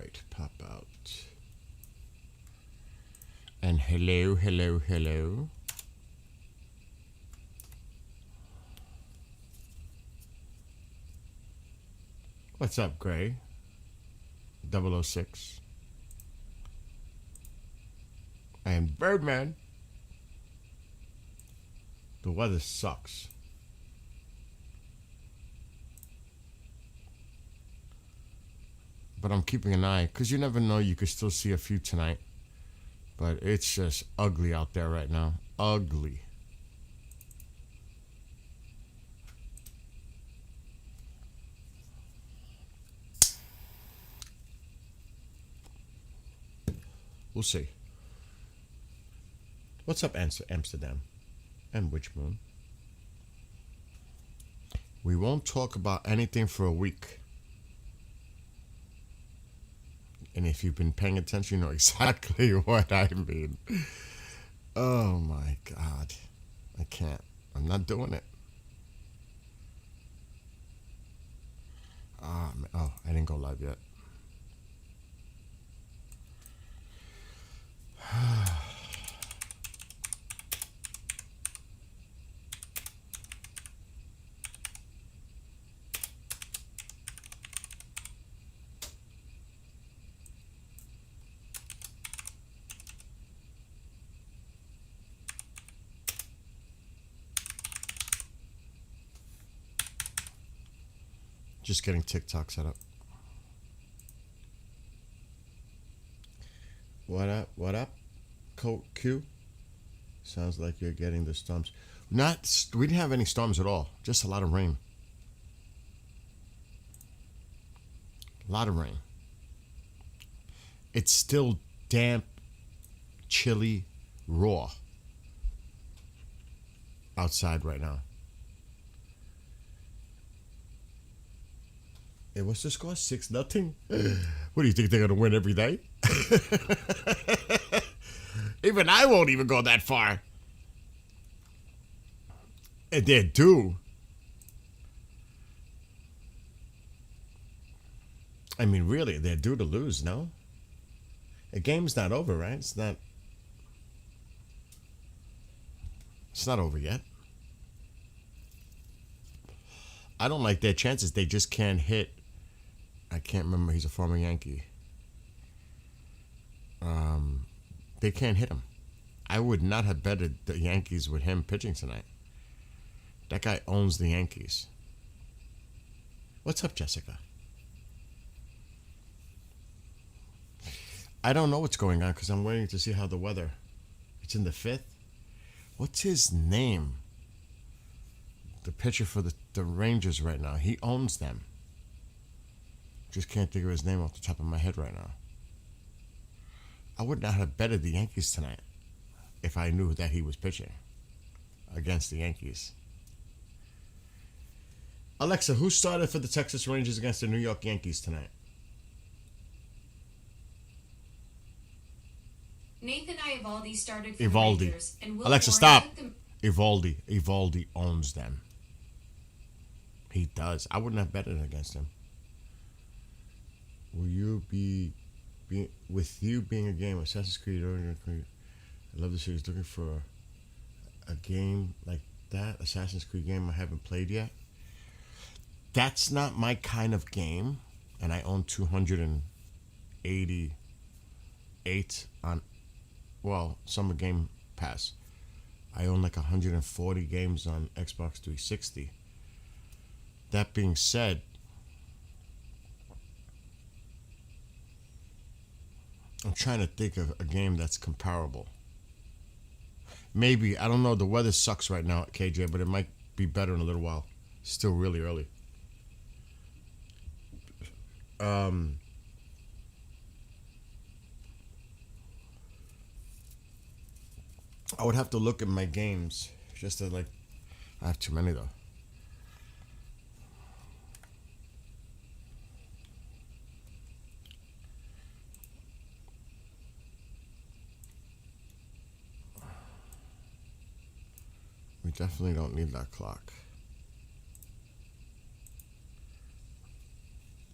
right, pop out. And hello, hello, hello. What's up, Gray? 006. I am Birdman. The weather sucks. But I'm keeping an eye, because you never know, you could still see a few tonight. But it's just ugly out there right now. Ugly. We'll see. What's up, Amsterdam? And Witch Moon? We won't talk about anything for a week. And if you've been paying attention, you know exactly what I mean. Oh my God. I can't. I'm not doing it. Oh, I didn't go live yet. Just getting TikTok set up. What up? What up? Coat Q. Sounds like you're getting the storms. We didn't have any storms at all. Just a lot of rain. A lot of rain. It's still damp, chilly, raw outside right now. Hey, what's the score? 6-0? What do you think they're gonna win every day? Even I won't even go that far. And they're due. I mean, really, they're due to lose, no? The game's not over, right? It's not over yet. I don't like their chances. They just can't hit. I can't remember. He's a former Yankee. They can't hit him. I would not have betted the Yankees with him pitching tonight. That guy owns the Yankees. What's up, Jessica? I don't know what's going on because I'm waiting to see how the weather. It's in the 5th. What's his name? The pitcher for the Rangers right now. He owns them. Just can't think of his name off the top of my head right now. I would not have betted the Yankees tonight if I knew that he was pitching against the Yankees. Alexa, who started for the Texas Rangers against the New York Yankees tonight? Nathan Eovaldi started for Eovaldi. the Rangers. And Alexa, stop. Eovaldi. Eovaldi owns them. He does. I wouldn't have betted against him. Will you be with you being a game Assassin's Creed? I love the series. Looking for a game like that, Assassin's Creed game I haven't played yet. That's not my kind of game, and I own 288 on, Summer Game Pass. I own like 140 games on Xbox 360. That being said, I'm trying to think of a game that's comparable. Maybe, I don't know, the weather sucks right now at KJ, but it might be better in a little while. It's still really early. I would have to look at my games just to I have too many though. We definitely don't need that clock.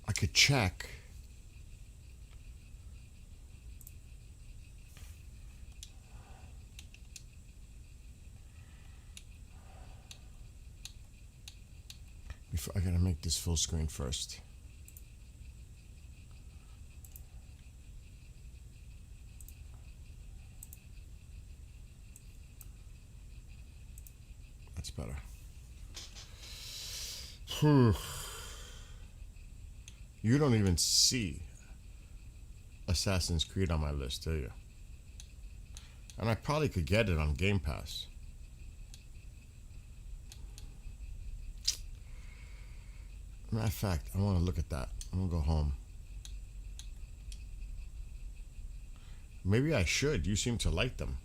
I could check. I gotta make this full screen first. That's better. You don't even see Assassin's Creed on my list, do you? And I probably could get it on Game Pass. Matter of fact, I want to look at that. I'm going to go home. Maybe I should. You seem to like them.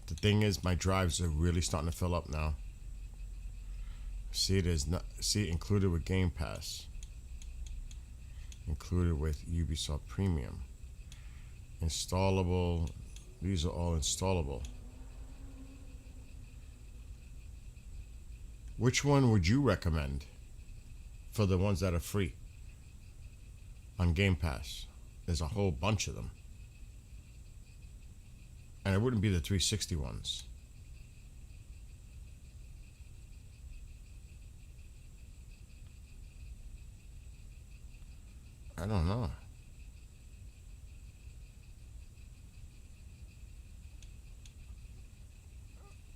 The thing is, my drives are really starting to fill up now. See, it is not. See, included with Game Pass. Included with Ubisoft Premium. Installable. These are all installable. Which one would you recommend for the ones that are free on Game Pass? There's a whole bunch of them. And it wouldn't be the 360 ones. I don't know.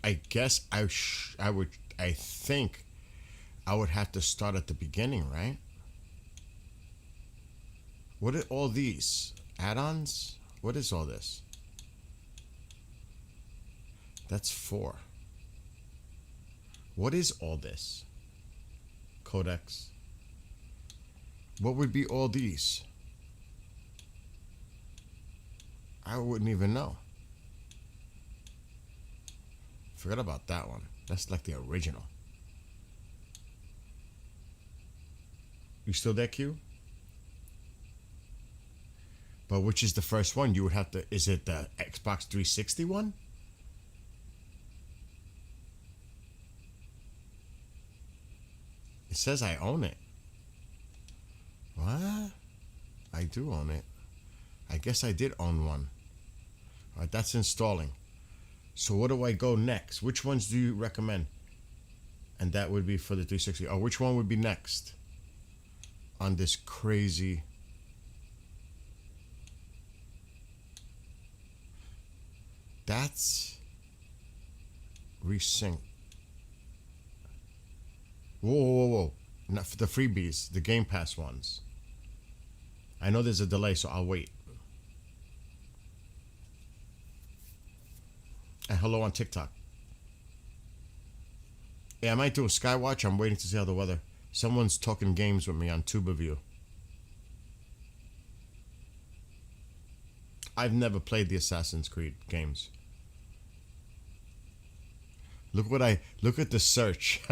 I guess I think I would have to start at the beginning, right? What are all these? Add-ons? What is all this? That's 4. What is all this? Codex. What would be all these? I wouldn't even know. Forget about that one. That's like the original. You still there, Q? But which is the first one? You would have to... Is it the Xbox 360 one? It says I own it. What? I do own it. I guess I did own one. Alright, that's installing. So what do I go next? Which ones do you recommend? And that would be for the 360. Oh, which one would be next? On this crazy... That's... Resync. Whoa, whoa, whoa. Not for the freebies, the Game Pass ones. I know there's a delay, so I'll wait. And hello on TikTok. Yeah, I might do a Skywatch. I'm waiting to see how the weather. Someone's talking games with me on TubeView. I've never played the Assassin's Creed games. Look at the search.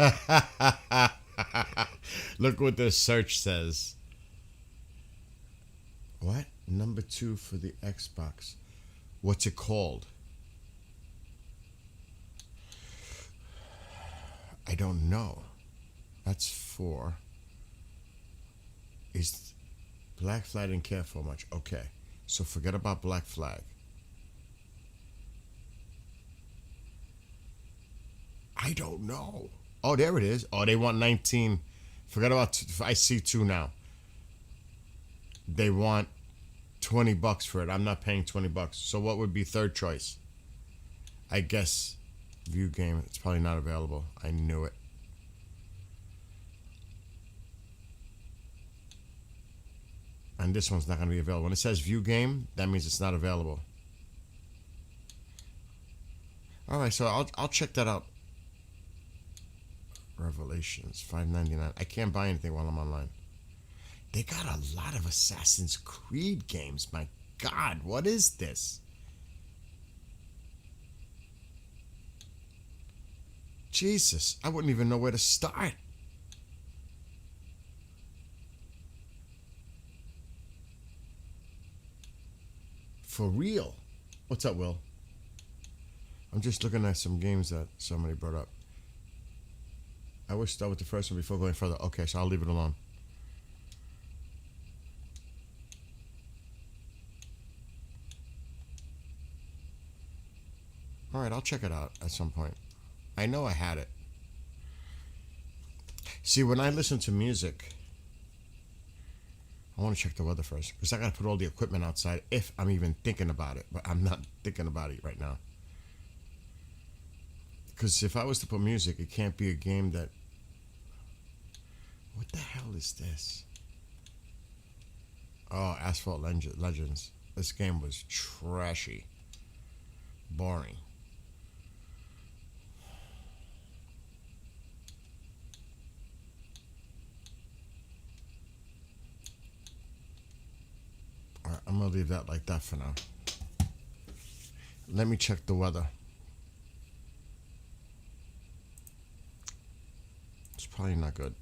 Look what the search says. What? Number 2 for the Xbox. What's it called? I don't know. That's 4. Is Black Flag didn't care for much. Okay. So forget about Black Flag. I don't know. Oh, there it is. Oh, they want 19. Forget about... I see 2 now. They want $20 for it. I'm not paying $20. So what would be third choice? I guess view game. It's probably not available. I knew it. And this one's not going to be available. When it says view game, that means it's not available. All right, so I'll check that out. Revelations, $5.99. I can't buy anything while I'm online. They got a lot of Assassin's Creed games. My God, what is this? Jesus, I wouldn't even know where to start. For real. What's up, Will? I'm just looking at some games that somebody brought up. I would start with the first one before going further. Okay, so I'll leave it alone. All right, I'll check it out at some point. I know I had it. See, when I listen to music, I want to check the weather first because I got to put all the equipment outside if I'm even thinking about it. But I'm not thinking about it right now. Because if I was to put music, it can't be a game that. What the hell is this? Oh, Asphalt Legends. This game was trashy. Boring. Alright, I'm gonna leave that like that for now. Let me check the weather. It's probably not good.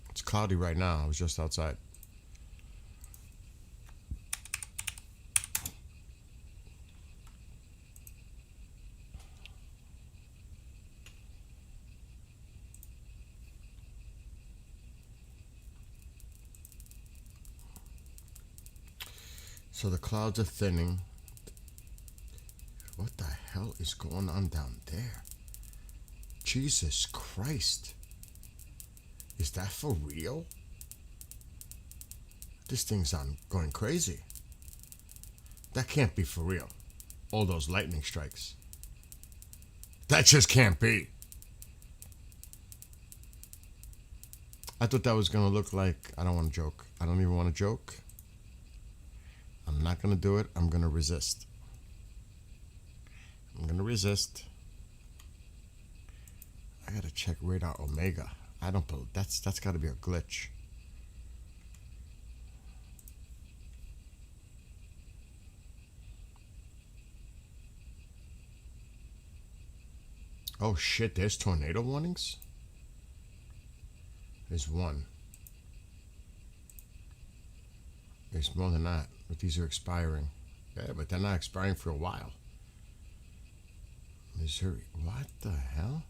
It's cloudy right now. I was just outside. So the clouds are thinning. What the hell is going on down there? Jesus Christ. Is that for real? This thing's on going crazy. That can't be for real. All those lightning strikes. That just can't be. I thought that was going to look like... I don't want to joke. I don't even want to joke. I'm not going to do it. I'm going to resist. I'm going to resist. I got to check radar Omega. I don't believe... That's got to be a glitch. Oh shit, there's tornado warnings? There's one. There's more than that, but these are expiring. Yeah, but they're not expiring for a while. Missouri, what the hell?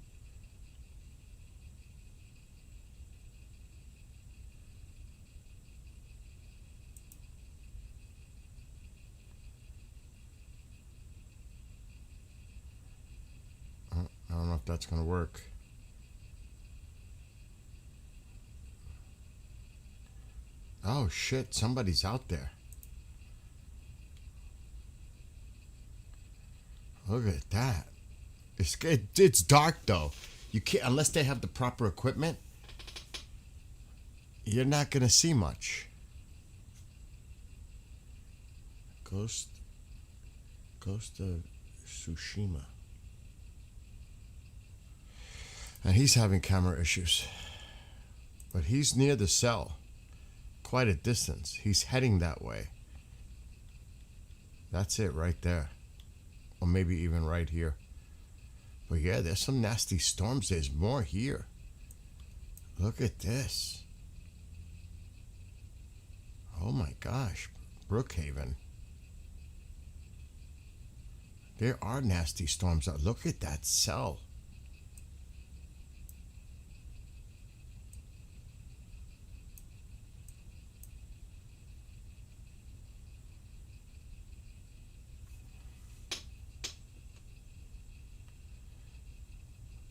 I don't know if that's gonna work. Oh shit, somebody's out there. Look at that. It's dark though. You can't, unless they have the proper equipment, you're not gonna see much. Ghost of Tsushima. And he's having camera issues. But he's near the cell. Quite a distance. He's heading that way. That's it right there. Or maybe even right here. But yeah, there's some nasty storms. There's more here. Look at this. Oh my gosh. Brookhaven. There are nasty storms. Look at that cell.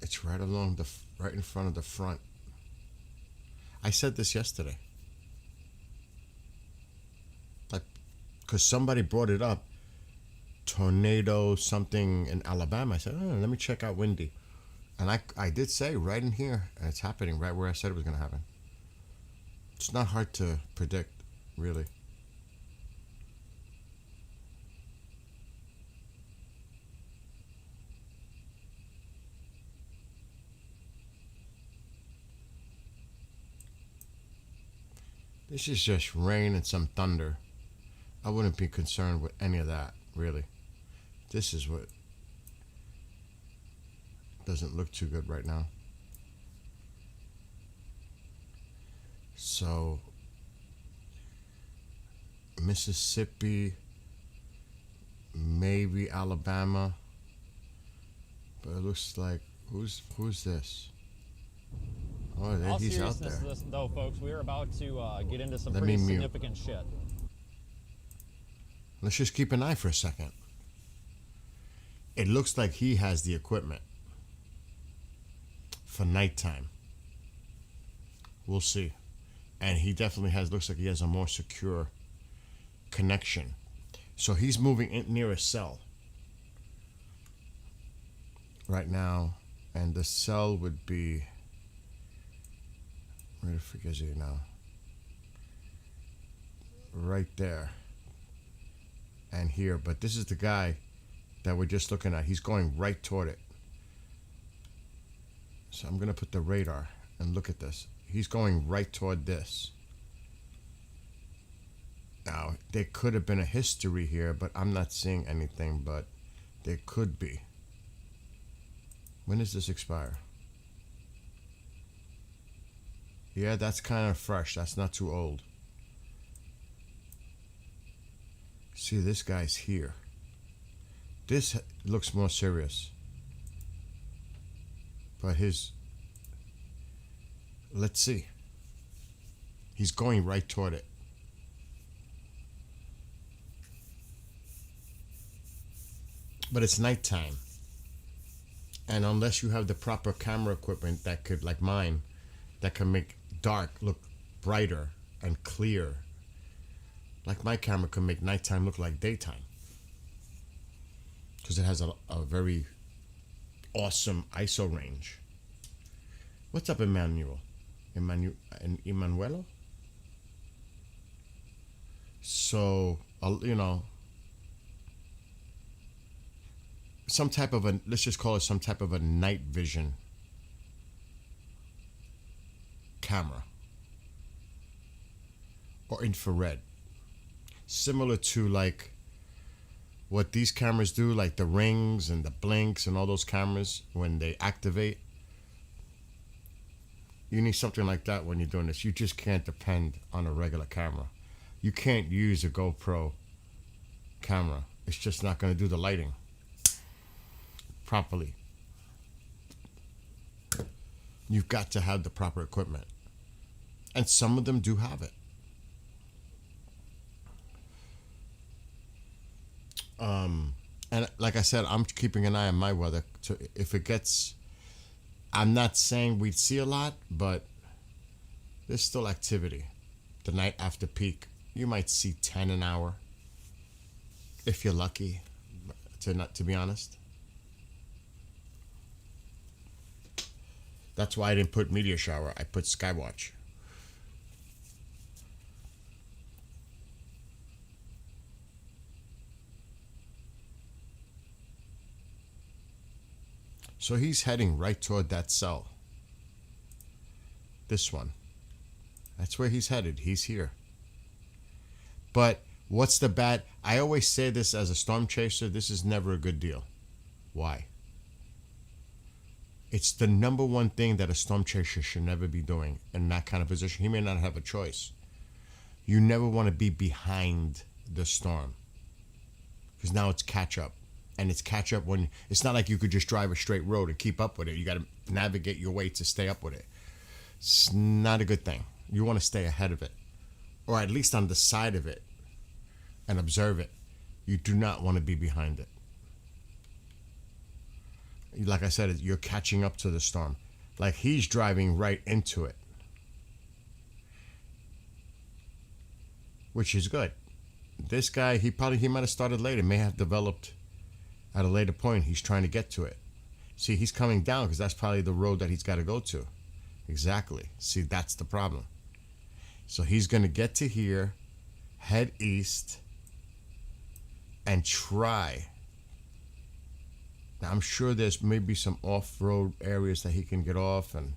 It's right along right in front of the front. I said this yesterday. Like, because somebody brought it up. Tornado something in Alabama. I said, oh, let me check out Windy. And I did say right in here, and it's happening right where I said it was going to happen. It's not hard to predict, really. This is just rain and some thunder. I wouldn't be concerned with any of that, really. This is what doesn't look too good right now. So, Mississippi, maybe Alabama, but it looks like who's this? Oh, he's out there. All seriousness of this, though, folks, we are about to get into some Let pretty me mute. significant shit. Let's just keep an eye for a second. It looks like he has the equipment. for nighttime. We'll see. And he definitely has, looks like he has a more secure connection. So he's moving in near a cell right now, and the cell would be, where the frick is he now? Right there and here. But this is the guy that we're just looking at. He's going right toward it. So I'm gonna put the radar and look at this. He's going right toward this. Now, there could have been a history here, but I'm not seeing anything, but there could be. When does this expire? Yeah, that's kind of fresh. That's not too old. See, this guy's here. This looks more serious. But let's see. He's going right toward it. But it's nighttime. And unless you have the proper camera equipment that could, like mine, that can make dark look brighter and clear. Like my camera can make nighttime look like daytime. Because it has a very awesome ISO range. What's up, Emmanuel? Emanuelo? So, you know, some type of a, let's just call it some type of a night vision camera or infrared, similar to like what these cameras do, like the rings and the blinks and all those cameras when they activate. You need something like that when you're doing this. You just can't depend on a regular camera. You can't use a GoPro camera. It's just not going to do the lighting properly. You've got to have the proper equipment. And some of them do have it. And like I said, I'm keeping an eye on my weather. If it gets, I'm not saying we'd see a lot, but there's still activity. The night after peak, you might see 10 an hour, if you're lucky. To be honest, that's why I didn't put meteor shower. I put Skywatch. So he's heading right toward that cell. This one. That's where he's headed. He's here. But what's the bad? I always say this as a storm chaser. This is never a good deal. Why? It's the number one thing that a storm chaser should never be doing in that kind of position. He may not have a choice. You never want to be behind the storm. Because now it's catch up. And it's catch up when it's not like you could just drive a straight road and keep up with it. You got to navigate your way to stay up with it. It's not a good thing. You want to stay ahead of it, or at least on the side of it, and observe it. You do not want to be behind it. Like I said, you're catching up to the storm. Like he's driving right into it, which is good. This guy, he might have started later, may have developed at a later point. He's trying to get to it. See, he's coming down because that's probably the road that he's got to go to. Exactly. See, that's the problem. So he's going to get to here, head east, and try. Now, I'm sure there's maybe some off-road areas that he can get off, and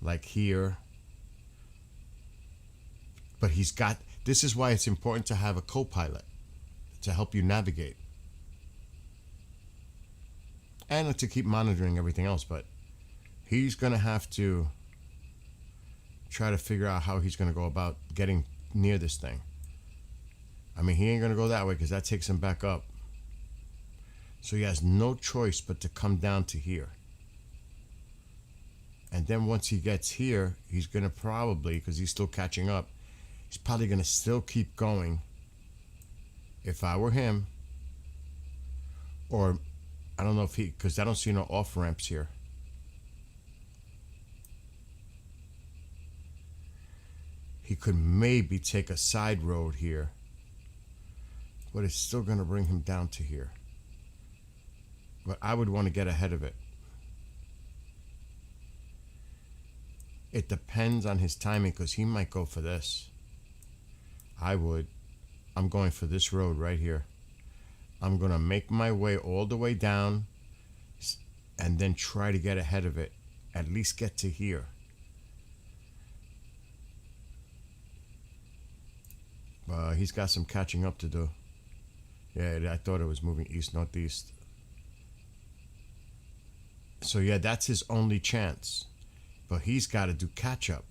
like here. But he's got, this is why it's important to have a co-pilot to help you navigate. And to keep monitoring everything else, but he's going to have to try to figure out how he's going to go about getting near this thing. I mean, he ain't going to go that way because that takes him back up. So he has no choice but to come down to here. And then once he gets here, he's going to probably, because he's still catching up, he's probably going to still keep going. If I were him, or I don't know if he, because I don't see no off ramps here. he could maybe take a side road here, but it's still going to bring him down to here. But I would want to get ahead of it. It depends on his timing, because he might go for this. I would. I'm going for this road right here. I'm going to make my way all the way down and then try to get ahead of it. At least get to here. He's got some catching up to do. Yeah, I thought it was moving east, northeast. So yeah, that's his only chance. But he's got to do catch up.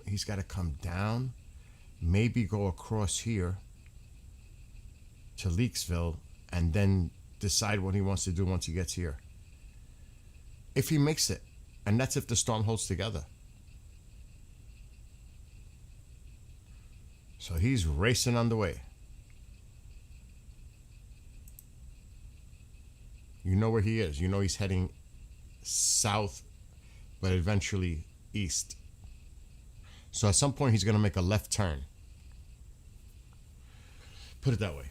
He's got to come down, maybe go across here to Leaksville, and then decide what he wants to do once he gets here. If he makes it. And that's if the storm holds together. So he's racing on the way. You know where he is. You know he's heading south, but eventually east. So at some point he's going to make a left turn. Put it that way.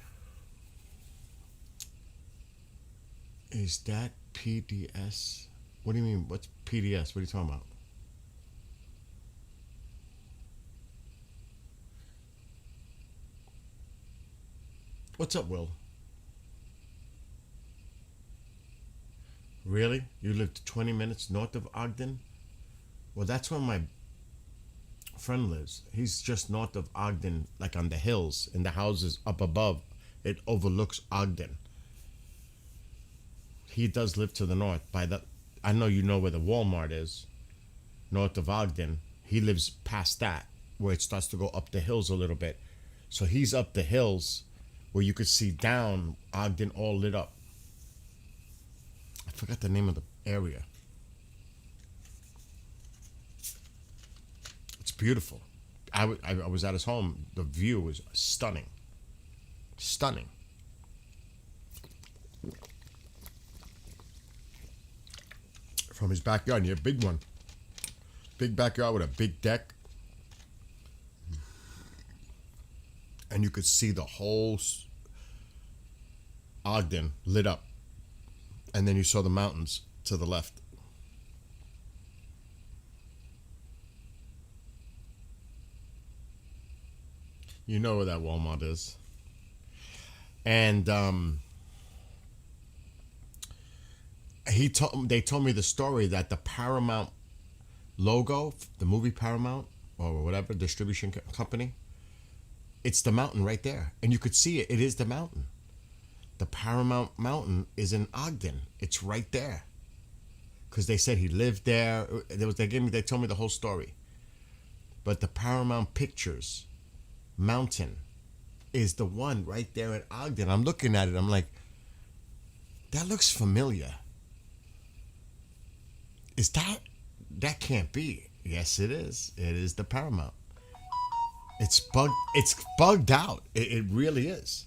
Is that PDS? What do you mean? What's PDS? What are you talking about? What's up, Will? Really? You lived 20 minutes north of Ogden? Well, that's where my friend lives. He's just north of Ogden, like on the hills, in the houses up above. It overlooks Ogden. He does live to the north. I know you know where the Walmart is, north of Ogden. He lives past that, where it starts to go up the hills a little bit. So he's up the hills where you could see down Ogden all lit up. I forgot the name of the area. It's beautiful. I was at his home. The view was stunning. Stunning. From his backyard, and he had a big one. Big backyard with a big deck. And you could see the whole Ogden lit up. And then you saw the mountains to the left. You know where that Walmart is. And they told me the story that the Paramount logo, the movie Paramount or whatever distribution company, it's the mountain right there, and you could see it. It is the mountain. The Paramount Mountain is in Ogden. It's right there. Because they said he lived there. They told me the whole story. But the Paramount Pictures mountain is the one right there in Ogden. I'm looking at it. I'm like, that looks familiar. Is that can't be? Yes, it is. It is the Paramount. It's bugged out. It really is.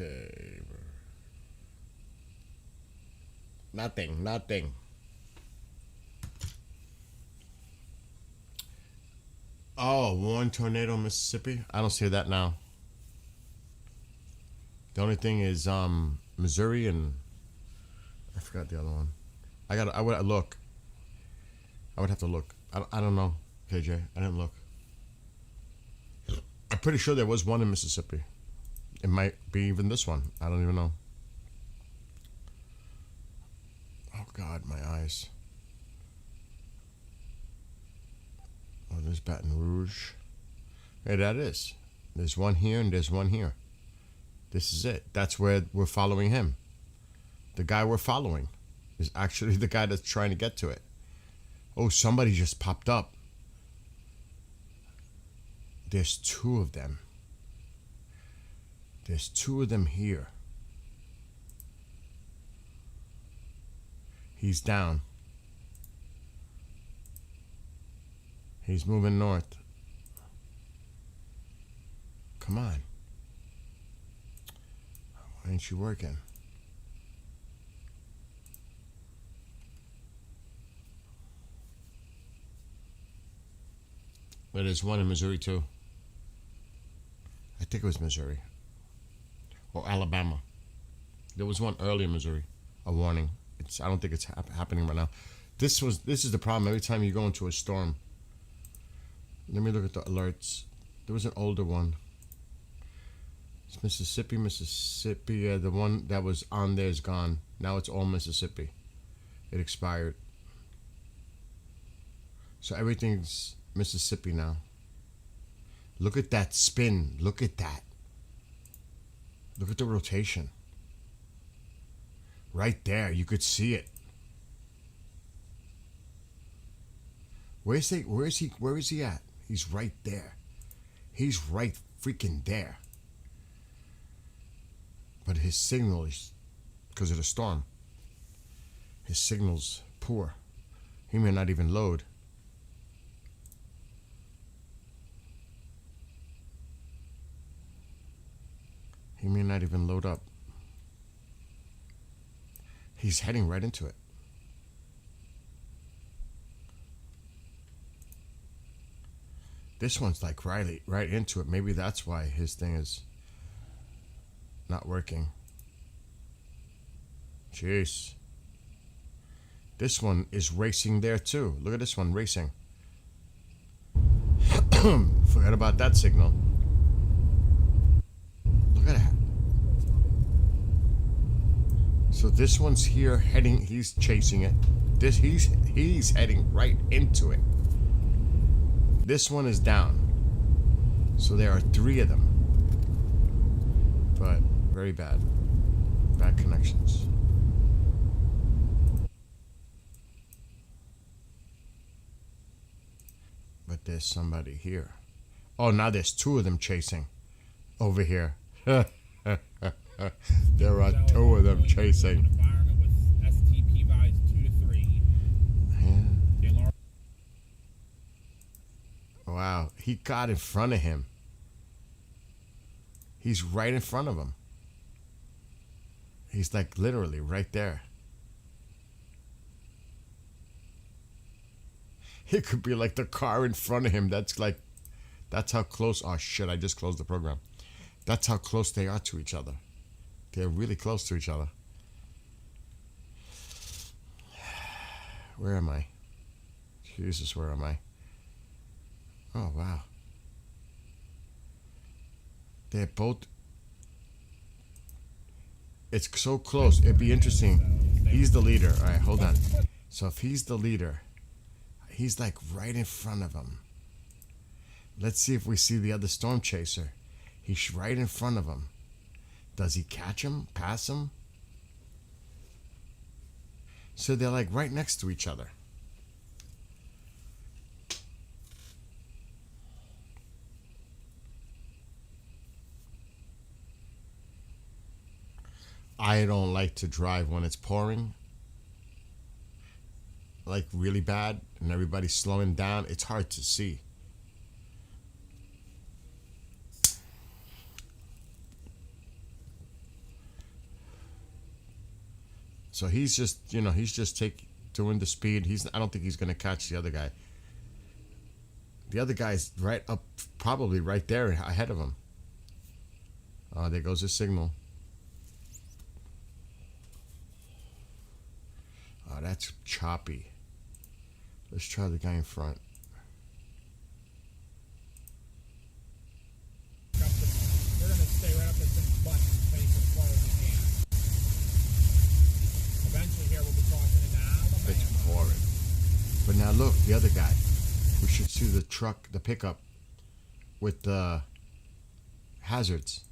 Okay. Nothing. Oh, warned tornado, Mississippi. I don't see that now. The only thing is Missouri and I forgot the other one. I would look. I would have to look. I don't know, KJ. I didn't look. I'm pretty sure there was one in Mississippi. It might be even this one. I don't even know. Oh God, my eyes. Oh, there's Baton Rouge. Hey, that is. There's one here and there's one here. This is it. That's where we're following him. The guy we're following is actually the guy that's trying to get to it. Oh, somebody just popped up. There's two of them. There's two of them here. He's down. He's moving north. Come on. Why ain't you working? But there's one in Missouri too. I think it was Missouri. Or Alabama. There was one early in Missouri. A warning. I don't think it's happening right now. This is the problem. Every time you go into a storm. Let me look at the alerts. There was an older one. It's Mississippi. The one that was on there is gone. Now it's all Mississippi. It expired. So everything's Mississippi now. Look at that spin. Look at that. Look at the rotation. Right there. You could see it. Where is he at? He's right there. He's right freaking there. But his signal is, because of the storm, his signal's poor. He may not even load. He may not even load up. He's heading right into it. This one's like right into it. Maybe that's why his thing is not working. Jeez. This one is racing there too. Look at this one racing. Forgot about that signal. Look at that. So this one's here heading, he's chasing it. He's heading right into it. This one is down. So there are 3 of them. But very bad. Bad connections. But there's somebody here. Oh, now there's 2 of them chasing. Over here. There are 2 of them chasing. Yeah. Wow, he got in front of him. He's right in front of him. He's like literally right there. It could be like the car in front of him. That's how close. Oh shit, I just closed the program. That's how close they are to each other. They're really close to each other. Where am I? Jesus, where am I? Oh, wow. They're both... It's so close. It'd be interesting. He's the leader. All right, hold on. So if he's the leader, he's like right in front of him. Let's see if we see the other storm chaser. He's right in front of him. Does he catch him? Pass him? So they're like right next to each other. I don't like to drive when it's pouring. Like really bad and everybody's slowing down. It's hard to see. So he's just, doing the speed. I don't think he's going to catch the other guy. The other guy's right up, probably right there ahead of him. Oh, there goes his signal. Oh, that's choppy. Let's try the guy in front. We're going to stay right up at this button face as far as we can. Eventually here we'll be crossing into Alabama. It's pouring. But now look, the other guy. We should see the truck, the pickup with the hazards.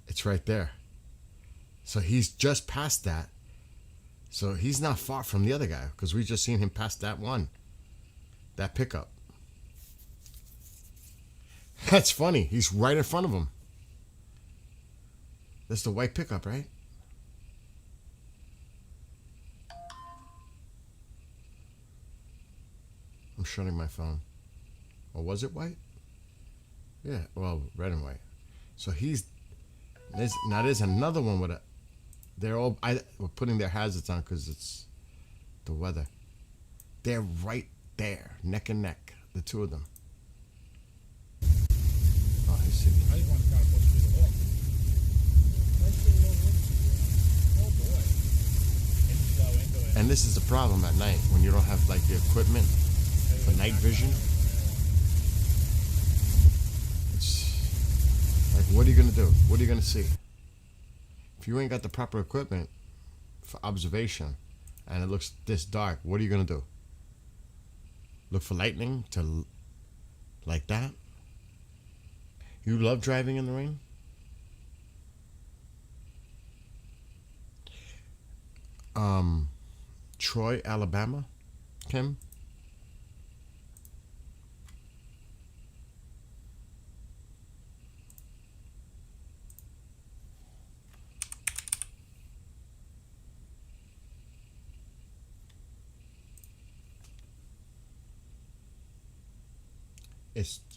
It's right there. So he's just past that. So he's not far from the other guy because we just seen him pass that one. That pickup. That's funny. He's right in front of him. That's the white pickup, right? I'm shutting my phone. Or was it white? Yeah, well, red and white. So there's another one with a. We're putting their hazards on because it's the weather. They're right there, neck and neck, the two of them. Oh, he's sitting. I just want to try to push through the hook. Oh boy. Into it. And this is the problem at night when you don't have like the equipment for night vision. It's like, what are you gonna do? What are you gonna see? If you ain't got the proper equipment for observation, and it looks this dark, what are you gonna do? Look for lightning to like that? You love driving in the rain? Troy, Alabama, Kim?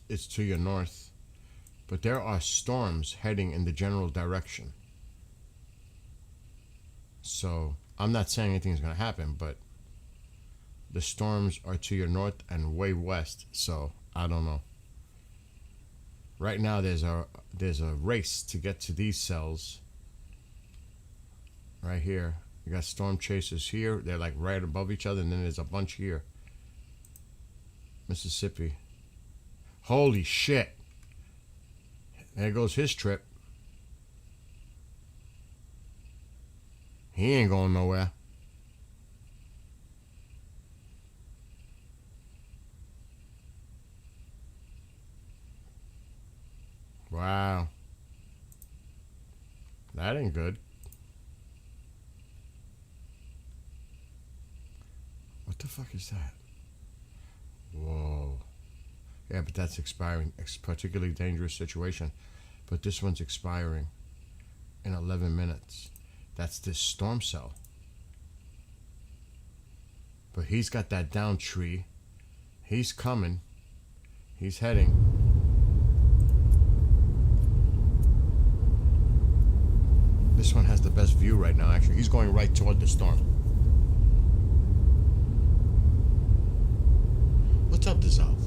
It's to your north, but there are storms heading in the general direction. So I'm not saying anything's gonna happen, but the storms are to your north and way west. So I don't know. Right now there's a race to get to these cells. Right here, you got storm chasers here. They're like right above each other, and then there's a bunch here. Mississippi. Holy shit. There goes his trip. He ain't going nowhere. Wow. That ain't good. What the fuck is that? Whoa. Yeah, but that's expiring. It's a particularly dangerous situation. But this one's expiring in 11 minutes. That's this storm cell. But he's got that down tree. He's coming. He's heading. This one has the best view right now, actually. He's going right toward the storm. What's up, Dissolve?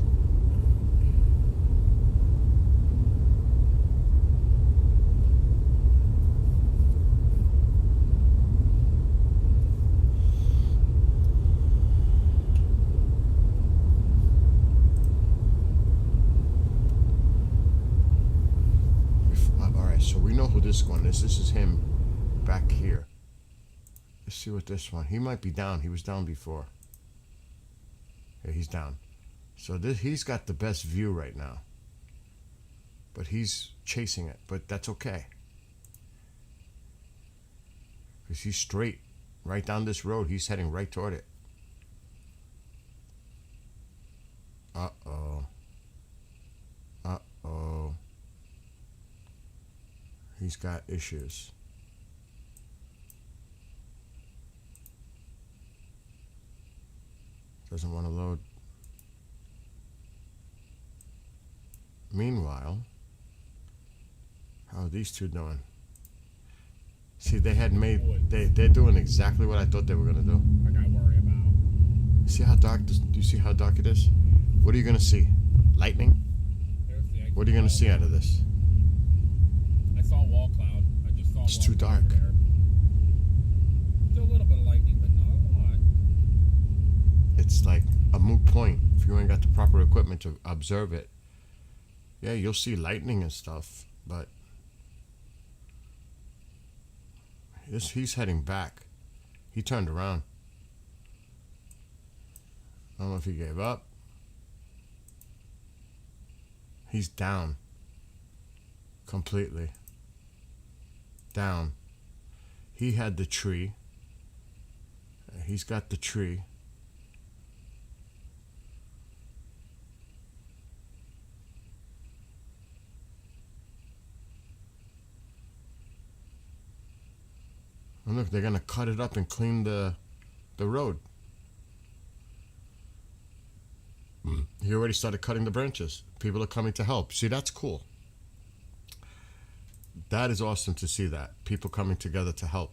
So we know who this one is. This is him back here. Let's see what this one. He might be down. He was down before. Yeah, he's down. So he's got the best view right now. But he's chasing it. But that's okay. Because he's straight. Right down this road. He's heading right toward it. Uh-oh. Uh-oh. He's got issues. Doesn't want to load. Meanwhile, how are these two doing? See, they're doing exactly what I thought they were gonna do. I gotta worry about. See how dark do you see how dark it is? What are you gonna see? Lightning? What are you gonna see out of this? I saw a wall cloud. I just saw. It's too dark. There. Still a little bit of lightning, but not a lot. It's like a moot point if you ain't got the proper equipment to observe it. Yeah, you'll see lightning and stuff, but he's heading back. He turned around. I don't know if he gave up. He's down. Completely. Down. He had the tree. He's got the tree. And look, they're gonna cut it up and clean the road. He already started cutting the branches. People are coming to help. See, that's cool. That is awesome to see that. People coming together to help.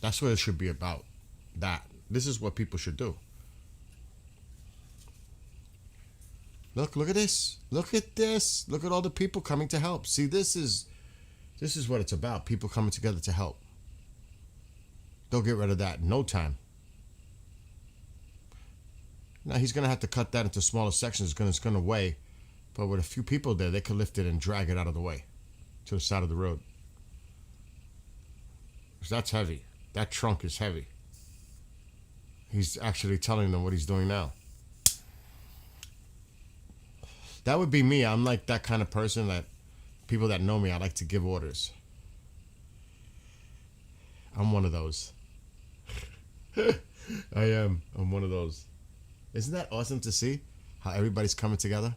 That's what it should be about. That. This is what people should do. Look at this. Look at this. Look at all the people coming to help. See, this is what it's about. People coming together to help. They'll get rid of that in no time. Now he's going to have to cut that into smaller sections because it's going to weigh. But with a few people there, they could lift it and drag it out of the way to the side of the road. 'Cause that's heavy. That trunk is heavy. He's actually telling them what he's doing now. That would be me. I'm like that kind of person that people that know me, I like to give orders. I'm one of those. I am. I'm one of those. Isn't that awesome to see how everybody's coming together?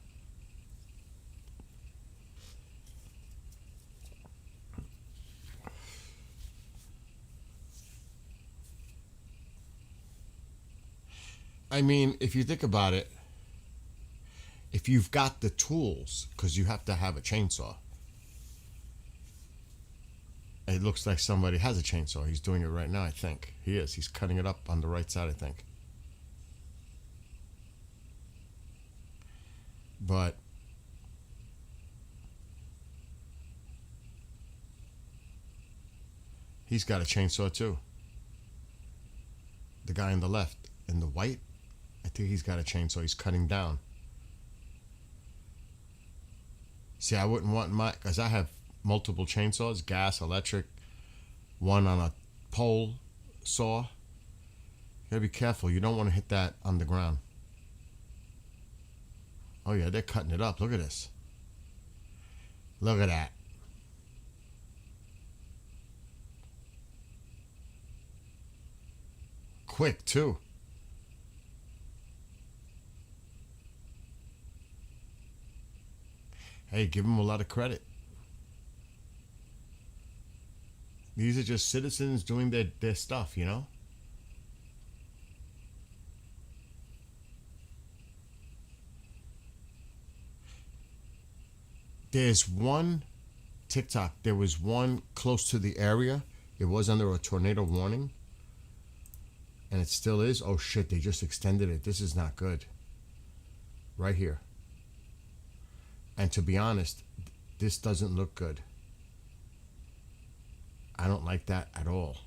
I mean, if you think about it, if you've got the tools, because you have to have a chainsaw. It looks like somebody has a chainsaw. He's doing it right now, I think. He is. He's cutting it up on the right side, I think. But he's got a chainsaw too. The guy on the left, in the white, I think he's got a chainsaw. He's cutting down. See, I wouldn't want my, because I have multiple chainsaws, gas, electric, one on a pole saw. You gotta be careful. You don't want to hit that on the ground. Oh yeah, they're cutting it up. Look at this. Look at that. Quick too. Hey, give them a lot of credit. These are just citizens doing their stuff, you know? There's one TikTok. There was one close to the area. It was under a tornado warning. And it still is. Oh shit, they just extended it. This is not good. Right here. And to be honest, this doesn't look good. I don't like that at all.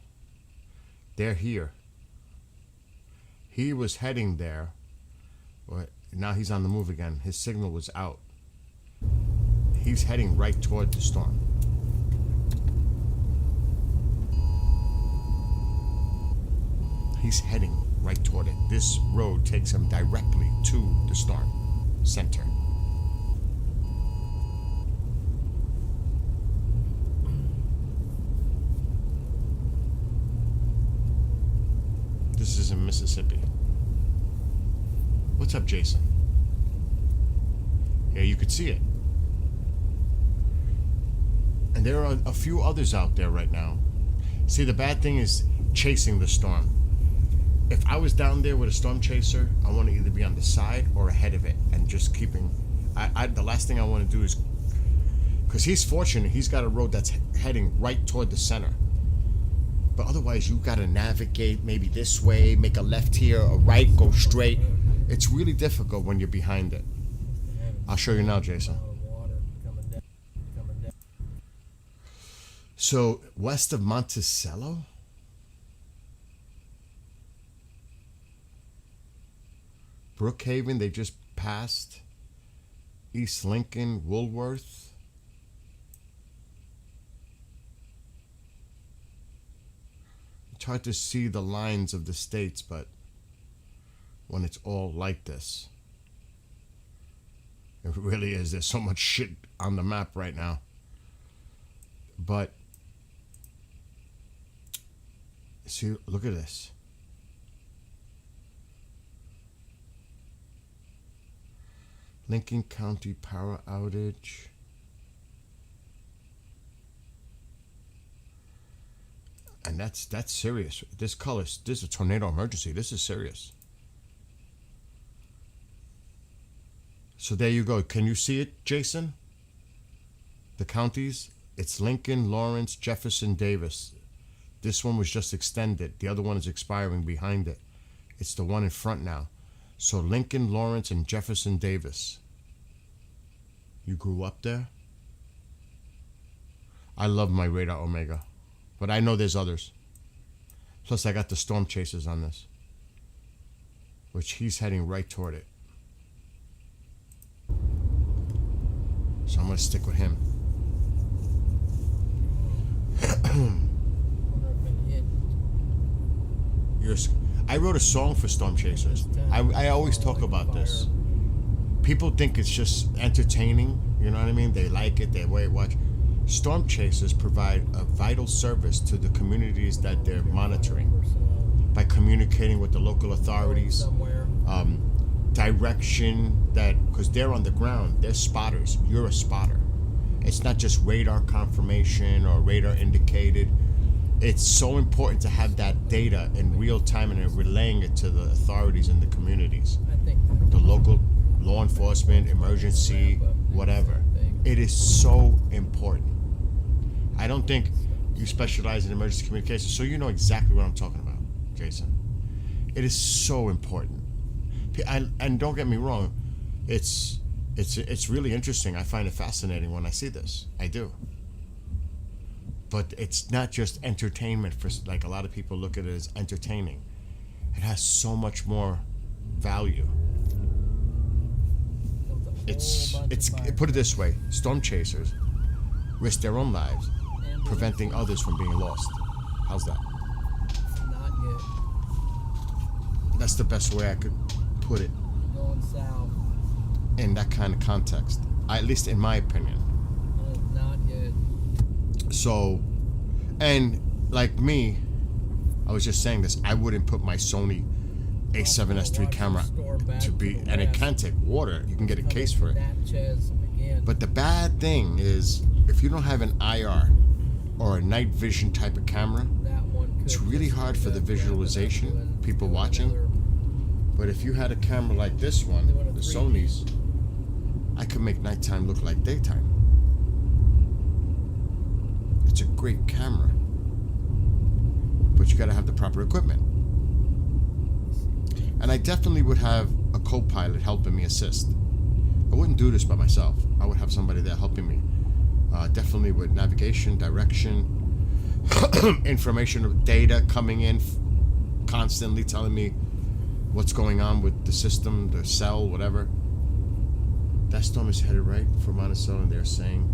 They're here. He was heading there. But now he's on the move again. His signal was out. He's heading right toward the storm. He's heading right toward it. This road takes him directly to the storm center. This is in Mississippi. What's up, Jason? Yeah, you could see it. And there are a few others out there right now. See, the bad thing is chasing the storm. If I was down there with a storm chaser, I want to either be on the side or ahead of it and just keeping... the last thing I want to do is... Because he's fortunate, he's got a road that's heading right toward the center. But otherwise, you got to navigate maybe this way, make a left here, a right, go straight. It's really difficult when you're behind it. I'll show you now, Jason. So, west of Monticello? Brookhaven, they just passed. East Lincoln, Woolworth. It's hard to see the lines of the states, but when it's all like this, it really is. There's so much shit on the map right now. But, see, look at this. Lincoln County power outage. And that's serious. This is a tornado emergency. This is serious. So there you go. Can you see it, Jason? The counties? It's Lincoln, Lawrence, Jefferson, Davis. This one was just extended. The other one is expiring behind it. It's the one in front now. So Lincoln, Lawrence, and Jefferson, Davis. You grew up there? I love my Radar Omega. But I know there's others. Plus I got the Storm Chasers on this. Which he's heading right toward it. So I'm going to stick with him. I wrote a song for Storm Chasers. I always talk about this. People think it's just entertaining. You know what I mean? They like it. They watch. Storm Chasers provide a vital service to the communities that they're monitoring by communicating with the local authorities, direction because they're on the ground. They're spotters. You're a spotter. It's not just radar confirmation or radar indicated. It's so important to have that data in real time and relaying it to the authorities in the communities, the local law enforcement, emergency, whatever. It is so important. I don't think you specialize in emergency communications, so you know exactly what I'm talking about, Jason. It is so important. And don't get me wrong, it's really interesting. I find it fascinating when I see this. I do. But it's not just entertainment for, like, a lot of people look at it as entertaining. It has so much more value. It's put it this way, Storm Chasers risk their own lives preventing others from being lost. How's that? Not yet. That's the best way I could put it. Going south. In that kind of context, at least in my opinion. Not yet. So, and like me, I was just saying this, I wouldn't put my Sony A7S III camera to be, and it can take water. You can get a case for it. But the bad thing is, if you don't have an IR or a night vision type of camera, it's really hard for the visualization, people watching. But if you had a camera like this one, the Sony's, I could make nighttime look like daytime. It's a great camera. But you gotta have the proper equipment. And I definitely would have a co-pilot helping me assist. I wouldn't do this by myself. I would have somebody there helping me. Definitely with navigation, direction, information, data coming in constantly telling me what's going on with the system, the cell, whatever. That storm is headed right for Monticello, and they're saying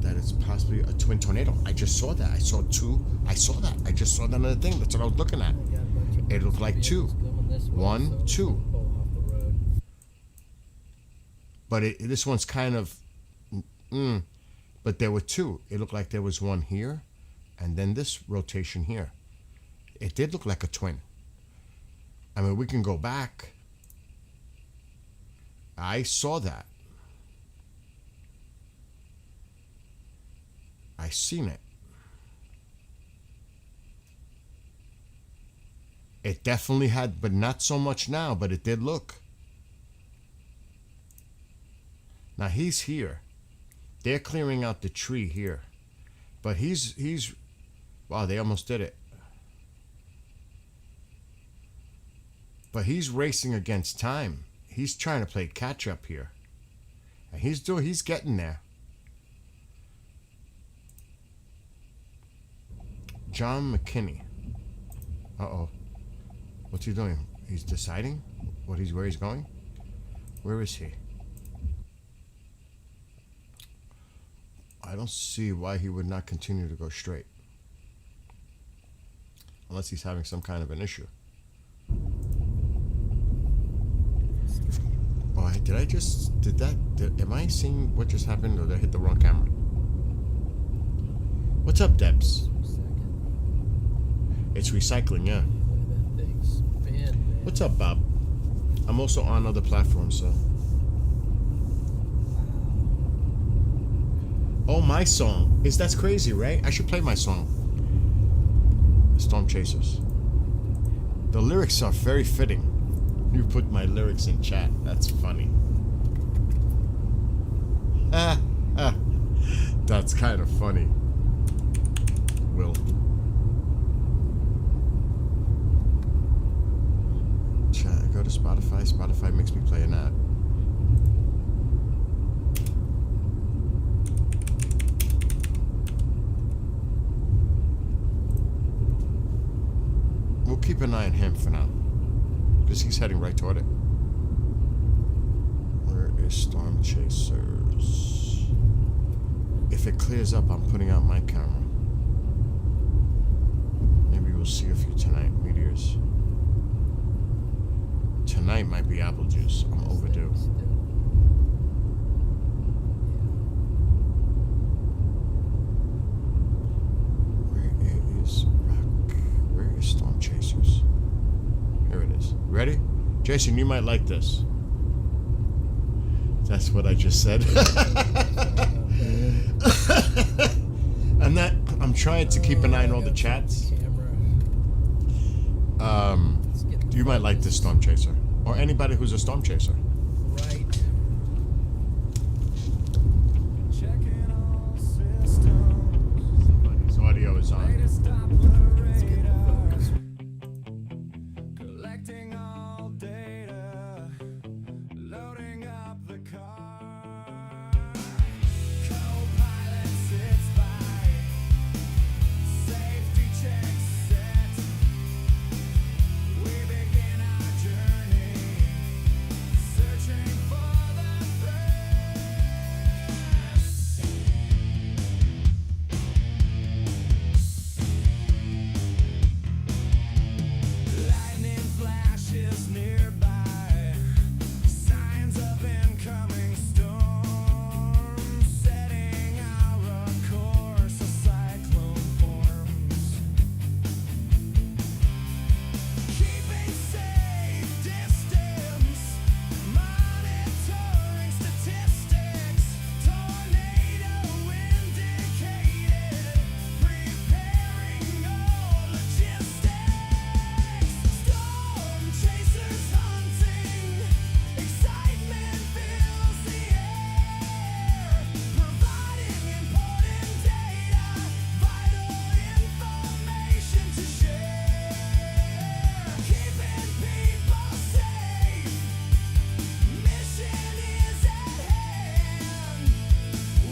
that it's possibly a twin tornado. I just saw that. I saw two. I saw that. I just saw that on the thing. That's what I was looking at. It looked like two. 1, 2. But this one's kind of... But there were two. It looked like there was one here, and then this rotation here. It did look like a twin. I mean, we can go back. I saw that. I seen it. It definitely had, but not so much now, but it did look. Now he's here. They're clearing out the tree here. But he's wow, they almost did it. But he's racing against time. He's trying to play catch up here. And he's getting there. John McKinney. Uh-oh. What's he doing? He's deciding where he's going? Where is he? I don't see why he would not continue to go straight. Unless he's having some kind of an issue. Oh, am I seeing what just happened, or did I hit the wrong camera? What's up, Debs? It's recycling, yeah. What's up, Bob? I'm also on other platforms, so. Oh, my song. That's crazy, right? I should play my song. Storm Chasers. The lyrics are very fitting. You put my lyrics in chat. That's funny. That's kind of funny. Will. Chat, go to Spotify. Spotify makes me play an ad. We'll keep an eye on him for now, because he's heading right toward it. Where is Storm Chasers? If it clears up, I'm putting out my camera. Maybe we'll see a few tonight. Meteors. Tonight might be apple juice. I'm overdue. Where is Storm Chasers? Here it is. Ready? Jason, you might like this. That's what I just said. I'm trying to keep an eye on all the chats. You might like this, Storm Chaser. Or anybody who's a Storm Chaser. Right. Somebody's audio is on. Let's get the focus. Collecting all data, loading up the car. Co-pilot sits by, safety check set. We begin our journey, searching for the threats. Lightning flashes nearby, signs of incoming storm. Setting our course, a cyclone forms. Keeping safe distance, monitoring statistics. Tornado indicated, preparing all logistics. Storm chasers hunting, excitement fills the air, providing important data, vital information to share. Keeping people safe, mission is at hand.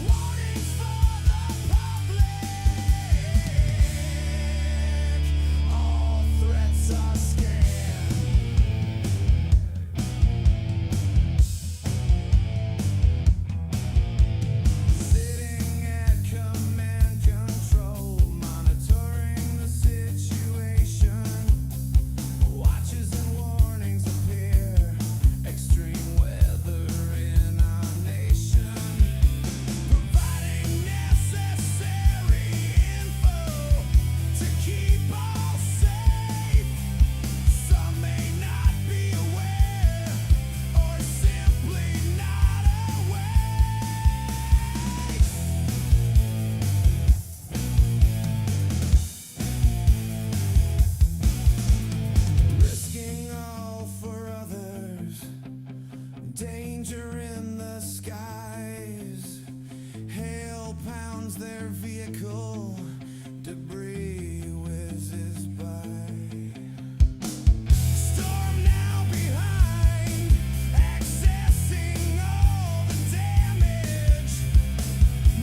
Warnings for the public, all threats are scanned. Sitting at command control, monitoring the situation. Watches and warnings appear. Extreme weather in our nation. Providing necessary info to keep all safe. Some may not be aware, or simply not awake. Risking all for others, danger in the skies. Hail pounds their vehicle, debris whizzes by. Storm now behind, accessing all the damage.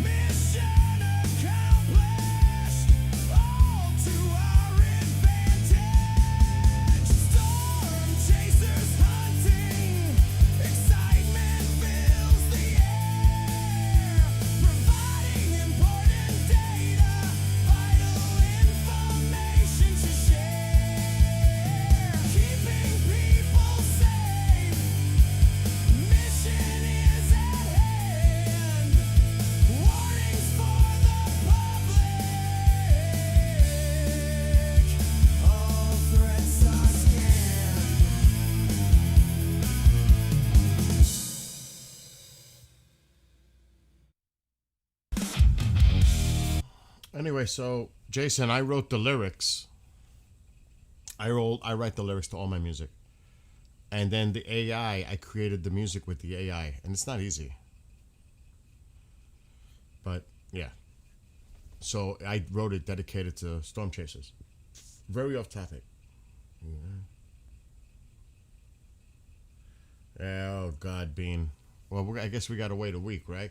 Mission accomplished, all to our advantage. Storm chasers hunting, excitement fills the air, providing important data, vital information to share. Keeping people safe, mission is at hand. Warnings for the public, all threats are scanned. Anyway, so Jason, I wrote the lyrics. I write the lyrics to all my music, and then the AI. I created the music with the AI, and it's not easy. But yeah. So I wrote it dedicated to storm chasers. Very off topic. Yeah. Oh God, Bean. Well, I guess we gotta wait a week, right?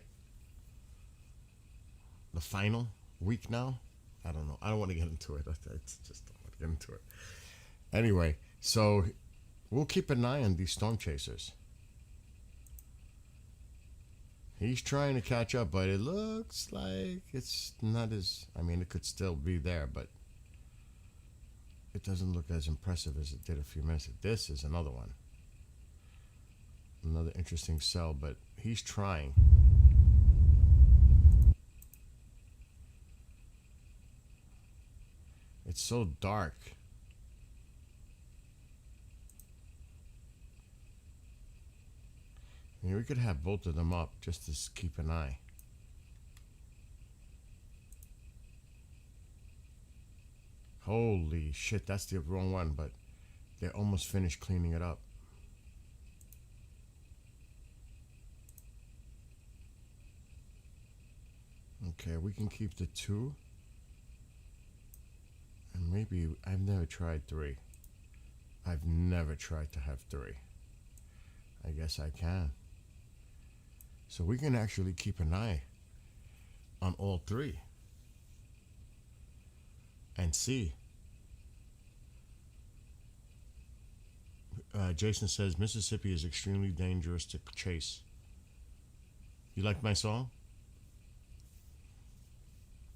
The final week now. I don't know. I don't want to get into it. I just don't want to get into it. Anyway, so we'll keep an eye on these storm chasers. He's trying to catch up, but it looks like it's not as... I mean, it could still be there, but it doesn't look as impressive as it did a few minutes ago. This is another one. Another interesting sell, but he's trying. It's so dark. I mean, we could have both of them up just to keep an eye. Holy shit, that's the wrong one, but they're almost finished cleaning it up. Okay, we can keep the 2. And maybe, I've never tried 3. I've never tried to have 3. I guess I can. So we can actually keep an eye on all 3 and see. Jason says Mississippi is extremely dangerous to chase. You like my song?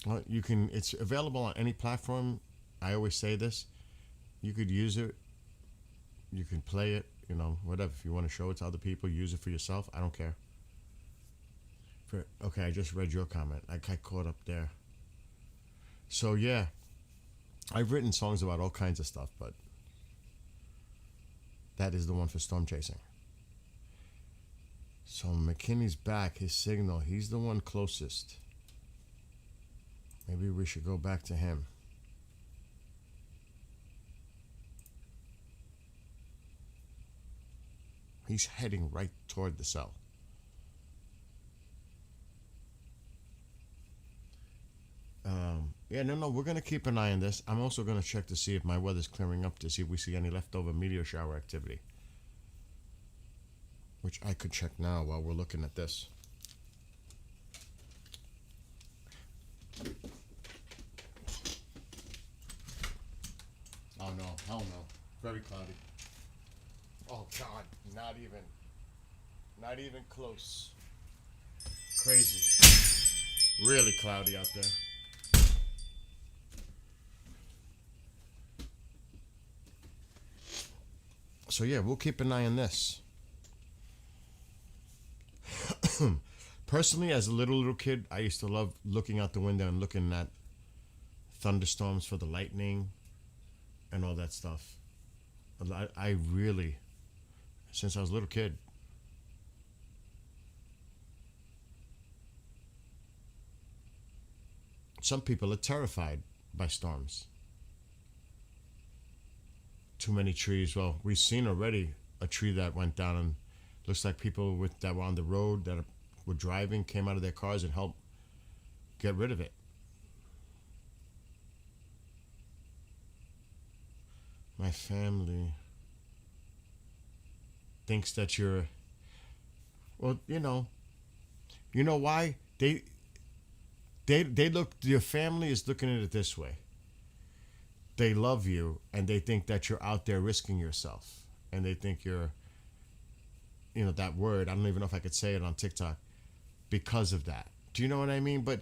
Well, you can. It's available on any platform. I always say this. You could use it. You can play it. You know, whatever. If you want to show it to other people, use it for yourself. I don't care. Okay, I just read your comment. I got caught up there. So yeah, I've written songs about all kinds of stuff, but that is the one for storm chasing. So McKinney's back. His signal. He's the one closest. Maybe we should go back to him. He's heading right toward the cell. Yeah, no, we're going to keep an eye on this. I'm also going to check to see if my weather's clearing up, to see if we see any leftover meteor shower activity. Which I could check now while we're looking at this. Oh no, hell no. Very cloudy. Oh God, not even close. Crazy. Really cloudy out there. So yeah, we'll keep an eye on this. Personally, as a little kid, I used to love looking out the window and looking at thunderstorms for the lightning and all that stuff. I really, since I was a little kid. Some people are terrified by storms. Too many trees. Well, we've seen already a tree that went down, and looks like people that were on the road that were driving came out of their cars and helped get rid of it. My family thinks that you're, well, you know why? They look, your family is looking at it this way. They love you, and they think that you're out there risking yourself, and they think you're, that word, I don't even know if I could say it on TikTok, because of that. Do you know what I mean? But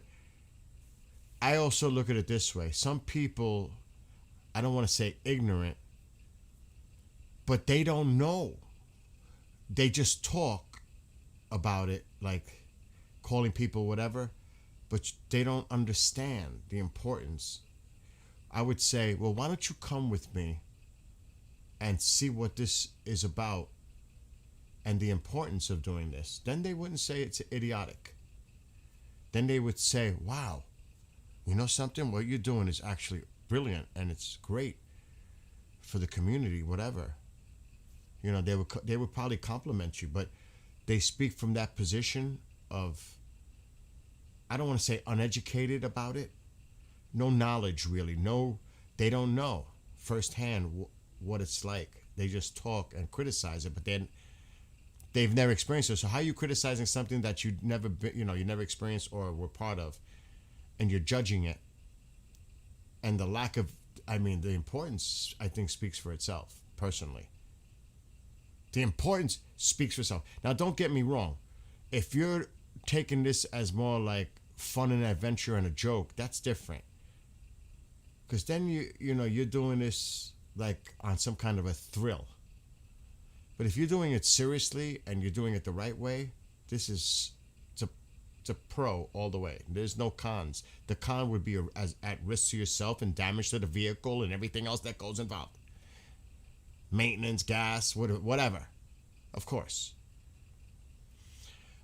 I also look at it this way. Some people, I don't want to say ignorant, but they don't know. They just talk about it, like calling people whatever, but they don't understand the importance. I would say, well, why don't you come with me and see what this is about and the importance of doing this? Then they wouldn't say it's idiotic. Then they would say, wow, you know something? What you're doing is actually brilliant, and it's great for the community, whatever. They would probably compliment you, but they speak from that position of I don't want to say uneducated about it. No knowledge really. No, they don't know firsthand what it's like. They just talk and criticize it, but then they've never experienced it. So how are you criticizing something that you never been, you never experienced or were part of, and you're judging it? And the lack of, the importance, I think, speaks for itself. Personally, the importance speaks for itself. Now, don't get me wrong. If you're taking this as more like fun and adventure and a joke, that's different. Because then you're doing this like on some kind of a thrill. But if you're doing it seriously and you're doing it the right way, this is it's a pro all the way. There's no cons. The con would be as at risk to yourself and damage to the vehicle and everything else that goes involved. Maintenance, gas, whatever, of course.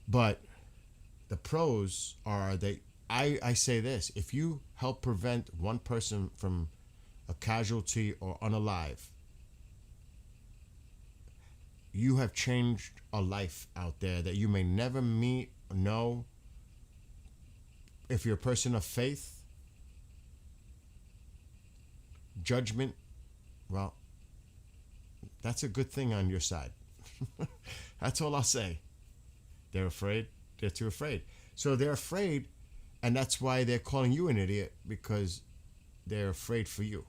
But the pros are that I say this: if you help prevent one person from a casualty or unalive, you have changed a life out there that you may never meet or know. If you're a person of faith, judgment, well, that's a good thing on your side. That's all I'll say. They're afraid. They're too afraid. So they're afraid, and that's why they're calling you an idiot, because they're afraid for you.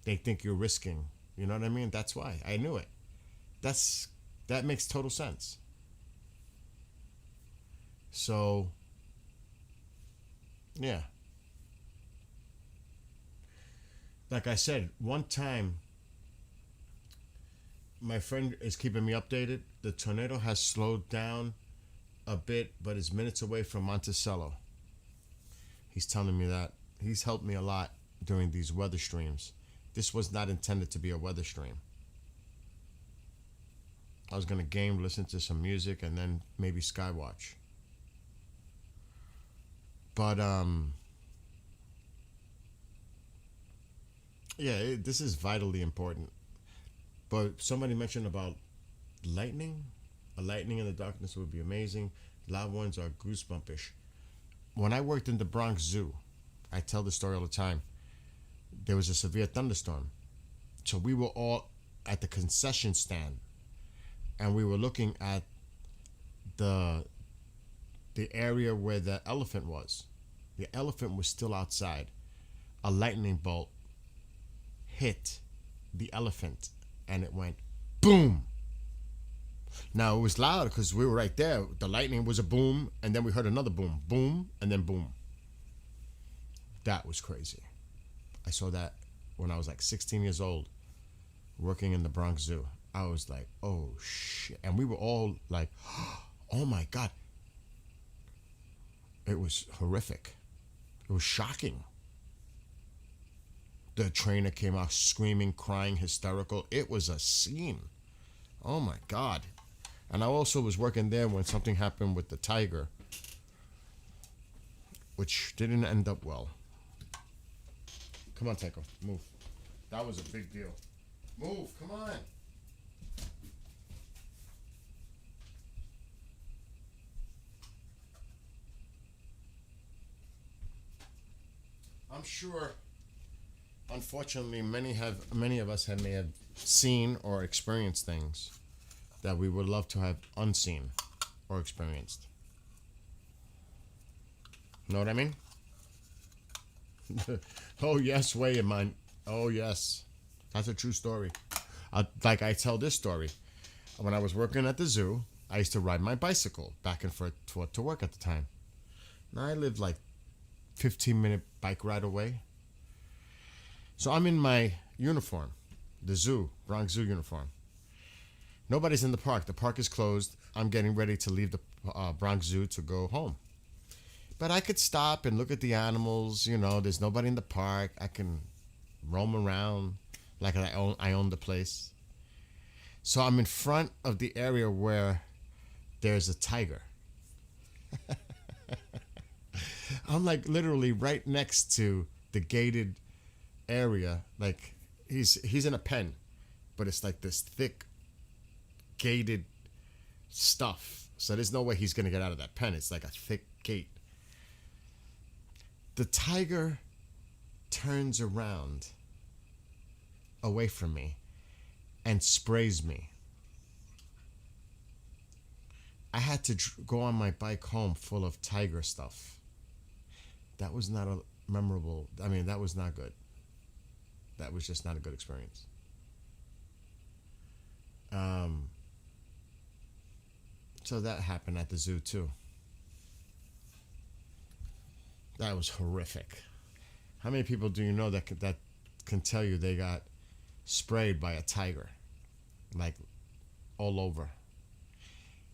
They think you're risking. You know what I mean? That's why. I knew it. That makes total sense. So, yeah. Like I said, one time, my friend is keeping me updated. The tornado has slowed down a bit, but is minutes away from Monticello. He's telling me that. He's helped me a lot during these weather streams. This was not intended to be a weather stream. I was going to game, listen to some music, and then maybe Skywatch. But, yeah, this is vitally important. But somebody mentioned about lightning. A lightning in the darkness would be amazing. Loud ones are goosebumpish. When I worked in the Bronx Zoo, I tell this story all the time, there was a severe thunderstorm. So we were all at the concession stand, and we were looking at the area where the elephant was. The elephant was still outside. A lightning bolt hit the elephant, and it went boom. Now, it was loud because we were right there. The lightning was a boom, and then we heard another boom, boom, and then boom. That was crazy. I saw that when I was like 16 years old, working in the Bronx Zoo. I was like, oh, shit. And we were all like, oh, my God. It was horrific. It was shocking. The trainer came out screaming, crying, hysterical. It was a scene. Oh, my God. And I also was working there when something happened with the tiger, which didn't end up well. Come on, Tycho. Move. That was a big deal. Move. Come on. I'm sure, unfortunately, many of us may have seen or experienced things that we would love to have unseen or experienced. Know what I mean? Oh yes, way in mine. Oh yes, that's a true story. Like I tell this story. When I was working at the zoo, I used to ride my bicycle back and forth to work at the time. Now I lived like 15-minute bike ride away. So I'm in my uniform, the zoo, Bronx Zoo uniform. Nobody's in the park. The park is closed. I'm getting ready to leave the Bronx Zoo to go home. But I could stop and look at the animals. You know, there's nobody in the park. I can roam around like I own the place. So I'm in front of the area where there's a tiger. I'm like literally right next to the gated area. Like he's in a pen, but it's like this thick gated stuff. So there's no way he's gonna get out of that pen. It's like a thick gate. The tiger turns around away from me and sprays me. I had to go on my bike home full of tiger stuff. That was not a memorable, I mean, that was not good. That was just not a good experience. So that happened at the zoo too. That was horrific. How many people do you know that can tell you they got sprayed by a tiger, like all over?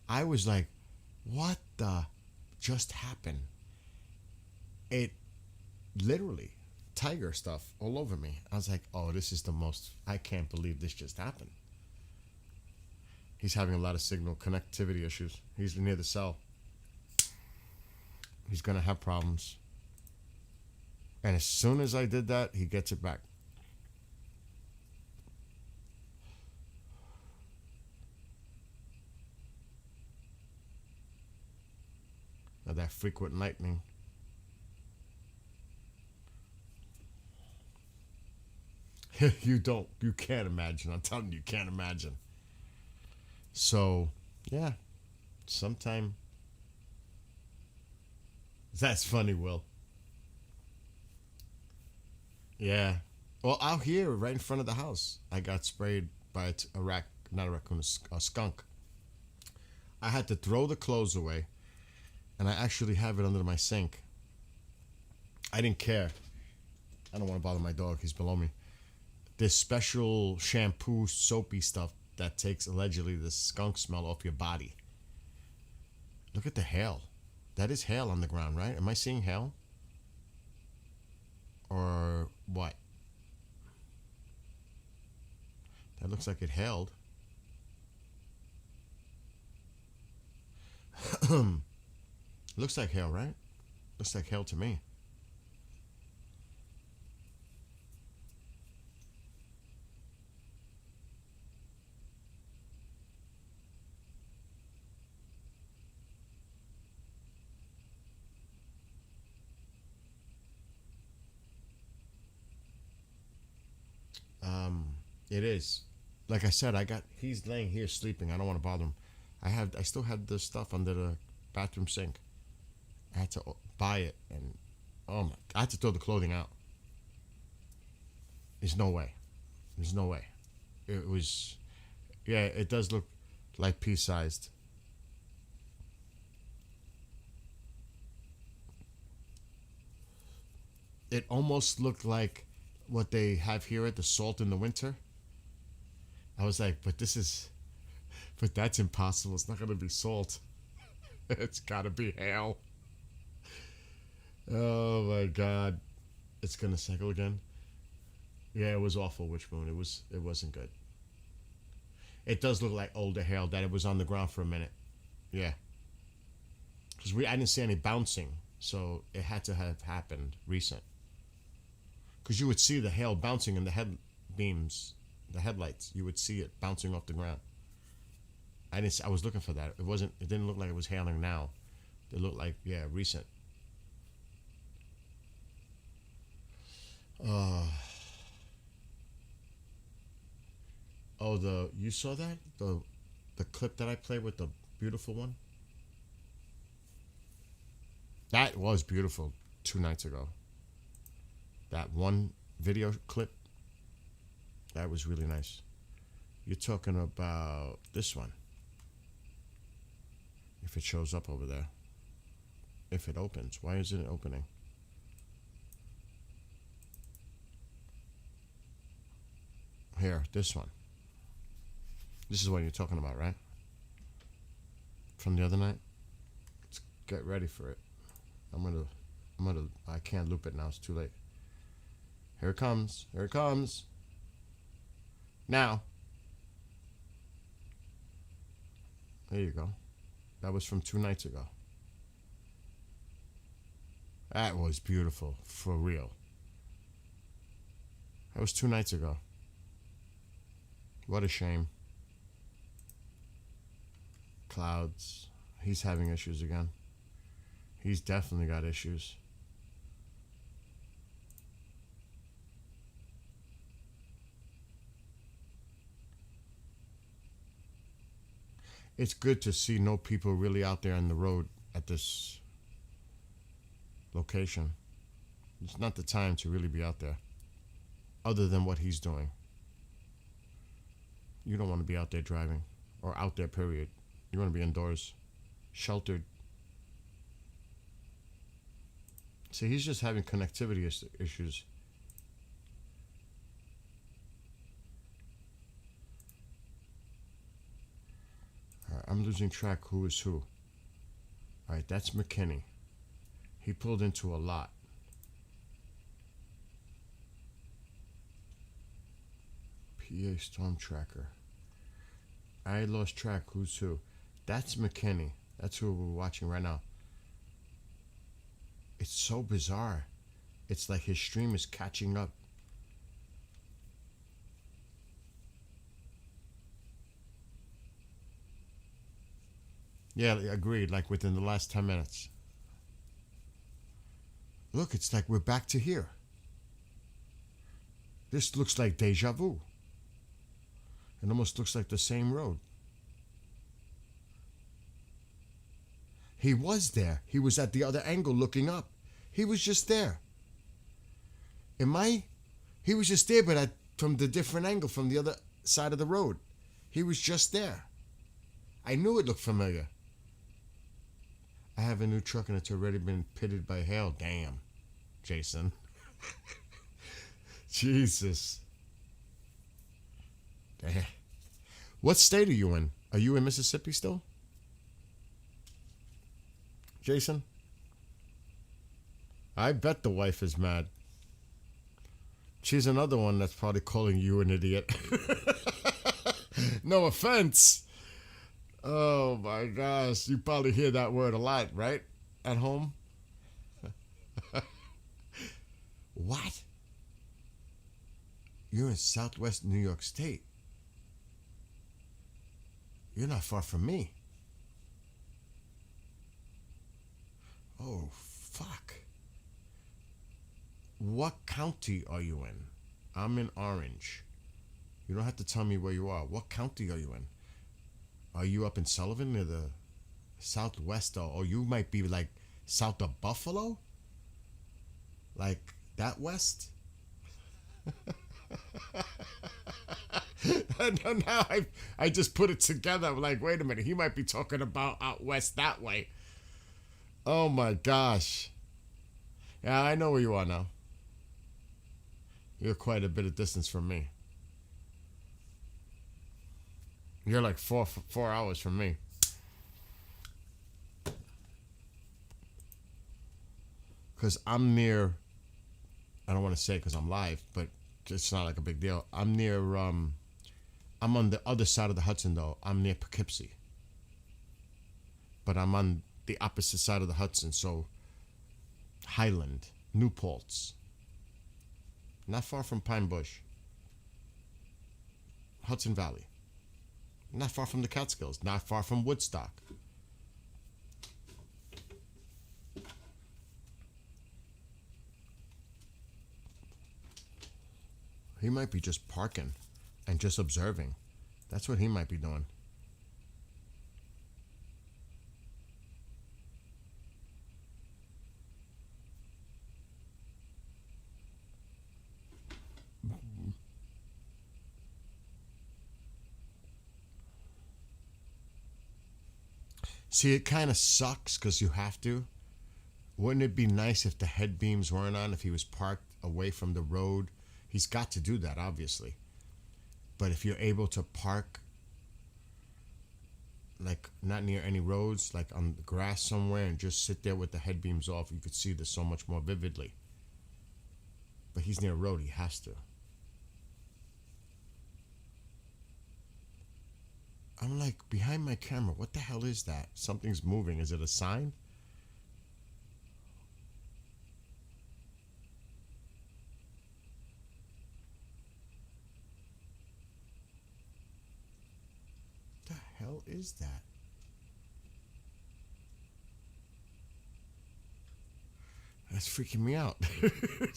I was like, what the just happened? It literally, tiger stuff all over me. I was like, oh, this is the most, I can't believe this just happened. He's having a lot of signal connectivity issues. He's near the cell. He's going to have problems. And as soon as I did that, he gets it back. Now that frequent lightning. You can't imagine. I'm telling you can't imagine. So, yeah, sometime. That's funny, Will. Yeah. Well, out here, right in front of the house, I got sprayed by not a raccoon, a skunk. I had to throw the clothes away, and I actually have it under my sink. I didn't care. I don't want to bother my dog. He's below me. This special shampoo, soapy stuff that takes allegedly the skunk smell off your body. Look at the hail. That is hail on the ground, right? Am I seeing hail? Or what? That looks like it hailed. Looks like hail, right? Looks like hail to me. It is. Like I said, he's laying here sleeping. I don't want to bother him. I still had the stuff under the bathroom sink. I had to buy it, and I had to throw the clothing out. There's no way. There's no way. It was, yeah, it does look like pea-sized. It almost looked like what they have here at the salt in the winter. I was like, but that's impossible. It's not going to be salt. It's got to be hail. Oh my God. It's going to cycle again. Yeah, it was awful, Witch Moon. It wasn't good. It does look like older hail, that it was on the ground for a minute. Yeah. Because I didn't see any bouncing, so it had to have happened recent. Because you would see the hail bouncing in the head beams, the headlights. You would see it bouncing off the ground. I was looking for that. It didn't look like it was hailing now. It looked like, yeah, recent. You saw that? The clip that I played with the beautiful one? That was beautiful 2 nights ago. That one video clip, that was really nice. You're talking about this one. If it shows up over there. If it opens. Why isn't it opening? Here, this one. This is what you're talking about, right? From the other night? Let's get ready for it. I can't loop it now, it's too late. Here it comes. Here it comes. Now. There you go. That was from 2 nights ago. That was beautiful. For real. That was 2 nights ago. What a shame. Clouds. He's having issues again. He's definitely got issues. It's good to see no people really out there on the road at this location. It's not the time to really be out there, other than what he's doing. You don't want to be out there driving, or out there, period. You want to be indoors, sheltered. See, he's just having connectivity issues. All right, I'm losing track who is who. All right, that's McKinney. He pulled into a lot. PA Storm Tracker. I lost track who's who. That's McKinney. That's who we're watching right now. It's so bizarre. It's like his stream is catching up. Yeah, agreed. Like within the last 10 minutes. Look, it's like we're back to here. This looks like deja vu. It almost looks like the same road. He was there. He was at the other angle looking up. He was just there. He was just there, but from the different angle, from the other side of the road. He was just there. I knew it looked familiar. I have a new truck and it's already been pitted by hail. Damn, Jason. Jesus. Damn. What state are you in? Are you in Mississippi still? Jason? I bet the wife is mad. She's another one that's probably calling you an idiot. No offense. Oh my gosh. You probably hear that word a lot, right? At home? What? You're in Southwest New York State. You're not far from me. Oh, fuck. What county are you in? I'm in Orange. You don't have to tell me where you are. What county are you in? Are you up in Sullivan near the southwest? Or you might be like south of Buffalo? Like that west? And now I just put it together. I'm like, wait a minute. He might be talking about out west that way. Oh my gosh. Yeah, I know where you are now. You're quite a bit of distance from me. You're like four hours from me. Because I'm near, I don't want to say because I'm live, but it's not like a big deal. I'm near, I'm on the other side of the Hudson though. I'm near Poughkeepsie. But I'm on the opposite side of the Hudson, so Highland, New Paltz. Not far from Pine Bush. Hudson Valley. Not far from the Catskills. Not far from Woodstock. He might be just parking and just observing. That's what he might be doing. See, it kind of sucks because you have to. Wouldn't it be nice if the head beams weren't on, if he was parked away from the road? He's got to do that, obviously. But if you're able to park, like, not near any roads, like on the grass somewhere, and just sit there with the head beams off, you could see this so much more vividly. But he's near a road, he has to. I'm like, behind my camera, what the hell is that? Something's moving. Is it a sign? What the hell is that? That's freaking me out.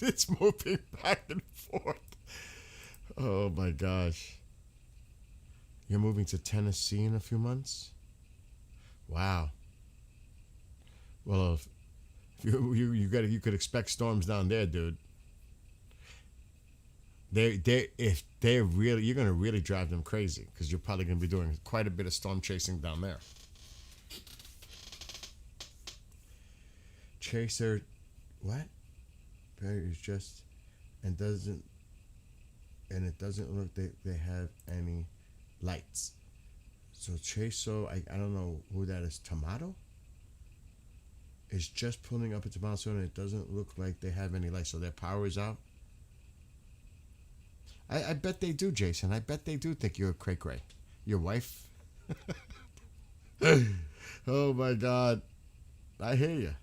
It's moving back and forth. Oh my gosh. You're moving to Tennessee in a few months? Wow. Well, if you could expect storms down there, dude. If they're really, you're gonna really drive them crazy because you're probably gonna be doing quite a bit of storm chasing down there. Chaser, what? It's just and doesn't and it doesn't look they have any lights. So Chaso, I don't know who that is. Tomato. It's just pulling up its milestone and it doesn't look like they have any lights. So their power is out. I bet they do, Jason. I bet they do think you're a cray-cray. Your wife? Oh, my God. I hear you.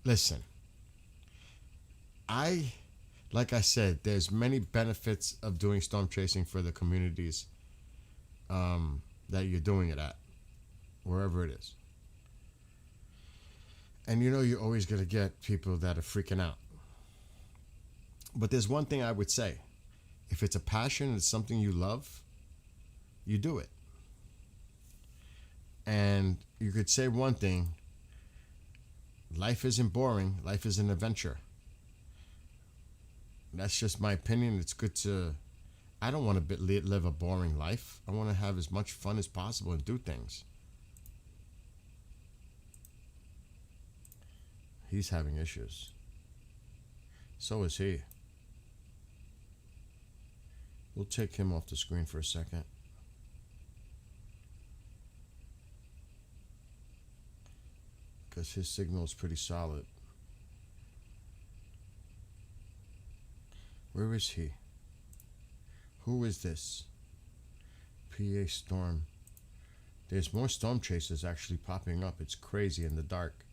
Listen. Like I said, there's many benefits of doing storm chasing for the communities that you're doing it at, wherever it is. And you know you're always going to get people that are freaking out. But there's one thing I would say. If it's a passion, it's something you love, you do it. And you could say one thing. Life isn't boring. Life is an adventure. That's just my opinion. It's good to... I don't want to live a boring life. I want to have as much fun as possible and do things. He's having issues. So is he. We'll take him off the screen for a second. Because his signal is pretty solid. Where is he? Who is this? PA Storm. There's more storm chasers actually popping up. It's crazy in the dark.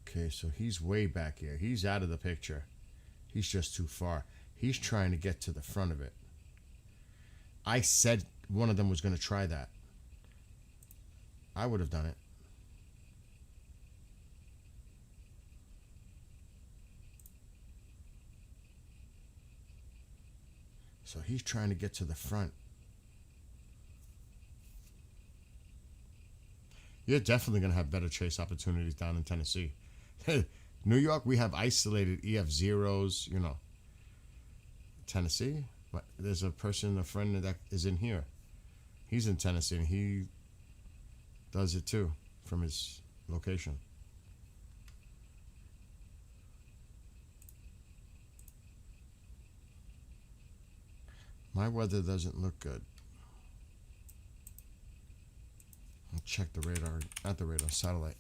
Okay, so he's way back here. He's out of the picture. He's just too far. He's trying to get to the front of it. I said one of them was going to try that. I would have done it. So he's trying to get to the front. You're definitely going to have better chase opportunities down in Tennessee. New York, we have isolated EF0s, you know. Tennessee, there's a friend that is in here. He's in Tennessee, and he does it too from his location. My weather doesn't look good. I'll check the radar, not the radar, satellite.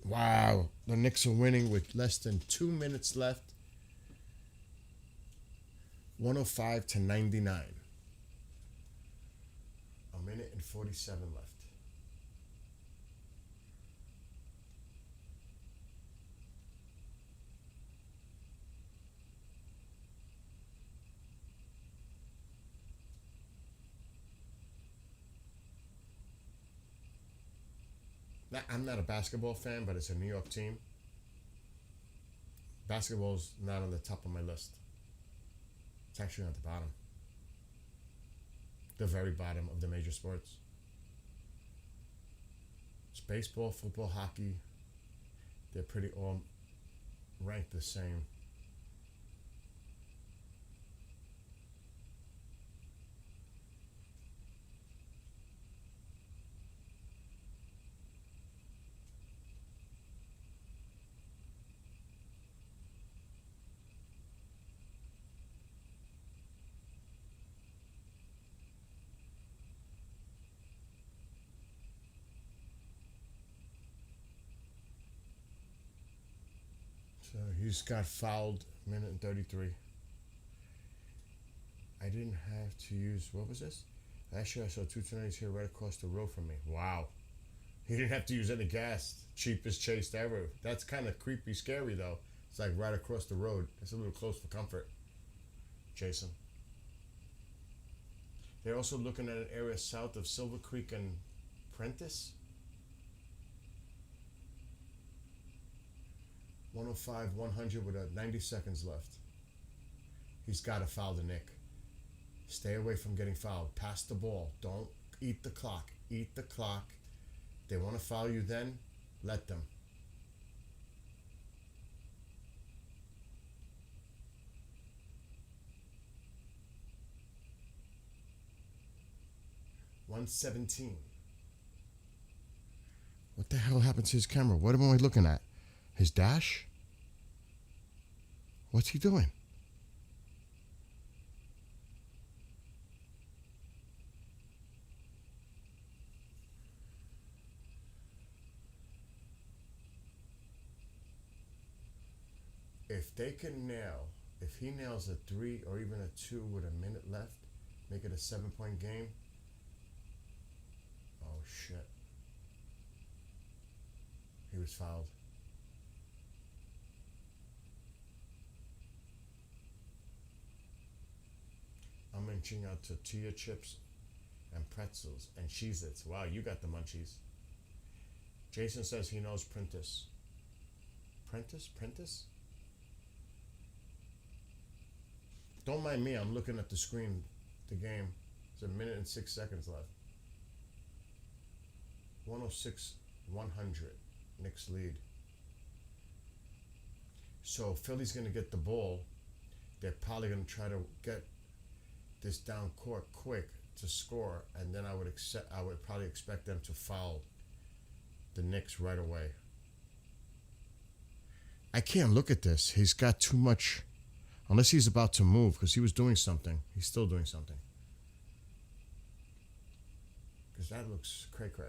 Wow, the Knicks are winning with less than 2 minutes left. 105-99. A minute and 47 left. I'm not a basketball fan, but it's a New York team. Basketball's not on the top of my list. It's actually at the bottom. The very bottom of the major sports. It's baseball, football, hockey. They're pretty all ranked the same. So he's got fouled, minute and 33. I didn't have to use, what was this? Actually, I saw two tornadoes here right across the road from me. Wow. He didn't have to use any gas. Cheapest chase ever. That's kind of creepy, scary, though. It's like right across the road. It's a little close for comfort. Jason. They're also looking at an area south of Silver Creek and Prentice. 105, 100 with 90 seconds left. He's got to foul the Nick. Stay away from getting fouled. Pass the ball. Don't eat the clock. Eat the clock. They want to foul you then, let them. $117. What the hell happened to his camera? What am I looking at? His dash? What's he doing? If they can nail, if he nails a 3 or even a 2 with a minute left, make it a 7-point game. Oh shit. He was fouled. I'm reaching out tortilla chips and pretzels and Cheez-Its. Wow, you got the munchies. Jason says he knows Prentice. Prentice? Prentice? Don't mind me, I'm looking at the screen, the game. There's a minute and 6 seconds left. 106, 100. Knicks lead. So Philly's going to get the ball. They're probably going to try to get this down court quick to score, and then I would probably expect them to foul the Knicks right away. I can't look at this. He's got too much. Unless he's about to move, because he was doing something. He's still doing something. Because that looks cray-cray.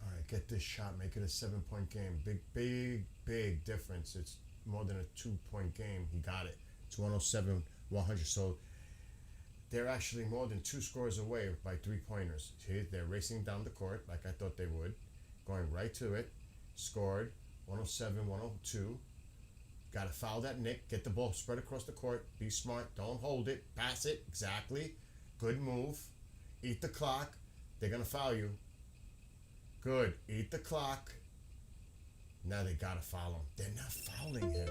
All right, get this shot. Make it a 7-point game. Big difference. It's more than a 2-point game. He got it. It's 107, 100. So they're actually more than 2 scores away by 3-pointers. They're racing down the court like I thought they would. Going right to it. Scored. 107, 102. Got to foul that Nick. Get the ball spread across the court. Be smart. Don't hold it. Pass it. Exactly. Good move. Eat the clock. They're going to foul you. Good. Eat the clock. Now they got to foul him. They're not fouling him.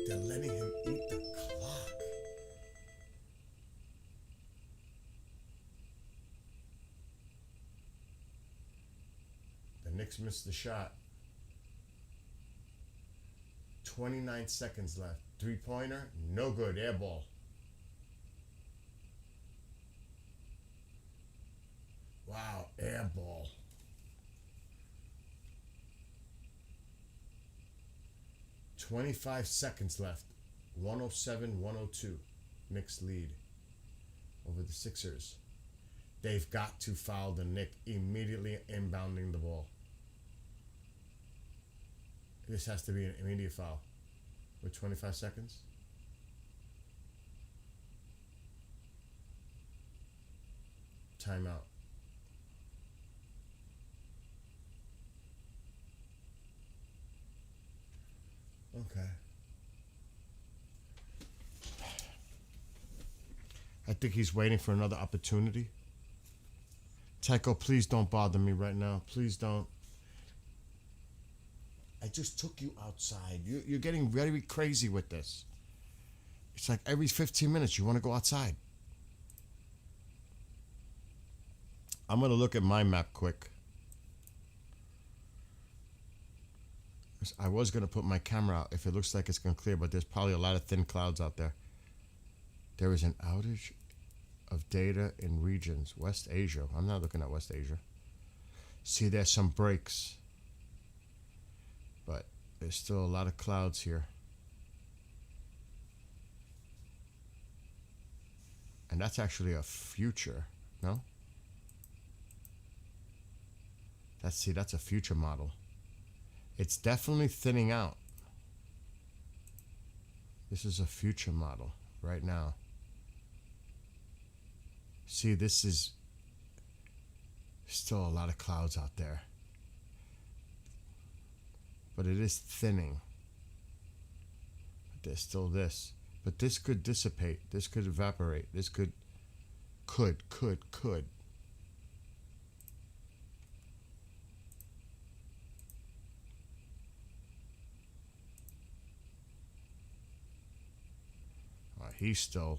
They're letting him eat the clock. The Knicks missed the shot. 29 seconds left. 3-pointer, no good. Air ball. Wow, air ball. $25 seconds left. 107, 102. Knicks lead over the Sixers. They've got to foul the Knick immediately inbounding the ball. This has to be an immediate foul with 25 seconds. Timeout. Okay. I think he's waiting for another opportunity. Tycho, please don't bother me right now. Please don't. I just took you outside. You're getting very crazy with this. It's like every 15 minutes you want to go outside. I'm going to look at my map quick. I was going to put my camera out if it looks like it's going to clear, but there's probably a lot of thin clouds out there. There is an outage of data in regions. West Asia. I'm not looking at West Asia. See, there's some breaks. But there's still a lot of clouds here. And that's actually a future, no? That's a future model. It's definitely thinning out. This is a future model right now. See, this is still a lot of clouds out there. But it is thinning. But there's still this. But this could dissipate. This could evaporate. This could. he's still.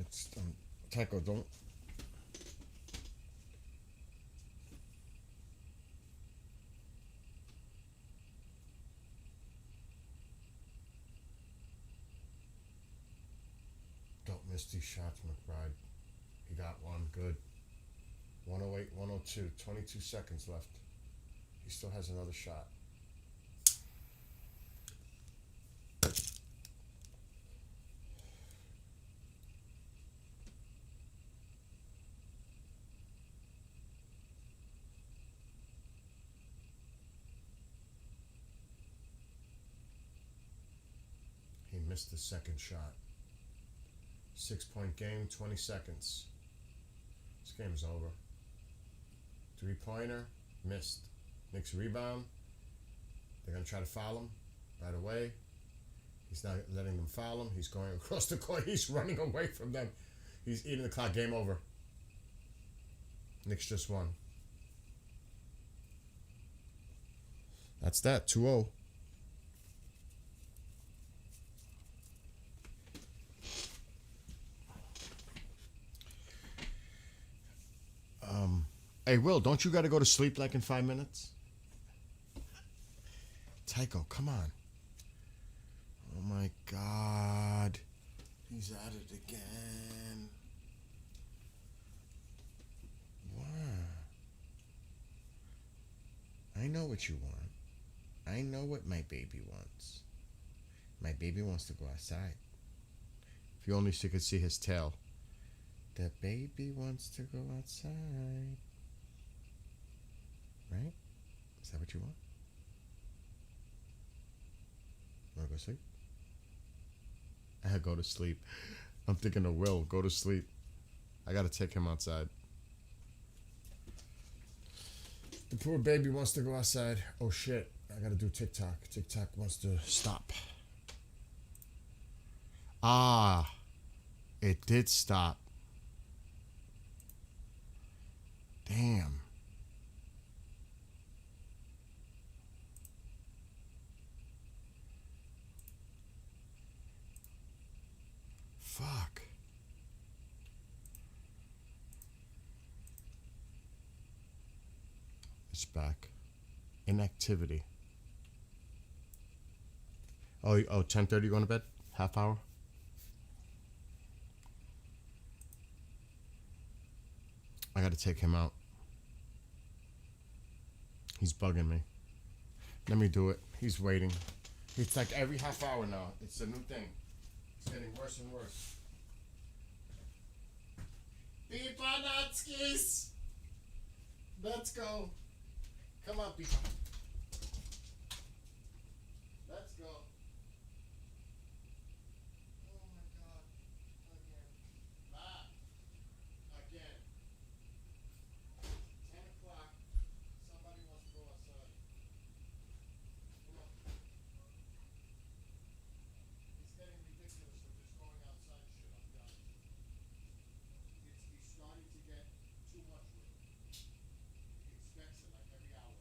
It's Tycho, don't. Don't miss these shots, McBride. He got one. Good. 108, 102. 22 seconds left. He still has another shot. He missed the second shot. 6-point game, 20 seconds. This game's over. 3-pointer, missed. Knicks rebound. They're going to try to foul him right away. He's not letting them foul him. He's going across the court. He's running away from them. He's eating the clock. Game over. Knicks just won. That's that. 2-0. Hey, Will, don't you got to go to sleep like in 5 minutes? Tycho, come on. Oh, my God. He's at it again. Wow. I know what you want. I know what my baby wants. My baby wants to go outside. If you only could see his tail. The baby wants to go outside. Right? Is that what you want? Want to go sleep? Go to sleep. I'm thinking of Will. Go to sleep. I got to take him outside. The poor baby wants to go outside. Oh, shit. I got to do TikTok. TikTok wants to stop. Ah. It did stop. Damn. Fuck. It's back. Inactivity. Oh, 10:30 going to bed? Half hour? I got to take him out. He's bugging me. Let me do it. He's waiting. It's like every half hour now. It's a new thing. It's getting worse and worse. Beepanatskis! Let's go. Come on, Beepa. Let's go. Oh my God. Again. Ah. Again. 10 o'clock. Somebody wants to go outside. Come on. It's getting ridiculous with this going outside shit, I'll be honest. He's starting to get too much with it. He expects it like every hour.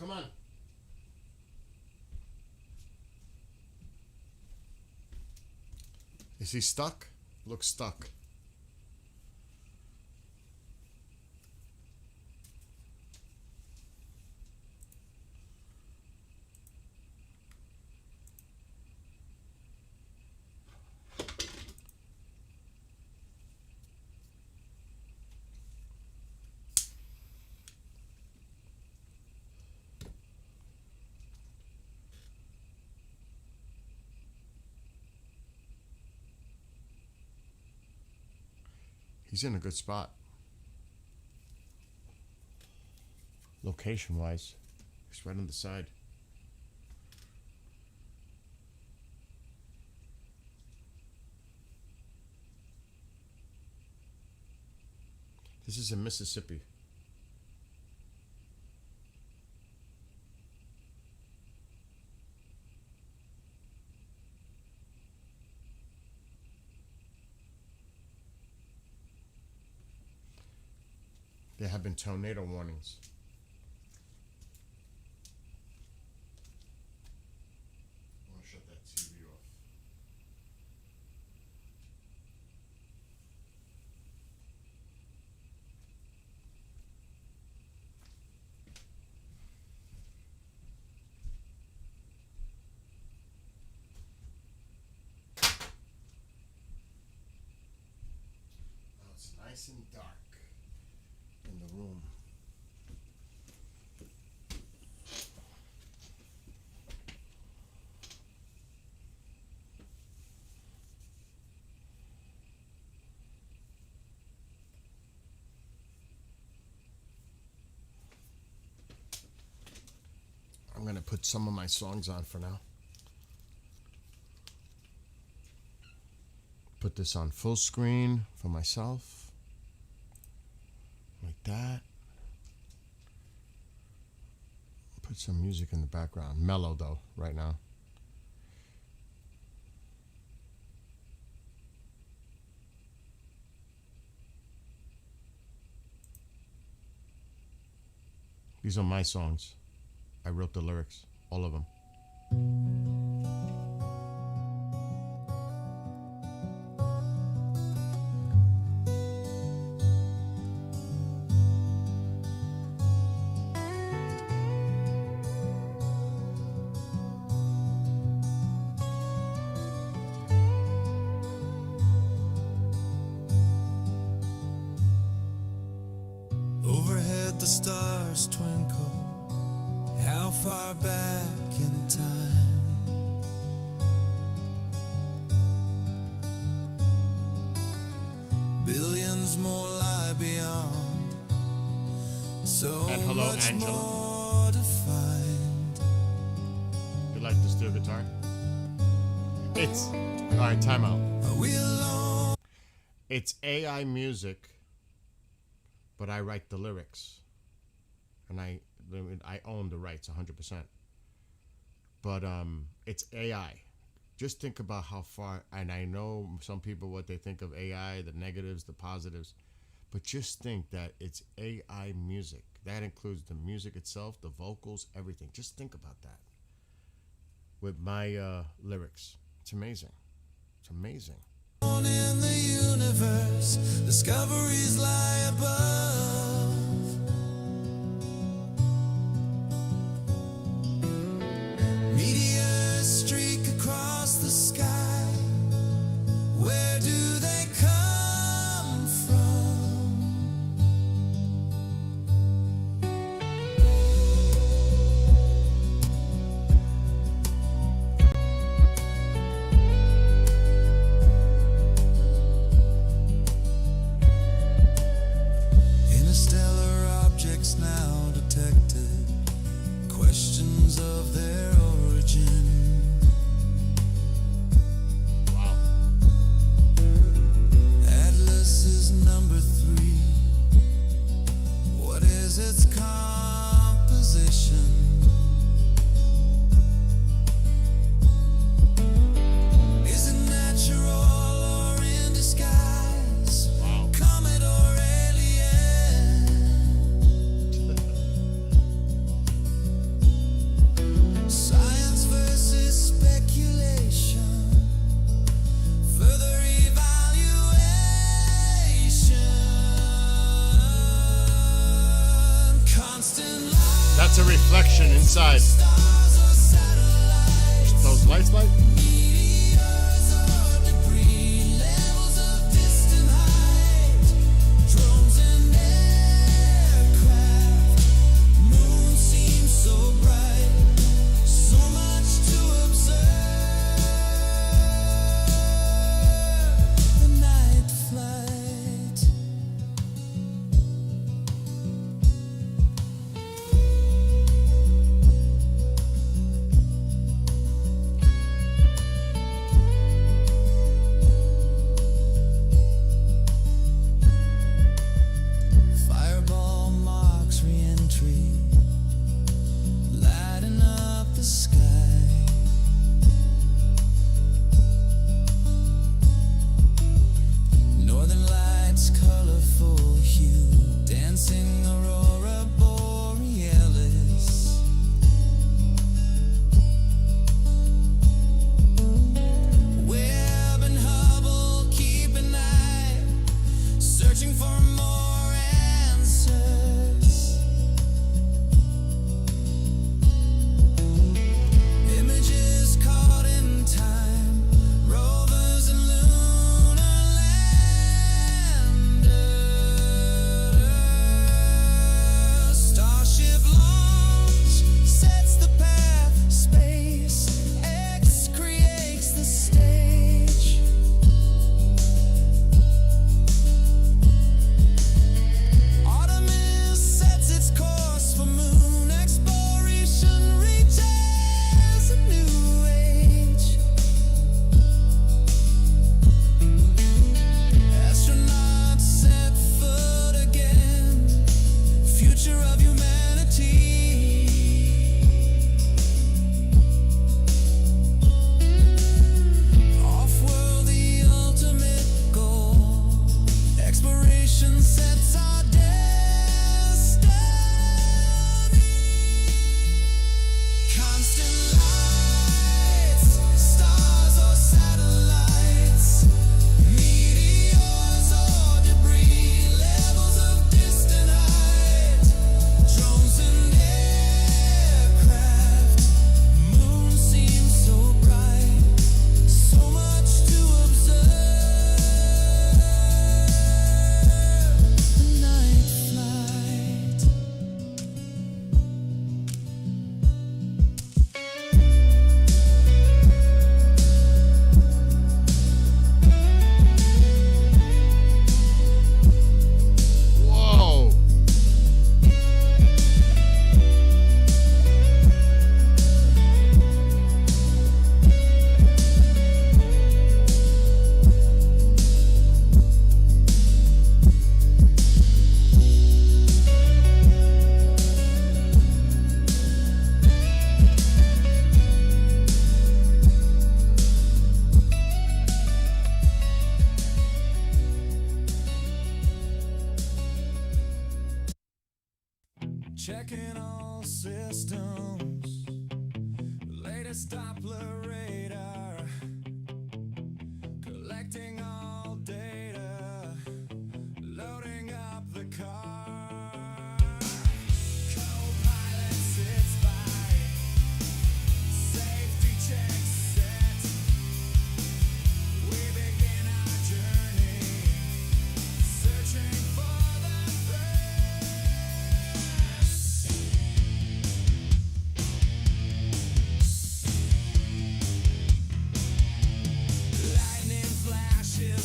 come on. Is he stuck? Looks stuck. He's in a good spot. Location wise, he's right on the side. This is in Mississippi. There have been tornado warnings. I want to shut that TV off. Now it's nice and dark in the room. I'm gonna put some of my songs on for now. Put this on full screen for myself. Like that. Put some music in the background. Mellow though, right now. These are my songs. I wrote the lyrics, all of them. Overhead the stars twinkle. How far back in time? Billions more lie beyond. So And hello, much Angela. more to find. You like the steel guitar? It's alright, time out. Are we alone? It's AI music, but I write the lyrics. And I own the rights 100%. But it's AI. Just think about how far, and I know some people what they think of AI, the negatives, the positives, but just think that it's AI music. That includes the music itself, the vocals, everything. Just think about that. With my lyrics. It's amazing. It's amazing. In the universe, discoveries lie above. Meteors streak across the sky. Where do they come from? inside. Those lights light? Fireball marks re-entry, lighting up the sky. Northern lights, colorful hue, dancing aurora borealis. Webb and Hubble keep an eye, searching for more answers. Images caught in time, rovers and lunar landers. Starship launch sets the path, space X creates the stage. Artemis sets its course for moon exploration, reaches a new age. Astronauts set foot again, future of humanity. Off-world, the ultimate goal. Exploration sets our destiny. Constant lights, stars or satellites, meteors or debris, levels of distant height, drones and aircraft. Moon seems so bright, so much to observe. The night flight. Whoa. Checking all systems, latest Doppler radar, collecting all data, loading up the car. Co-pilot sits by, safety check set. We begin our journey, searching for the threat. Lightning flashes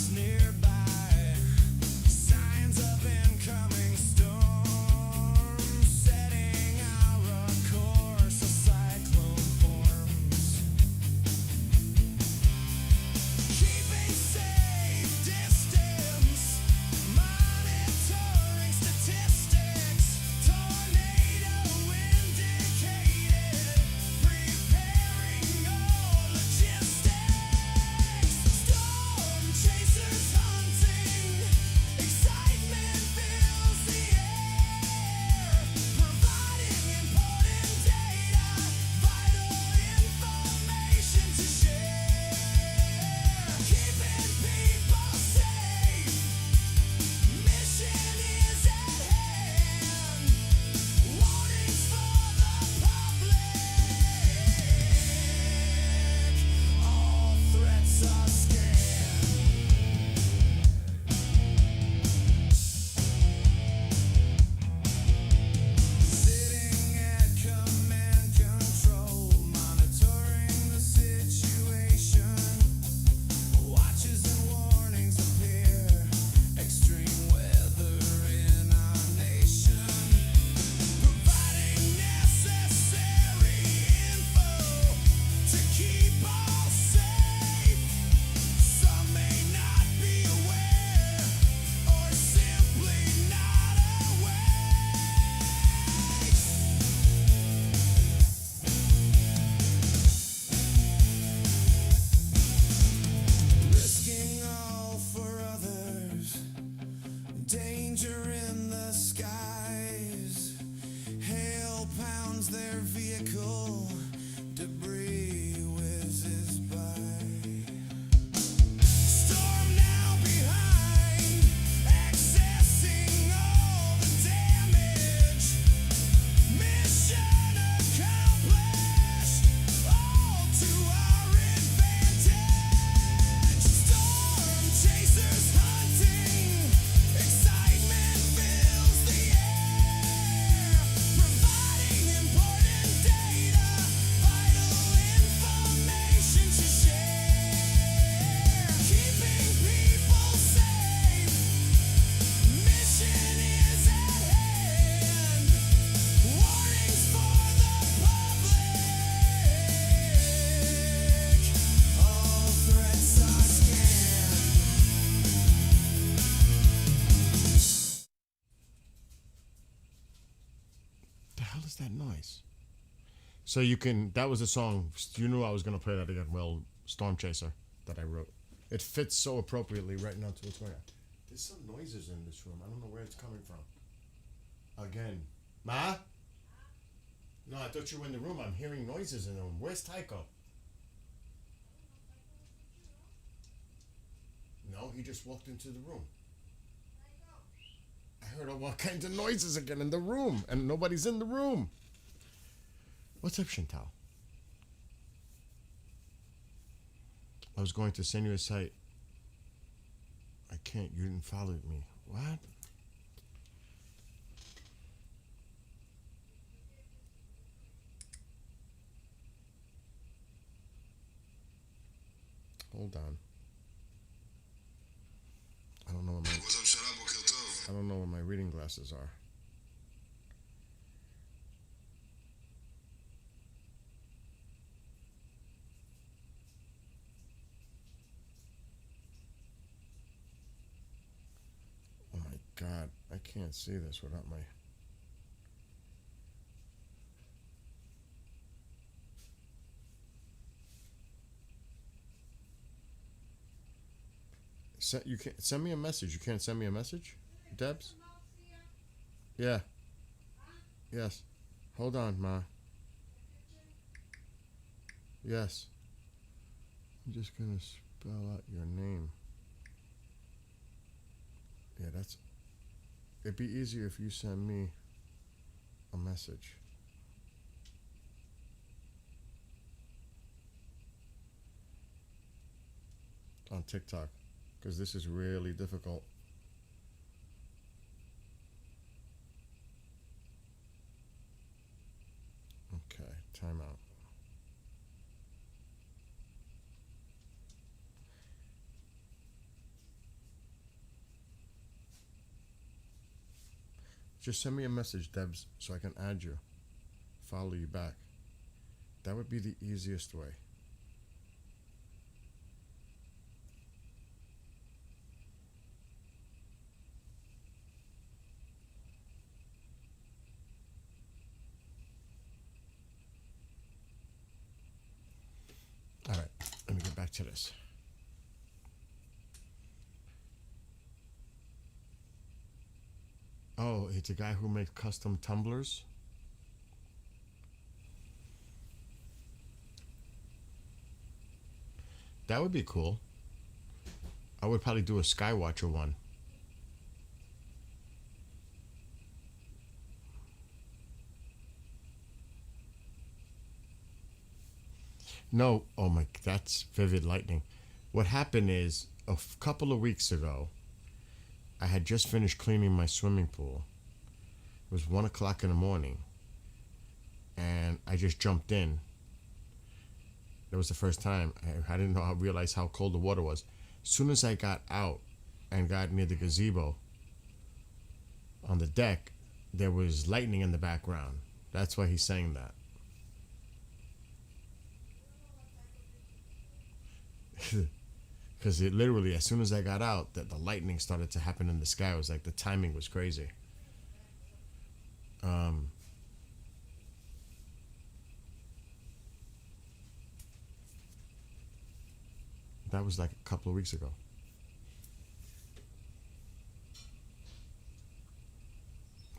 danger in the skies. Hail pounds their vehicle, debris whizzes by. Storm now behind, accessing all the damage. Mission accomplished, all to our advantage. Storm chasers hunting, excitement fills the air, providing important data, vital information to share, keeping people safe. Mission is at hand. Warnings for the public. All threats are scanned. The hell is that noise? So you can. That was a song. You knew I was gonna play that again. Well, Storm Chaser that I wrote. It fits so appropriately right now to what's going on. There's some noises in this room. I don't know where it's coming from. Again, Ma. No, I thought you were in the room. I'm hearing noises in the room. Where's Tycho? No, he just walked into the room. I heard all kinds of noises again in the room, and nobody's in the room. What's up, Chantal? I was going to send you a site. I can't. You didn't follow me. What? Hold on. I don't know what my reading glasses are. Oh my God, I can't see this without my... You can't send me a message. You can't send me a message, Debs? Yeah. Yes. Hold on, Ma. Yes. I'm just gonna spell out your name. Yeah, that's... It'd be easier if you send me a message. On TikTok. Because this is really difficult. Okay, timeout. Just send me a message, Debs, so I can add you. Follow you back. That would be the easiest way. All right, let me get back to this. Oh, it's a guy who makes custom tumblers. That would be cool. I would probably do a Skywatcher one. No, oh my, that's vivid lightning. What happened is couple of weeks ago, I had just finished cleaning my swimming pool. It was 1 o'clock in the morning, and I just jumped in. That was the first time. I didn't realize how cold the water was. As soon as I got out and got near the gazebo on the deck, there was lightning in the background. That's why he's saying that. Because it literally, as soon as I got out, that the lightning started to happen in the sky. It was like the timing was crazy. That was like a couple of weeks ago.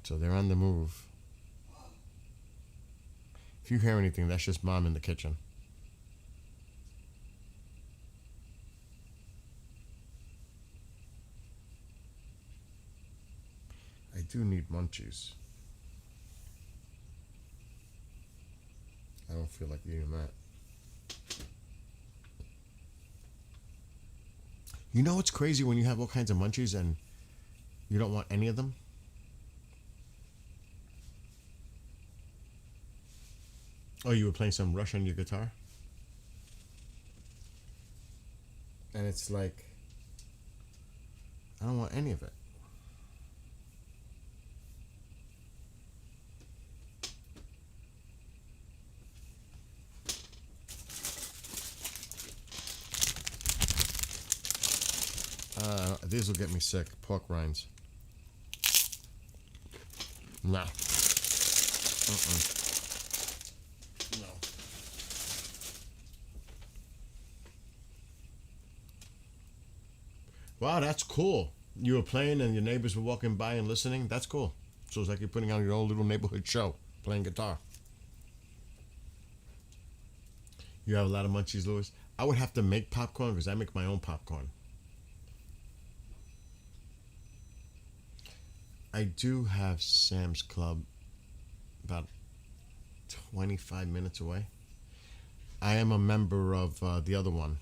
So they're on the move. If you hear anything, that's just Mom in the kitchen. I do need munchies. I don't feel like eating that. You know what's crazy when you have all kinds of munchies and you don't want any of them? Oh, you were playing some Rush on your guitar? And it's like, I don't want any of it. These will get me sick. Pork rinds. Nah. No. Wow, that's cool. You were playing and your neighbors were walking by and listening. That's cool. So it's like you're putting on your own little neighborhood show, playing guitar. You have a lot of munchies, Louis? I would have to make popcorn because I make my own popcorn. I do have Sam's Club about 25 minutes away. I am a member of the other one.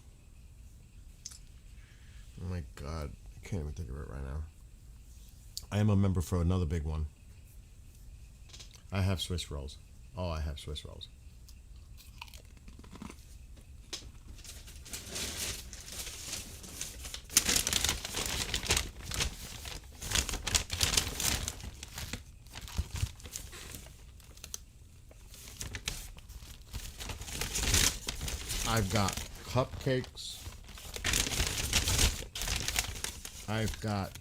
Oh my God, I can't even think of it right now. I am a member for another big one. I have Swiss rolls. Oh, I have Swiss rolls. I've got cupcakes. I've got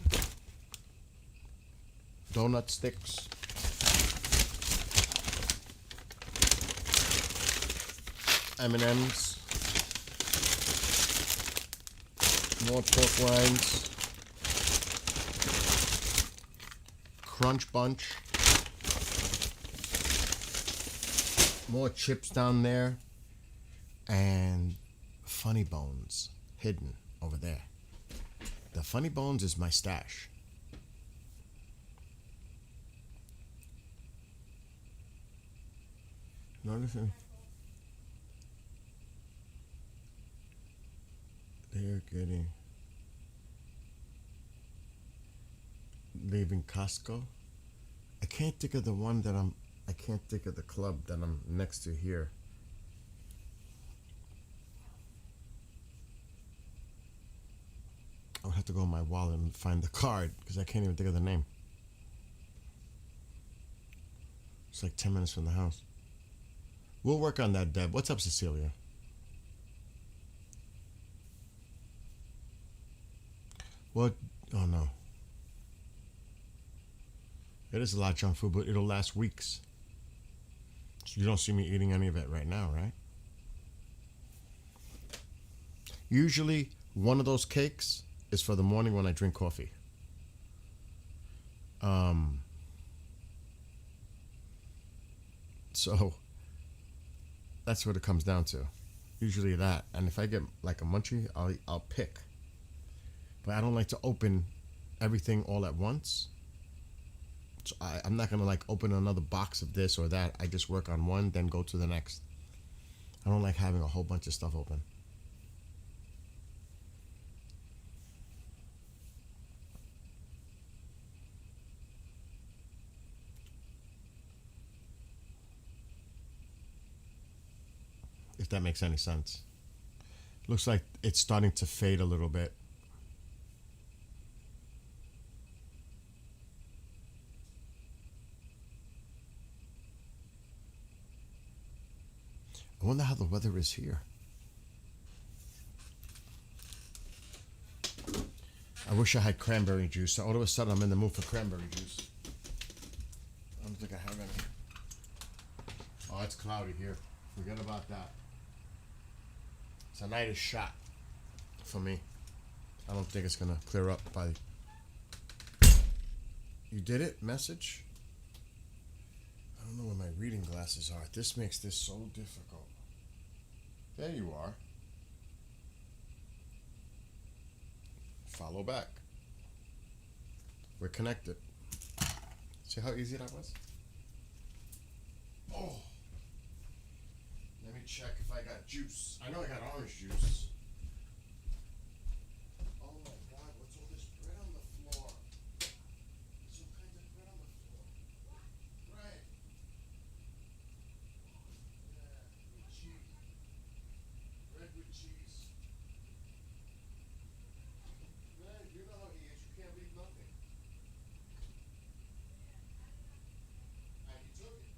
donut sticks. M&M's. More pork rinds. Crunch Bunch. More chips down there. And Funny Bones hidden over there. The Funny Bones is my stash. Noticing they're leaving Costco. I can't think of the one that I can't think of the club that I'm next to here. I'll have to go in my wallet and find the card because I can't even think of the name. It's like 10 minutes from the house. We'll work on that, Deb. What's up, Cecilia? What? Oh, no. It is a lot of junk food, but it'll last weeks. So you don't see me eating any of it right now, right? Usually, one of those cakes is for the morning when I drink coffee. So that's what it comes down to. Usually that, and if I get like a munchie, I'll pick. But I don't like to open everything all at once. So I'm not gonna like open another box of this or that. I just work on one, then go to the next. I don't like having a whole bunch of stuff open. If that makes any sense. Looks like it's starting to fade a little bit. I wonder how the weather is here. I wish I had cranberry juice. So all of a sudden I'm in the mood for cranberry juice. I don't think I have any. Oh, it's cloudy here. Forget about that. Tonight is shot for me. I don't think it's gonna clear up by. You did it? Message? don't know where my reading glasses are. This makes this so difficult. There you are. Follow back. We're connected. See how easy that was? Oh. Let me check if I got juice. I know I got orange juice. Oh my God, what's all this bread on the floor? There's all kinds of bread on the floor. Right. Yeah, with cheese. Bread with cheese. Man, you know how he is. You can't leave nothing. And he took it.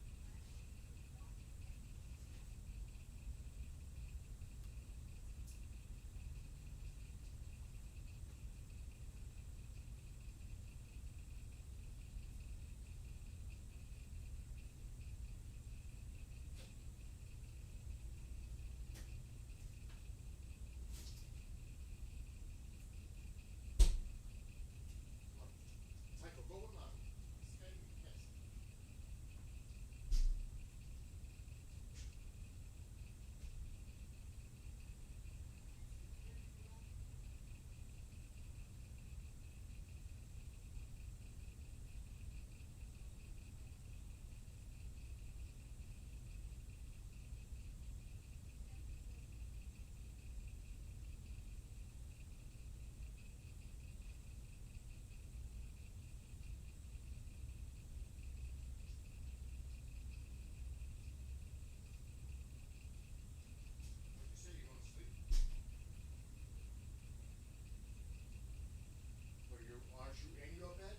Michael, go with Mommy. It's getting me pissed. What'd you say? You going to sleep? Or aren't you in your bed?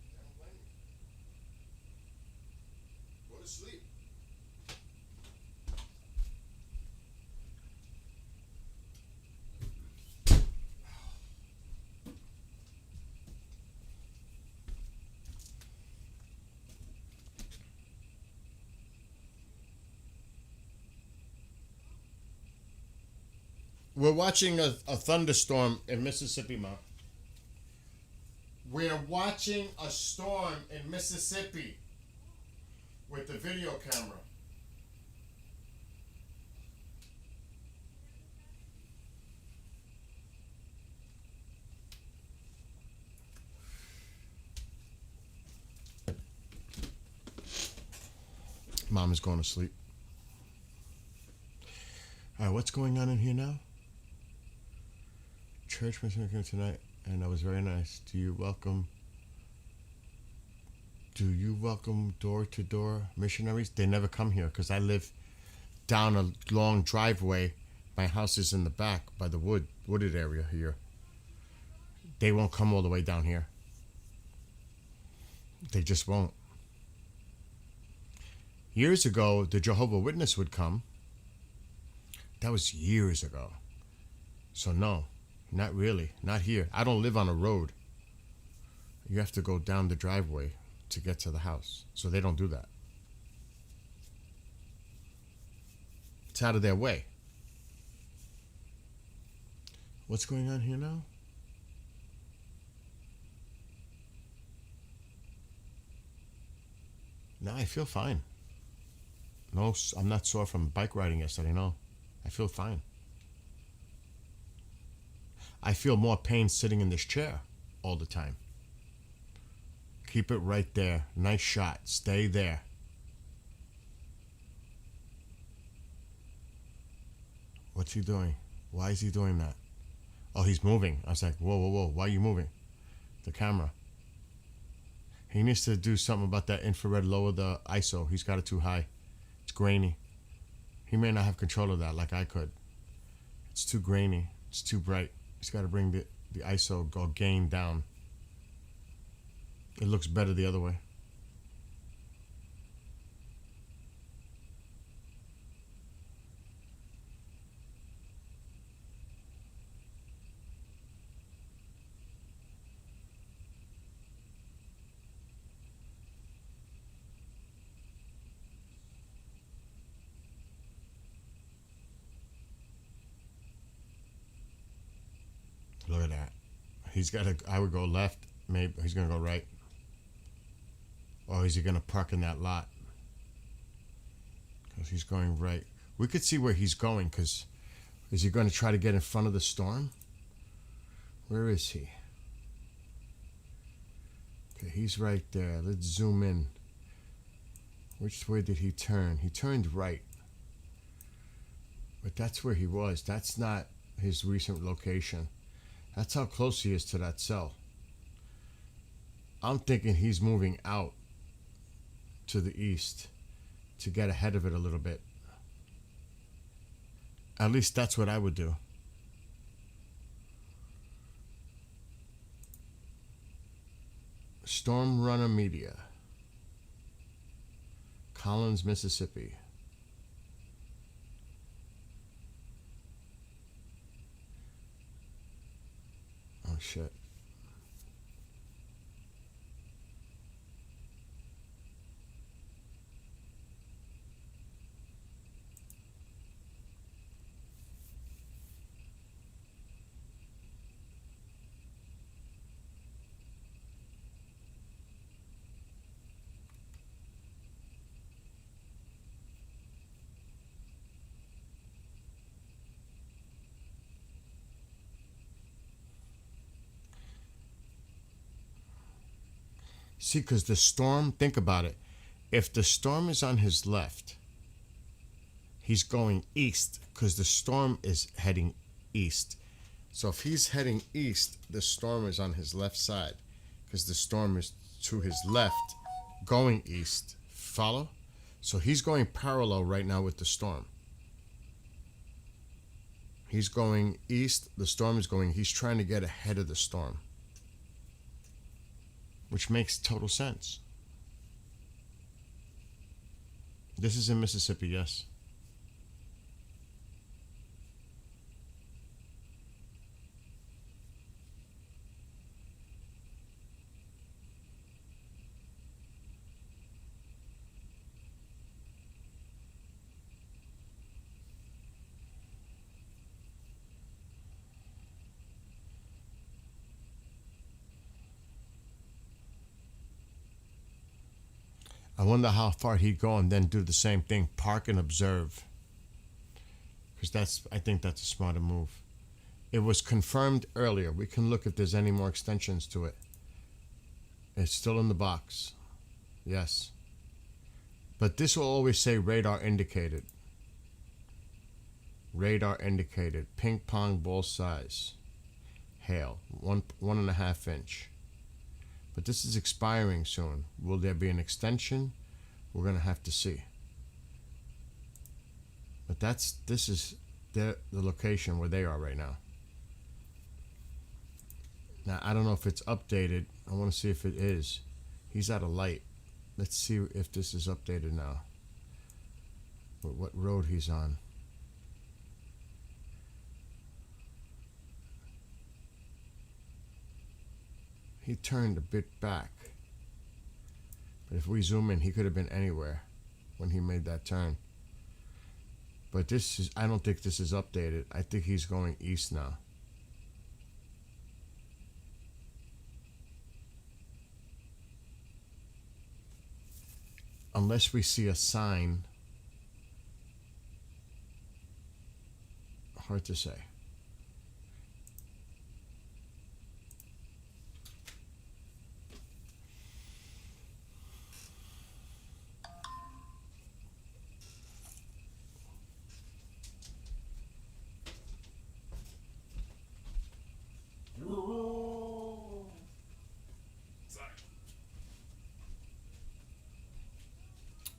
I don't blame you. Go to sleep. We're watching a thunderstorm in Mississippi, Mom. We're watching a storm in Mississippi with the video camera. Mom is going to sleep. All right, what's going on in here now? Church Mississippi tonight, and that was very nice. Do you welcome door-to-door missionaries? They never come here because I live down a long driveway. My house is in the back by the wooded area here. They won't come all the way down here. They just won't. Years ago, the Jehovah's Witness would come. That was years ago. So no, not really. Not here. I don't live on a road. You have to go down the driveway to get to the house. So they don't do that. It's out of their way. What's going on here now? No, I feel fine. No, I'm not sore from bike riding yesterday, no. I feel fine. I feel more pain sitting in this chair all the time. Keep it right there. Nice shot. Stay there. What's he doing? Why is he doing that? Oh, he's moving. I was like, whoa, whoa, whoa. Why are you moving? The camera. He needs to do something about that infrared, lower the ISO. He's got it too high. It's grainy. He may not have control of that like I could. It's too grainy. It's too bright. He's got to bring the ISO or gain down. It looks better the other way. Look at that. He's got to. I would go left. Maybe he's gonna go right. Or is he gonna park in that lot? Because he's going right. We could see where he's going. Because is he going to try to get in front of the storm? Where is he? Okay, he's right there. Let's zoom in. Which way did he turn? He turned right. But that's where he was. That's not his recent location. That's how close he is to that cell. I'm thinking he's moving out to the east to get ahead of it a little bit. At least that's what I would do. Storm Runner Media. Collins, Mississippi. Oh shit. See, because the storm, think about it. If the storm is on his left, he's going east because the storm is heading east. So if he's heading east, the storm is on his left side because the storm is to his left going east. Follow? So he's going parallel right now with the storm. He's going east, the storm is going, he's trying to get ahead of the storm. Which makes total sense. This is in Mississippi, yes. I wonder how far he'd go and then do the same thing, park and observe. Because I think that's a smarter move. It was confirmed earlier. We can look if there's any more extensions to it. It's still in the box. Yes. But this will always say radar indicated. Radar indicated. Ping pong ball size. Hail. 1.5 inch. But this is expiring soon. Will there be an extension? We're going to have to see. But this is the location where they are right now. Now, I don't know if it's updated. I want to see if it is. He's at a light. Let's see if this is updated now. What road he's on. He turned a bit back. But if we zoom in, he could have been anywhere when he made that turn. But I don't think this is updated. I think he's going east now. Unless we see a sign. Hard to say.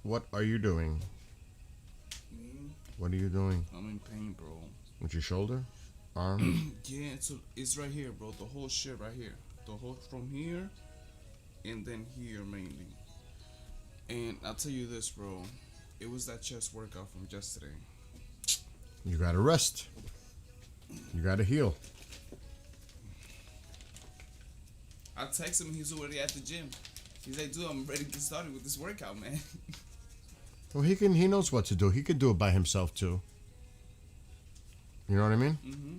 What are you doing? Me? What are you doing? I'm in pain, bro. With your shoulder? Arm? Yeah, it's right here, bro. The whole shit right here. The whole from here and then here mainly. And I'll tell you this, bro. It was that chest workout from yesterday. You gotta rest. You gotta heal. I text him, he's already at the gym. He's like, dude, I'm ready to get started with this workout, man. Well, he knows what to do. He could do it by himself too. You know what I mean? Mm-hmm.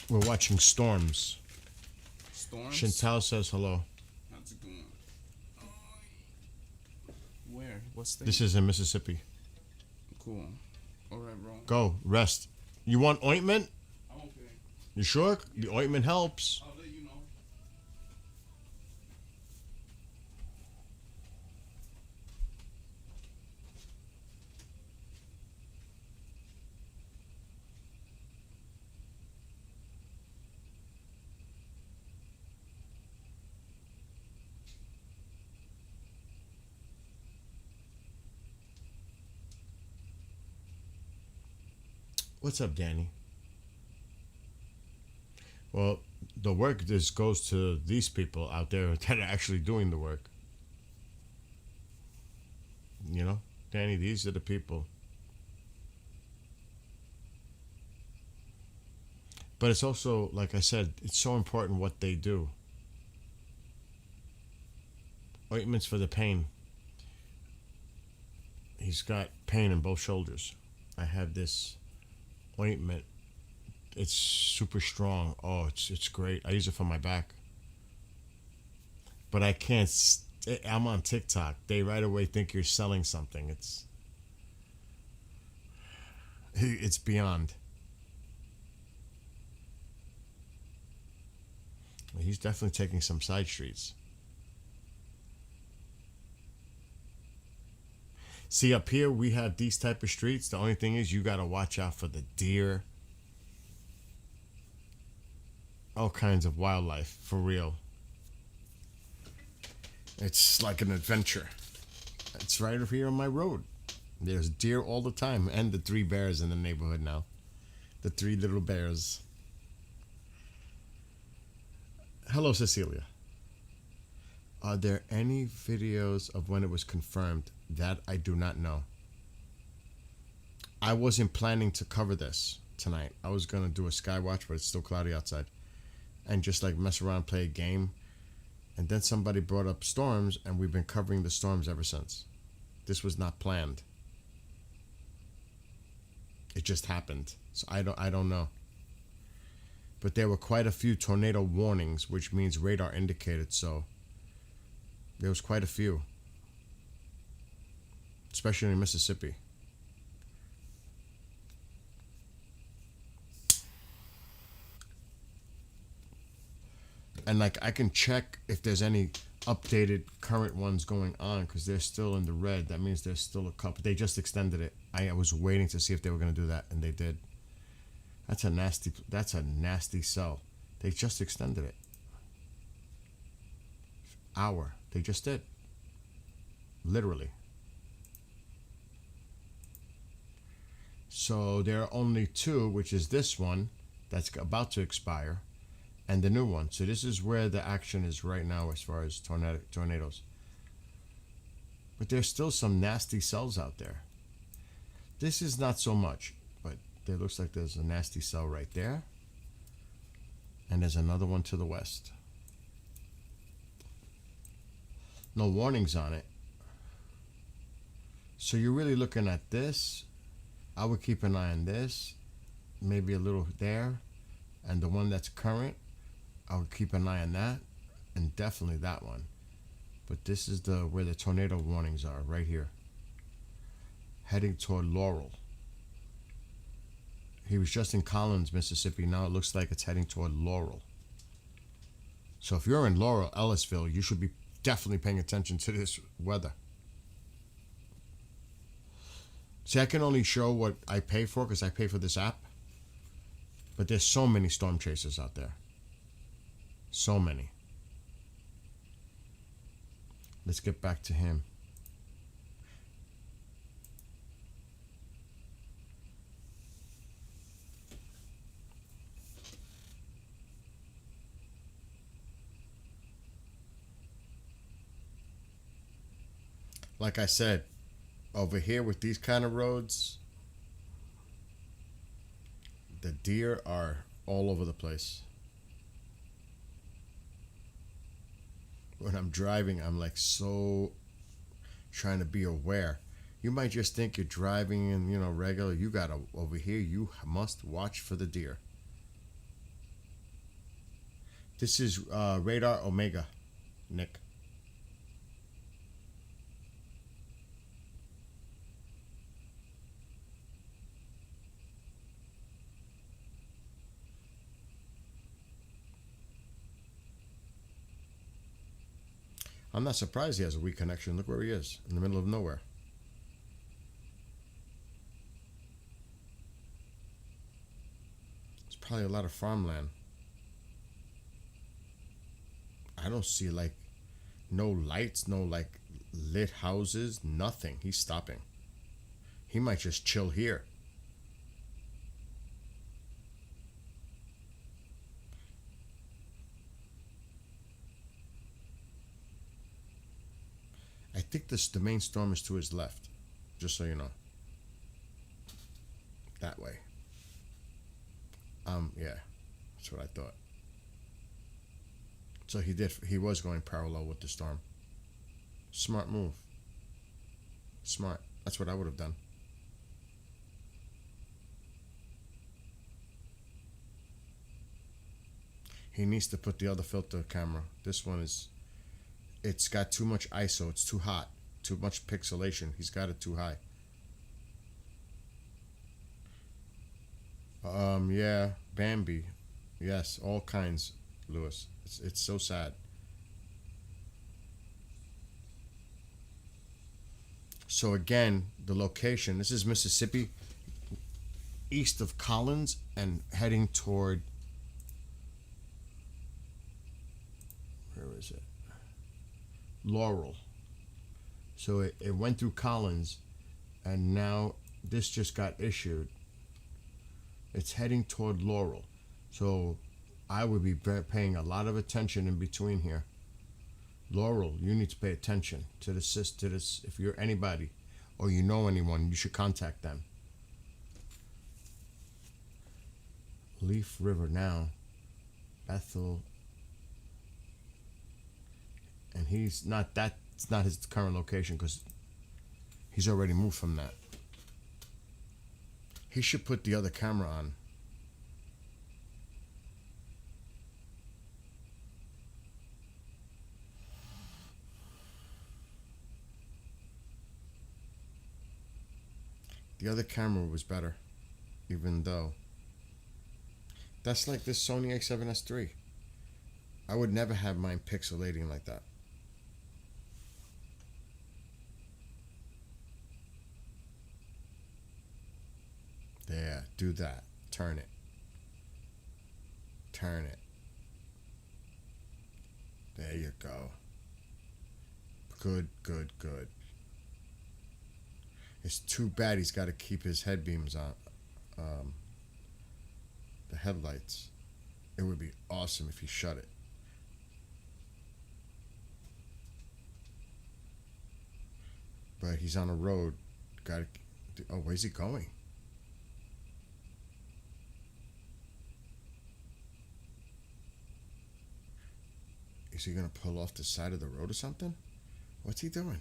We're watching storms. Storms. Chantal says hello. How's it going? Where? What state? This is in Mississippi. Cool. All right, bro. Go, rest. You want ointment? I'm okay. You sure? The ointment helps. I'll let you know. What's up, Danny? Well, the work just goes to these people out there that are actually doing the work. You know, Danny, these are the people. But it's also, like I said, it's so important what they do. Ointments for the pain. He's got pain in both shoulders. I have this ointment. It's super strong. Oh, it's great. I use it for my back. But I can't. I'm on TikTok. They right away think you're selling something. It's beyond. He's definitely taking some side streets. See, up here we have these type of streets. The only thing is you got to watch out for the deer. All kinds of wildlife, for real. It's like an adventure. It's right over here on my road. There's deer all the time, and the 3 bears in the neighborhood now. The 3 little bears. Hello, Cecilia. Are there any videos of when it was confirmed? That I do not know. I wasn't planning to cover this tonight. I was going to do a Skywatch, but it's still cloudy outside. And just like mess around, play a game. And then somebody brought up storms, and we've been covering the storms ever since. This was not planned. It just happened. So I don't know. But there were quite a few tornado warnings, which means radar indicated, so there was quite a few. Especially in Mississippi. And like I can check if there's any updated current ones going on, because they're still in the red. That means there's still a couple. They just extended it. I was waiting to see if they were going to do that, and they did. That's a nasty cell. They just extended it. They just did. Literally. So there are only 2, which is this one that's about to expire, and the new one. So this is where the action is right now as far as tornadoes. But there's still some nasty cells out there. This is not so much, but there looks like there's a nasty cell right there. And there's another one to the west. No warnings on it. So you're really looking at this. I would keep an eye on this. Maybe a little there. And the one that's current, I would keep an eye on that. And definitely that one. But this is where the tornado warnings are, right here. Heading toward Laurel. He was just in Collins, Mississippi. Now it looks like it's heading toward Laurel. So if you're in Laurel, Ellisville, you should be definitely paying attention to this weather. See, I can only show what I pay for because I pay for this app. But there's so many storm chasers out there. So many. Let's get back to him. Like I said, over here with these kind of roads, the deer are all over the place. When I'm driving, I'm like so trying to be aware. You might just think you're driving in, regular. You gotta, over here, you must watch for the deer. This is Radar Omega, Nick. I'm not surprised he has a weak connection. Look where he is, in the middle of nowhere. It's probably a lot of farmland. I don't see like no lights, no like lit houses, nothing. He's stopping. He might just chill here. I think the main storm is to his left, just so you know. That way. Yeah, that's what I thought. So he was going parallel with the storm. Smart move. Smart. That's what I would have done. He needs to put the other filter camera. This one it's got too much ISO. It's too hot. Too much pixelation. He's got it too high. Yeah, Bambi. Yes, all kinds, Lewis. It's so sad. So again, the location, this is Mississippi, east of Collins and heading toward, where is it? Laurel. So it went through Collins and now this just got issued. It's heading toward Laurel. So I would be paying a lot of attention in between here. Laurel, you need to pay attention to this. If you're anybody or you know anyone, you should contact them. Leaf River now. Bethel. And it's not his current location because he's already moved from that. He should put the other camera on. The other camera was better, even though. That's like this Sony A7S III. I would never have mine pixelating like that. There, do that. Turn it. Turn it. There you go. Good, good, good. It's too bad he's got to keep his head beams on. The headlights. It would be awesome if he shut it. But he's on a road. Got to. Oh, where's he going? Is he gonna pull off the side of the road or something? What's he doing?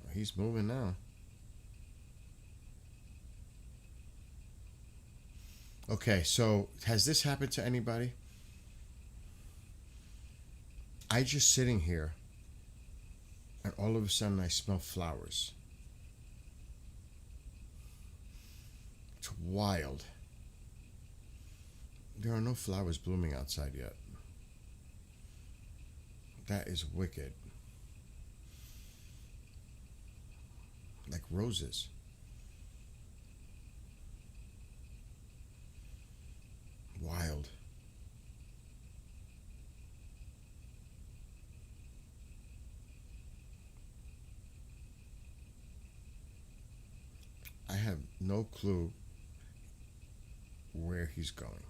Oh, he's moving now. Okay, so has this happened to anybody? I just sitting here and all of a sudden I smell flowers. It's wild. There are no flowers blooming outside yet. That is wicked. Like roses. Wild. I have no clue where he's going.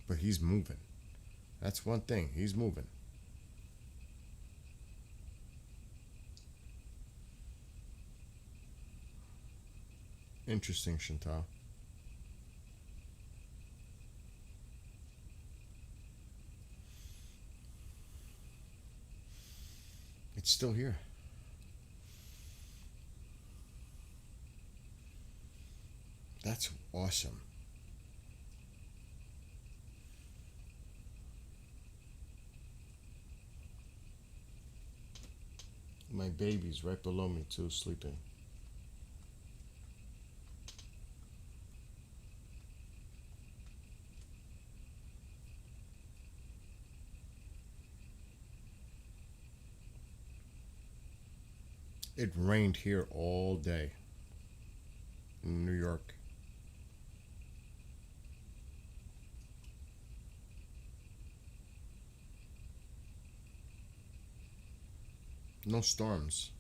But he's moving. That's one thing. He's moving. Interesting, Chantal. It's still here. That's awesome. My baby's right below me too, sleeping. It rained here all day in New York. No storms.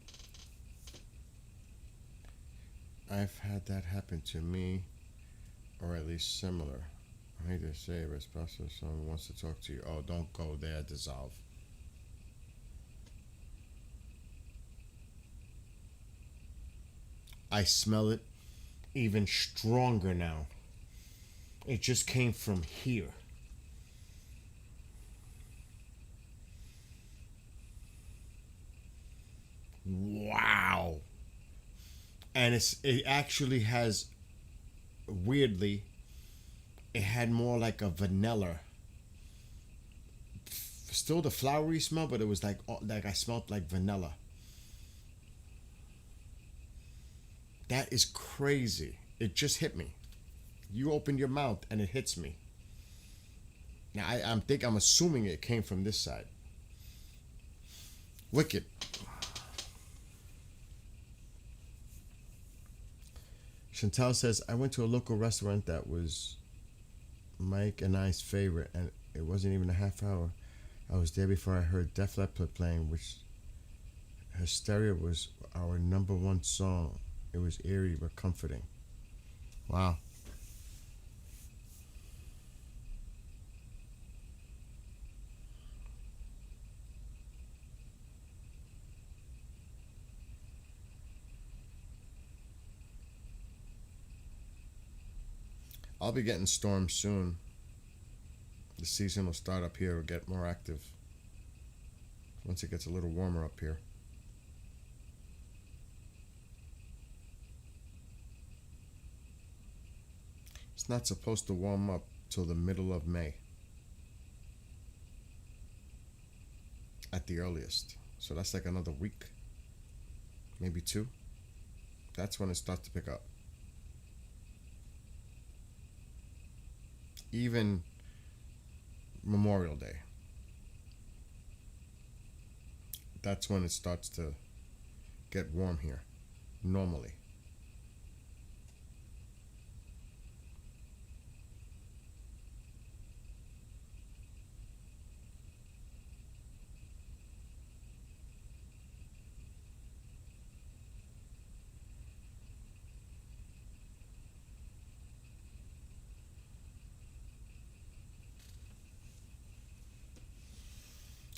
I've had that happen to me, or at least similar. I hate to say it, but especially if someone wants to talk to you. Oh, don't go there, dissolve. I smell it even stronger now. It just came from here. Wow. And it actually has, weirdly, it had more like a vanilla. Still the flowery smell, but it was like I smelled like vanilla. That is crazy. It just hit me. You opened your mouth and it hits me. Now I'm assuming it came from this side. Wicked. Chantal says, I went to a local restaurant that was Mike and I's favorite, and it wasn't even a half hour. I was there before I heard Def Leppard playing, which Hysteria was our number one song. It was eerie but comforting. Wow. I'll be getting storms soon. The season will start up here, will get more active once it gets a little warmer up here. It's not supposed to warm up till the middle of May at the earliest. So that's like another week, maybe 2. That's when it starts to pick up. Even Memorial Day. That's when it starts to get warm here, normally.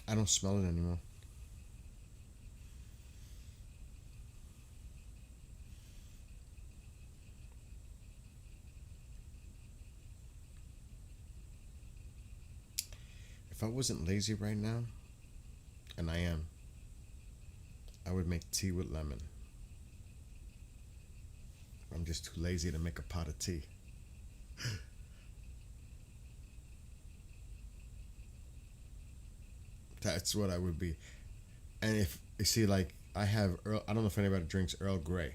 I don't smell it anymore. If I wasn't lazy right now, and I am, I would make tea with lemon. I'm just too lazy to make a pot of tea. That's what I would be. And if you see, like, I don't know if anybody drinks Earl Grey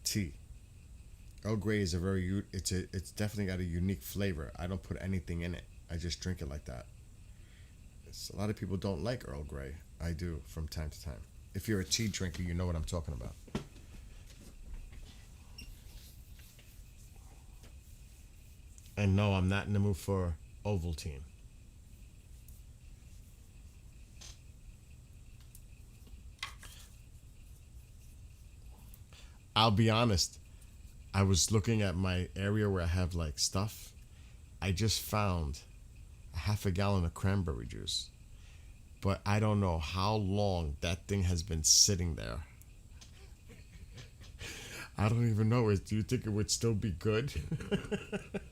tea. Earl Grey is it's definitely got a unique flavor. I don't put anything in it. I just drink it like that. A lot of people don't like Earl Grey. I do from time to time. If you're a tea drinker, you know what I'm talking about. And no, I'm not in the mood for Ovaltine. I'll be honest. I was looking at my area where I have like stuff. I just found a half a gallon of cranberry juice. But I don't know how long that thing has been sitting there. I don't even know. Do you think it would still be good?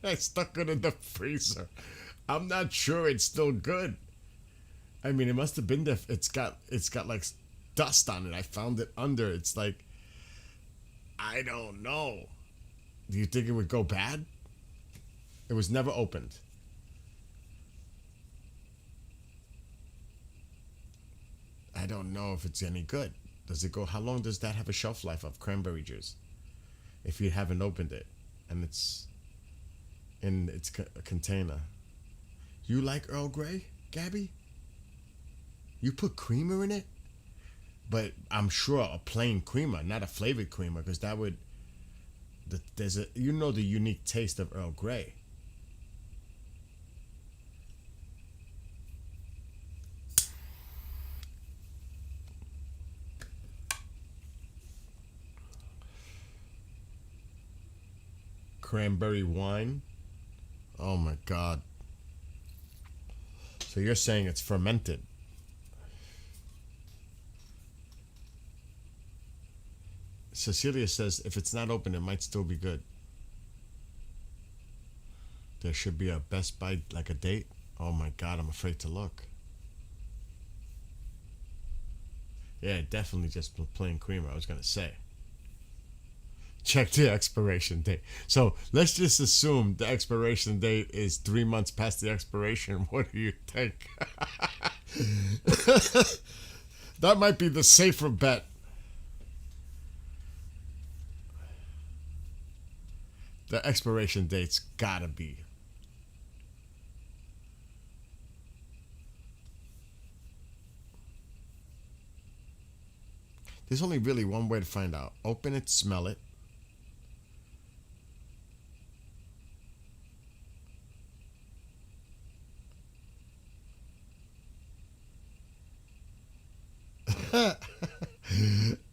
I stuck it in the freezer. I'm not sure it's still good. I mean, it must have been there. It's got like dust on it. I found it under. It's like, I don't know. Do you think it would go bad? It was never opened. I don't don't know if it's any good. Does it go? How long does that have a shelf life of cranberry juice? If you haven't opened it, and it's in its container. You like Earl Grey, Gabby? You put creamer in it? But I'm sure a plain creamer, not a flavored creamer, because that would. There's a the unique taste of Earl Grey. Cranberry wine. Oh my God. So you're saying it's fermented? Cecilia says if it's not open, it might still be good. There should be a Best Buy, like a date. Oh my God, I'm afraid to look. Yeah, definitely just plain creamer, I was going to say. Check the expiration date. So let's just assume the expiration date is 3 months past the expiration. What do you think? That might be the safer bet. The expiration date's gotta be. There's only really one way to find out. Open it, smell it.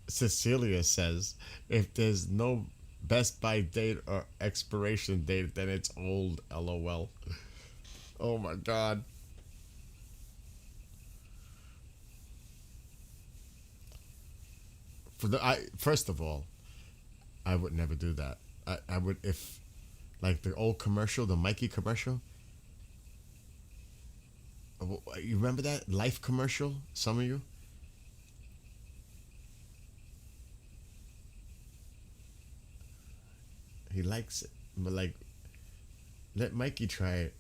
Cecilia says, if there's no Best Buy date or expiration date, then it's old. LOL. Oh my God. First of all, I would never do that. I would, if like the old commercial, the Mikey commercial. You remember that Life commercial? Some of you. He likes it, but like, let Mikey try it.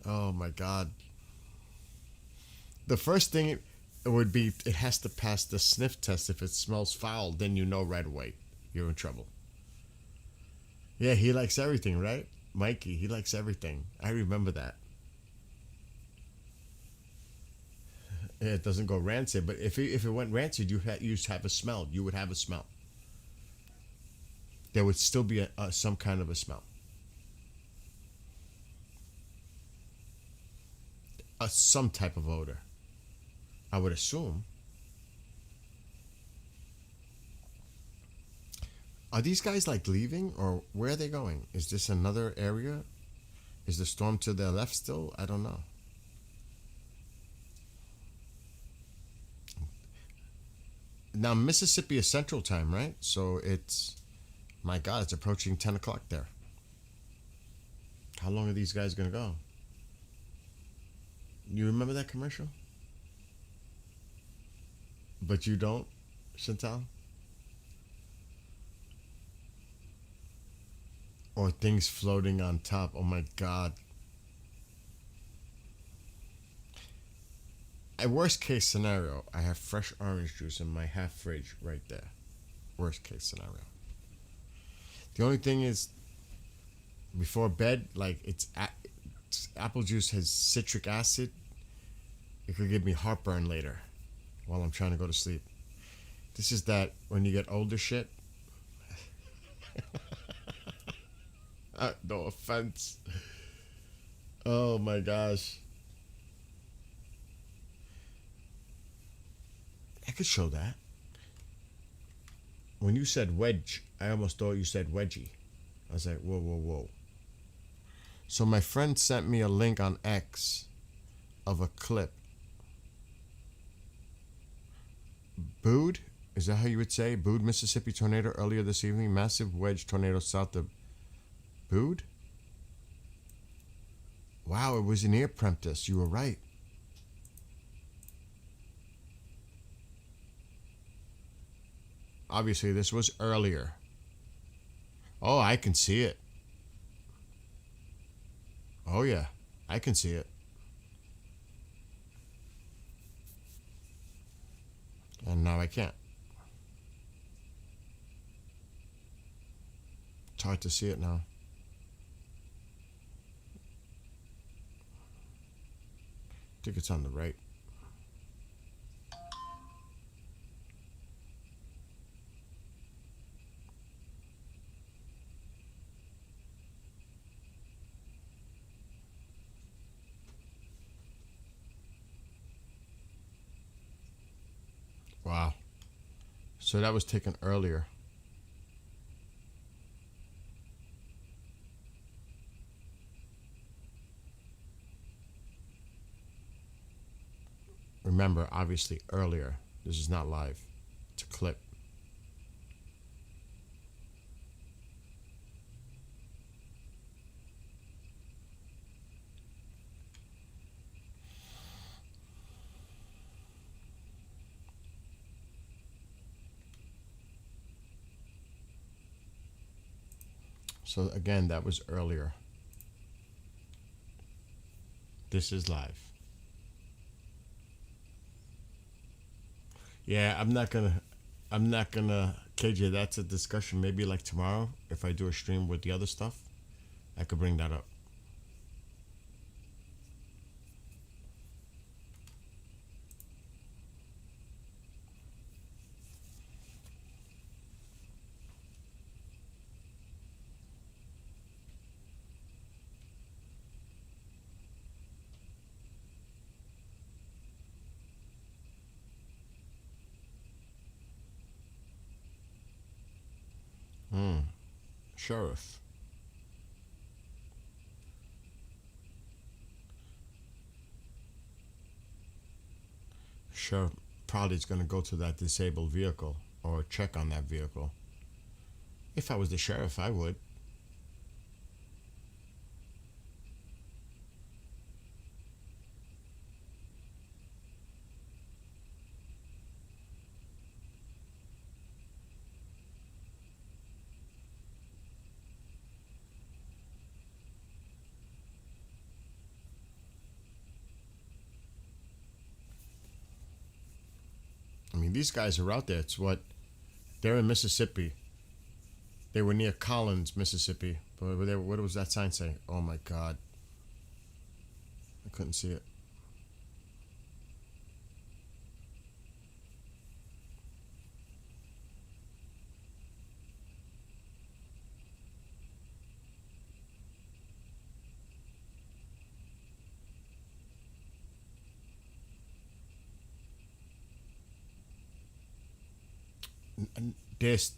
Oh my God. The first thing it would be, it has to pass the sniff test. If it smells foul, then you know right away you're in trouble. Yeah, he likes everything, right? Mikey, he likes everything. I remember that. Yeah, it doesn't go rancid, but if it went rancid, you have a smell. You would have a smell. There would still be some kind of a smell. Some type of odor. I would assume. Are these guys like leaving, or where are they going? Is this another area? Is the storm to their left still? I don't know. Now, Mississippi is Central Time, right? So it's... My God, it's approaching 10 o'clock there. How long are these guys going to go? You remember that commercial? But you don't, Chantal? Or things floating on top. Oh my God. A worst case scenario, I have fresh orange juice in my half fridge right there. Worst case scenario. The only thing is, before bed, like apple juice has citric acid. It could give me heartburn later while I'm trying to go to sleep. This is that when you get older shit. No offense. Oh my gosh. I could show that. When you said wedge, I almost thought you said wedgie. I was like, whoa, whoa, whoa. So my friend sent me a link on X of a clip. Booed? Is that how you would say? Booed Mississippi tornado earlier this evening. Massive wedge tornado south of Booed? Wow, it was near Prentice. You were right. Obviously, this was earlier. Oh, I can see it. Oh, yeah. I can see it. And now I can't. It's hard to see it now. I think it's on the right. Wow. So that was taken earlier. Remember, obviously earlier. This is not live. It's a clip. So again, that was earlier. This is live. Yeah, I'm not gonna, KJ, that's a discussion. Maybe like tomorrow, if I do a stream with the other stuff, I could bring that up. Sheriff. Sheriff probably is going to go to that disabled vehicle or check on that vehicle. If I was the sheriff, I would. I mean, these guys are out there. It's what, they're in Mississippi. They were near Collins, Mississippi. But what was that sign say? Oh my God. I couldn't see it.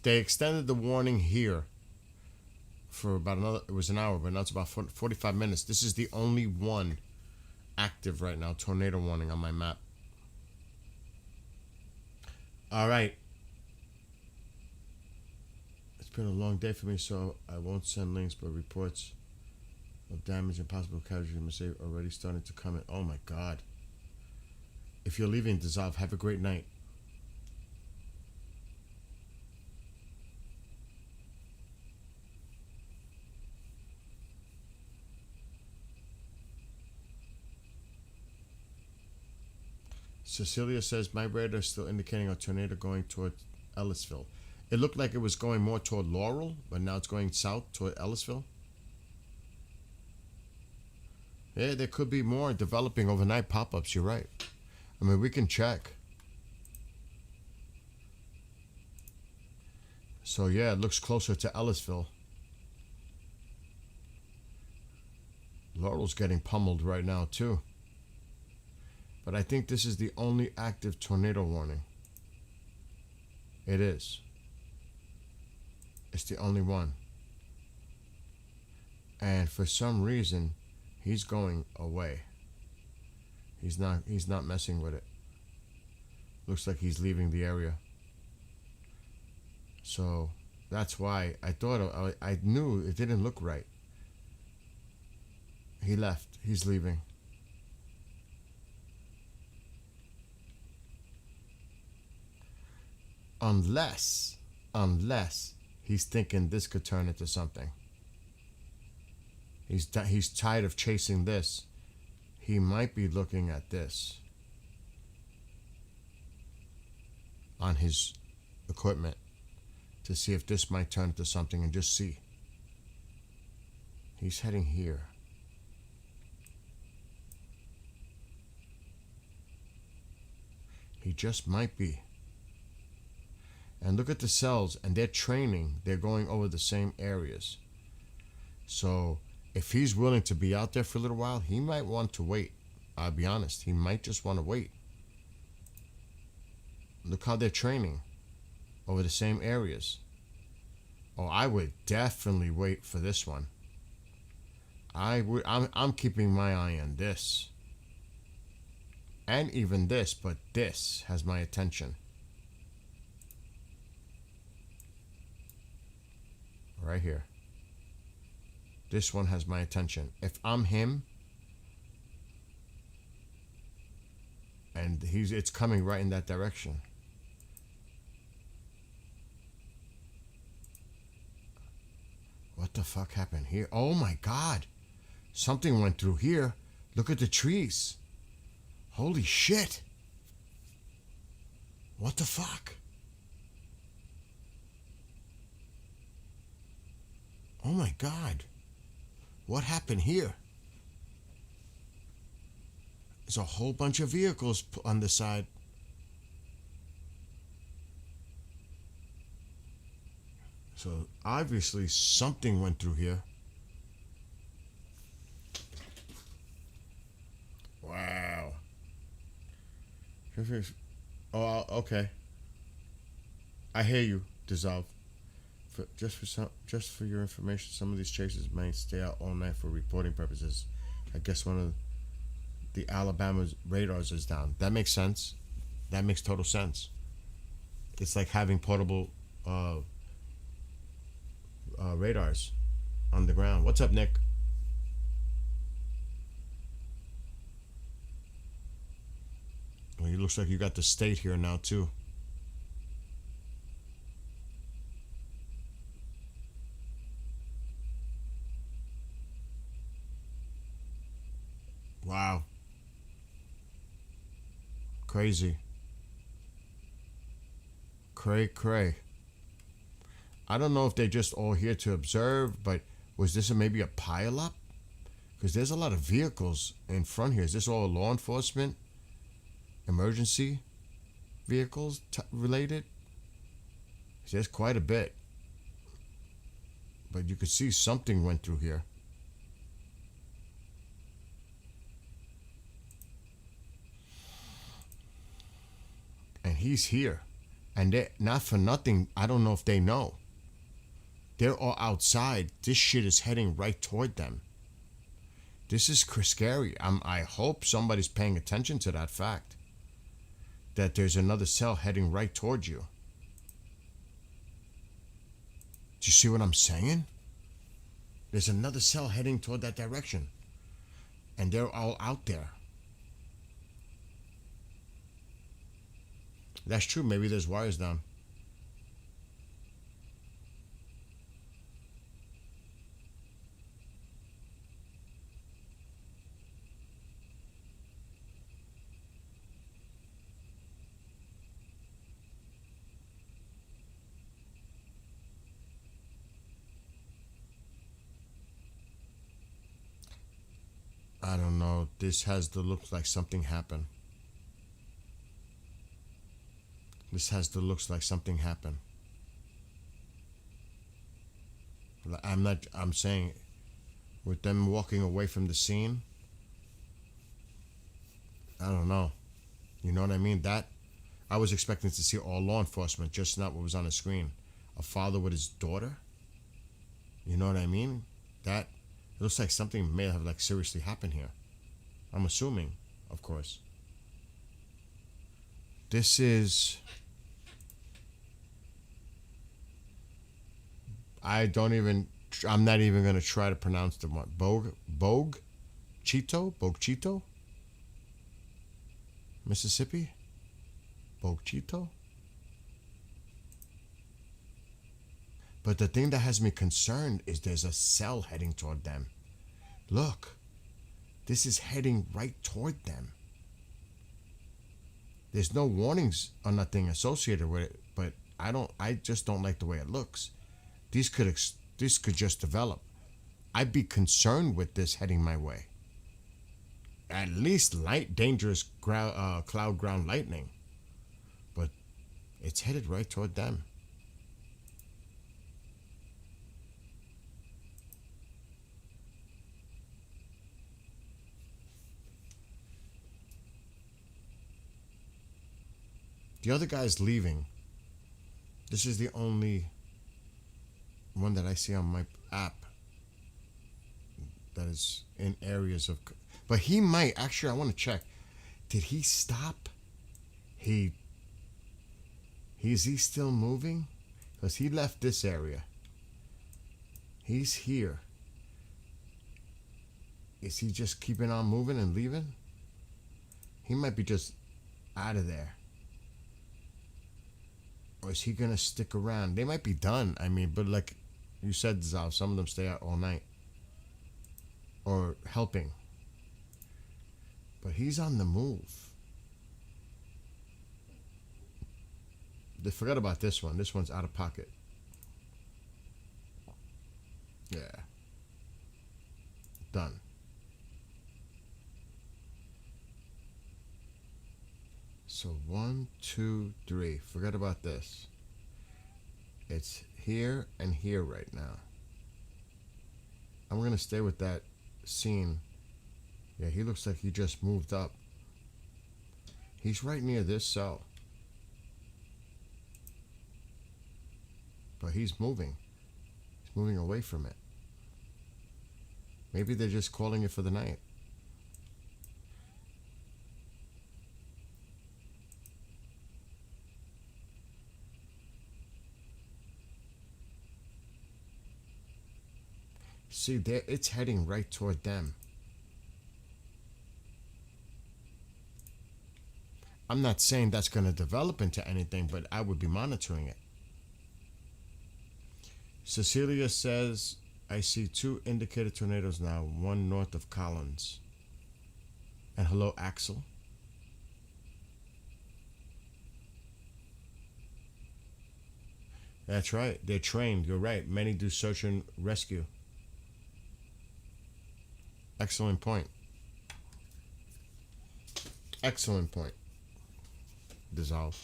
They extended the warning here for about another, it was an hour, but now it's about 45 minutes. This is the only one active right now, tornado warning on my map. All right. It's been a long day for me, so I won't send links, but reports of damage and possible casualties are already starting to come in. Oh my God. If you're leaving, Dissolve, have a great night. Cecilia says, my radar is still indicating a tornado going toward Ellisville. It looked like it was going more toward Laurel, but now it's going south toward Ellisville. Yeah, there could be more developing overnight pop-ups. You're right. I mean, we can check. So, yeah, it looks closer to Ellisville. Laurel's getting pummeled right now, too. But I think this is the only active tornado warning. It is. It's the only one. And for some reason, he's going away. He's not messing with it. Looks like he's leaving the area. So that's why I thought, I knew it didn't look right. He left. He's leaving. Unless he's thinking this could turn into something. He's tired of chasing this. He might be looking at this. on his equipment to see if this might turn into something and just see. He's heading here. He just might be. And look at the cells, and they're training. They're going over the same areas. So if he's willing to be out there for a little while, he might want to wait. I'll be honest. He might just want to wait. Look how they're training over the same areas. Oh, I would definitely wait for this one. I'm keeping my eye on this. And even this, but this has my attention. Right here. This one has my attention. If I'm him, and it's coming right in that direction. What the fuck happened here? Oh my God. Something went through here. Look at the trees. Holy shit. What the fuck? Oh my God. What happened here? There's a whole bunch of vehicles on the side. So obviously something went through here. Wow. Oh, okay. I hear you, Dissolve. Just for your information, some of these chasers may stay out all night for reporting purposes. I guess one of the Alabama's radars is down. That makes sense. That makes total sense. It's like having portable radars on the ground. What's up, Nick? Well, it looks like you got the state here now too. Wow. Crazy. Cray. I don't know if they're just all here to observe, but was this maybe a pile-up? Because there's a lot of vehicles in front here. Is this all law enforcement? Emergency vehicles related? There's quite a bit. But you could see something went through here. And he's here. And they not for nothing, I don't know if they know. They're all outside. This shit is heading right toward them. This is scary. I hope somebody's paying attention to that fact. That there's another cell heading right towards you. Do you see what I'm saying? There's another cell heading toward that direction. And they're all out there. That's true. Maybe there's wires down. I don't know. This has the look like something happened. This has the looks like something happened. I'm saying, with them walking away from the scene, I don't know. You know what I mean? That, I was expecting to see all law enforcement, just not what was on the screen. A father with his daughter. You know what I mean? That, it looks like something may have like seriously happened here. I'm assuming, of course. This is... I'm not even going to try to pronounce the one. Bogue Chito? Mississippi? Bogue Chito? But the thing that has me concerned is there's a cell heading toward them. Look. This is heading right toward them. There's no warnings or nothing associated with it, but I just don't like the way it looks. These could just develop. I'd be concerned with this heading my way. At least light dangerous cloud ground lightning. But it's headed right toward them. The other guy's leaving. This is the only one that I see on my app that is in areas of. But he might. Actually, I want to check. Did he stop? Is he still moving? Because he left this area. He's here. Is he just keeping on moving and leaving? He might be just out of there. Or is he gonna stick around? They might be done. I mean, but like you said, Zal, some of them stay out all night. Or helping. But he's on the move. They forgot about this one. This one's out of pocket. Yeah. Done. So 1, 2, 3. Forget about this. It's here and here right now. I'm going to stay with that scene. Yeah, he looks like he just moved up. He's right near this cell. But he's moving. He's moving away from it. Maybe they're just calling it for the night. See, it's heading right toward them. I'm not saying that's going to develop into anything, but I would be monitoring it. Cecilia says, I see 2 indicated tornadoes now, one north of Collins. And hello, Axel. That's right. They're trained. You're right. Many do search and rescue. Excellent point. Excellent point. Dissolve.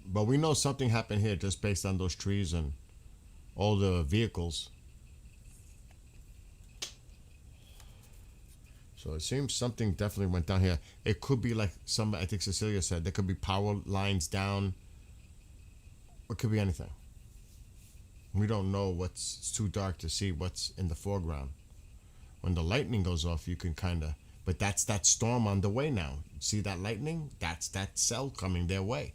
But we know something happened here just based on those trees and all the vehicles. So it seems something definitely went down here. It could be like I think Cecilia said, there could be power lines down. It could be anything. We don't know it's too dark to see what's in the foreground. When the lightning goes off, you can kind of, but that's that storm on the way now. See that lightning? That's that cell coming their way.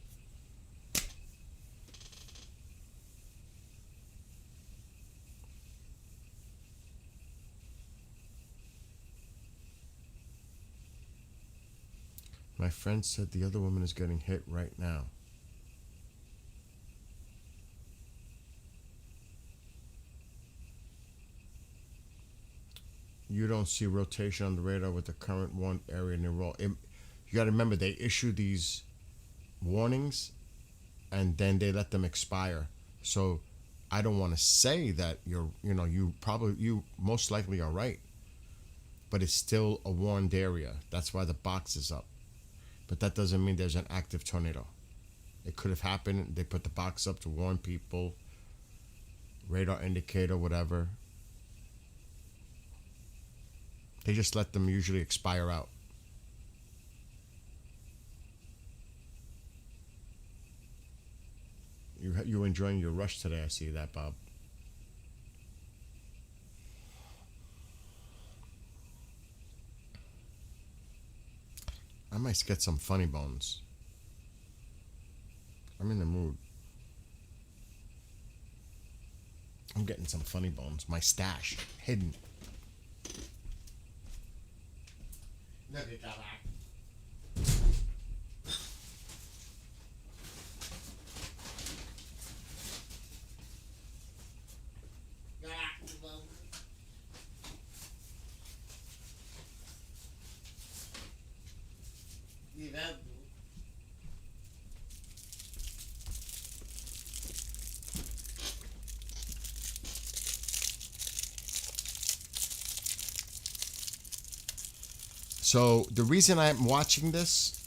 My friend said the other woman is getting hit right now. You don't see rotation on the radar with the current one area near roll. You got to remember, they issue these warnings and then they let them expire. So I don't want to say that you most likely are right, but it's still a warned area. That's why the box is up. But that doesn't mean there's an active tornado. It could have happened. They put the box up to warn people, radar indicator, whatever. They just let them usually expire out. You enjoying your rush today, I see that, Bob. I might get some funny bones. I'm in the mood. I'm getting some funny bones. My stash, hidden. Look at that. So the reason I'm watching this,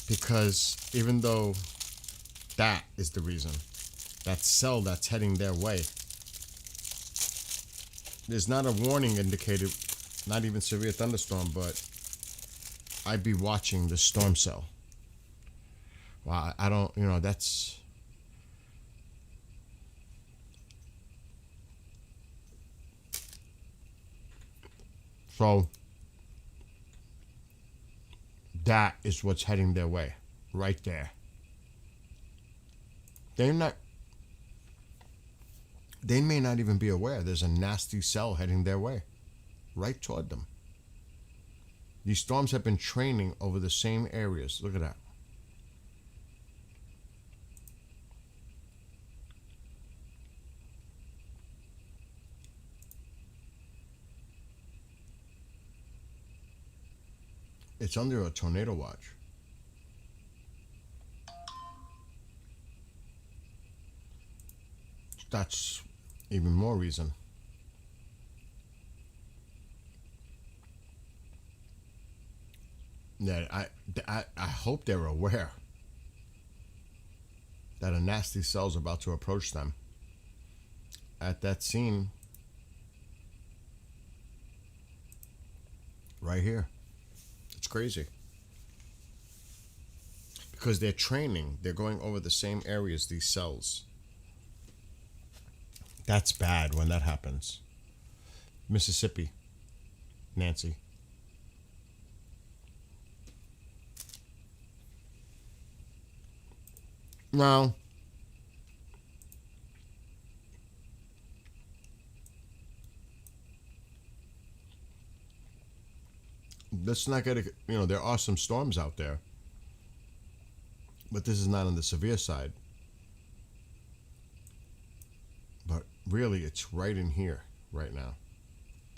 because even though that is the reason, that cell that's heading their way, there's not a warning indicated, not even severe thunderstorm, but I'd be watching the storm cell. Wow, I don't, that's... So, that is what's heading their way, right there. They may not even be aware there's a nasty cell heading their way, right toward them. These storms have been training over the same areas. Look at that. It's under a tornado watch. That's even more reason. That I hope they're aware that a nasty cell's about to approach them. At that scene, right here. It's crazy. Because they're training, they're going over the same areas, these cells. That's bad when that happens. Mississippi, Nancy. Now, let's not get, there are some storms out there, but this is not on the severe side. But really, it's right in here right now.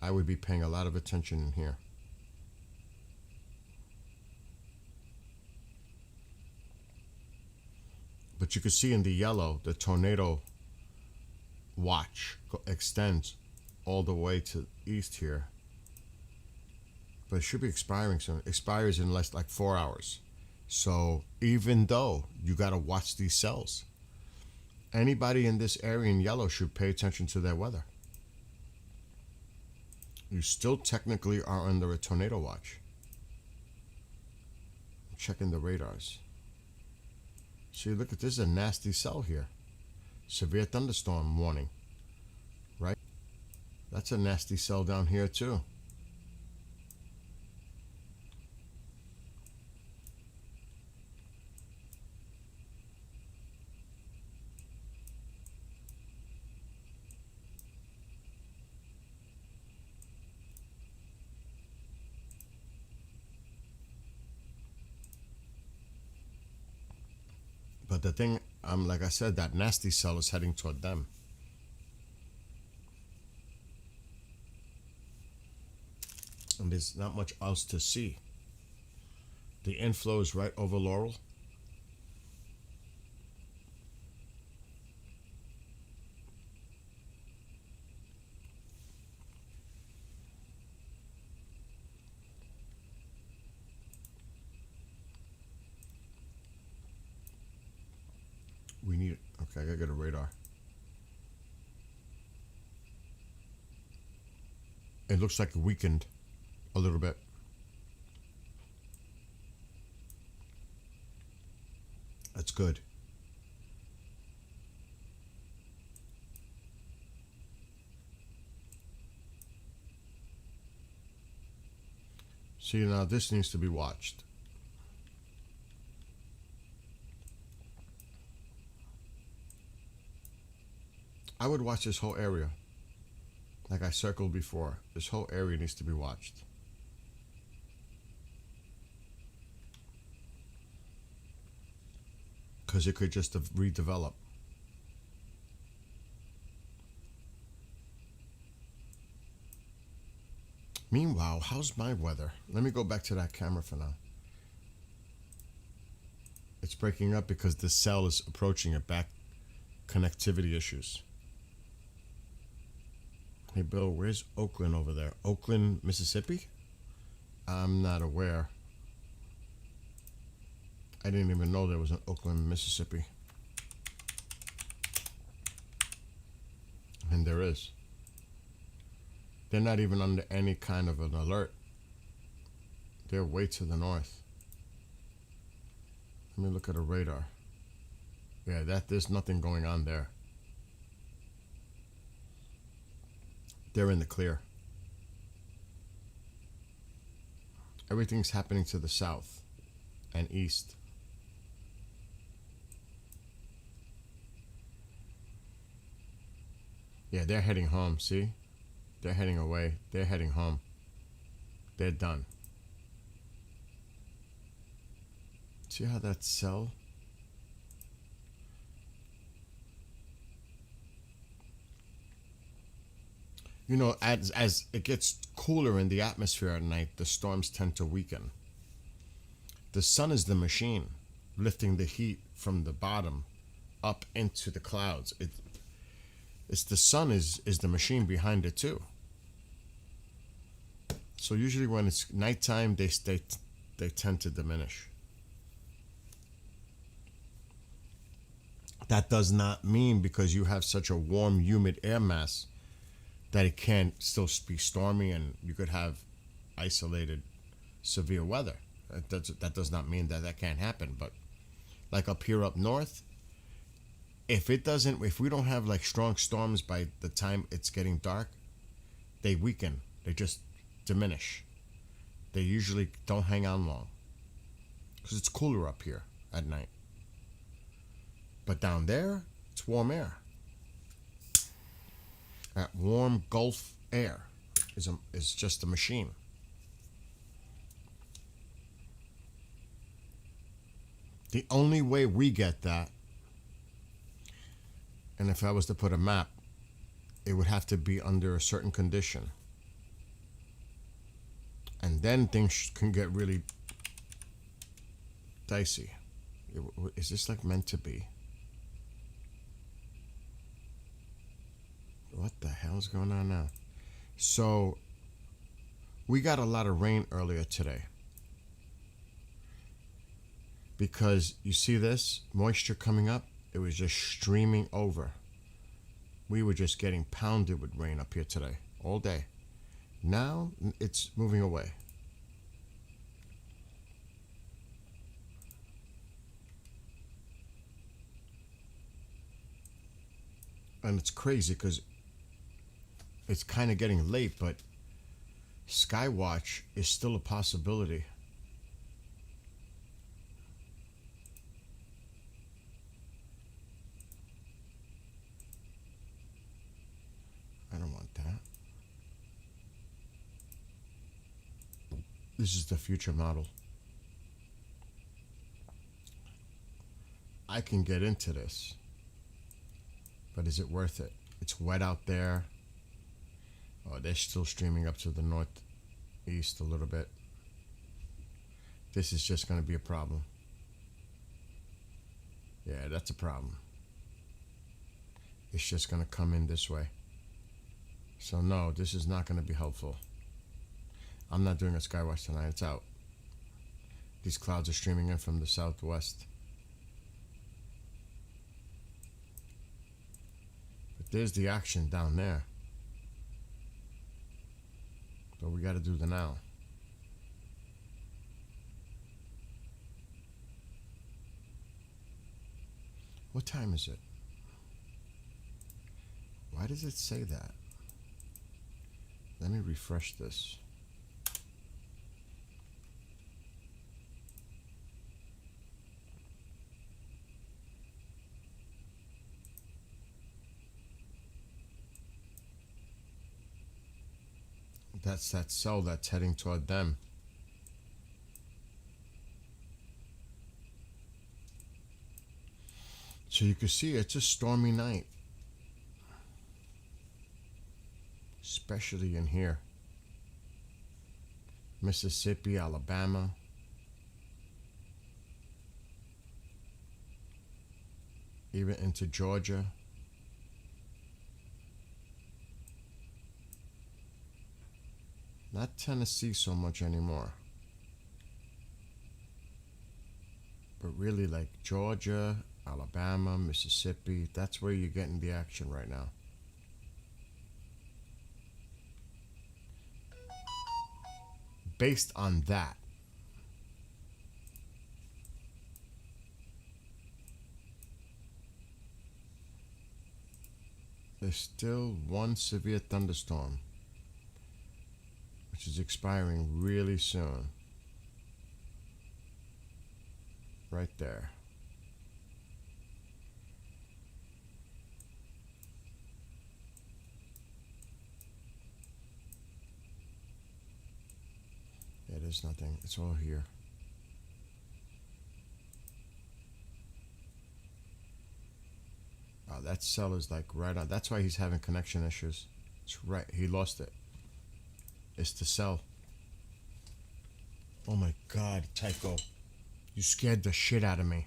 I would be paying a lot of attention in here. But you can see in the yellow, the tornado watch extends all the way to east here. But it should be expiring soon. Expires in less like 4 hours. So even though you got to watch these cells, anybody in this area in yellow should pay attention to their weather. You still technically are under a tornado watch. I'm checking the radars. See, look at this, is a nasty cell here. Severe thunderstorm warning. Right? That's a nasty cell down here too. But the thing, like I said, that nasty cell is heading toward them. And there's not much else to see. The inflow is right over Laurel. We need it. Okay, I gotta get a radar. It looks like it weakened a little bit. That's good. See, now this needs to be watched. I would watch this whole area. Like I circled before. This whole area needs to be watched. Because it could just redevelop. Meanwhile, how's my weather? Let me go back to that camera for now. It's breaking up because the cell is approaching it back. Connectivity issues. Hey, Bill, where's Oakland over there? Oakland, Mississippi? I'm not aware. I didn't even know there was an Oakland, Mississippi. And there is. They're not even under any kind of an alert. They're way to the north. Let me look at a radar. Yeah, there's nothing going on there. They're in the clear. Everything's happening to the south and east. Yeah, they're heading home, see? They're heading away. They're heading home. They're done. See how that cell? You know, as it gets cooler in the atmosphere at night, the storms tend to weaken. The sun is the machine, lifting the heat from the bottom up into the clouds. It's the sun is the machine behind it too. So usually when it's nighttime, they tend to diminish. That does not mean because you have such a warm, humid air mass that it can still be stormy and you could have isolated severe weather. That does not mean that can't happen. But like up here up north, if we don't have like strong storms by the time it's getting dark, they weaken. They just diminish. They usually don't hang on long because it's cooler up here at night. But down there, it's warm air. That warm Gulf air is just a machine. The only way we get that, and if I was to put a map, it would have to be under a certain condition. And then things can get really dicey. Is this like meant to be? What the hell's going on now? So, we got a lot of rain earlier today. Because you see this moisture coming up? It was just streaming over. We were just getting pounded with rain up here today, all day. Now, it's moving away. And it's crazy because it's kind of getting late, but Skywatch is still a possibility. I don't want that. This is the future model. I can get into this, but is it worth it? It's wet out there. Oh, they're still streaming up to the northeast a little bit. This is just going to be a problem. Yeah, that's a problem. It's just going to come in this way. So no, this is not going to be helpful. I'm not doing a Skywatch tonight. It's out. These clouds are streaming in from the southwest. But there's the action down there. But we got to do the now. What time is it? Why does it say that? Let me refresh this. That's that cell that's heading toward them. So you can see it's a stormy night. Especially in here. Mississippi, Alabama. Even into Georgia. Not Tennessee so much anymore. But really like Georgia, Alabama, Mississippi, that's where you're getting the action right now. Based on that, there's still one severe thunderstorm, which is expiring really soon. Right there. Yeah, there's nothing. It's all here. Oh, that cell is like right on. That's why he's having connection issues. It's right. He lost it. It's the cell. Oh my God, Tycho. You scared the shit out of me.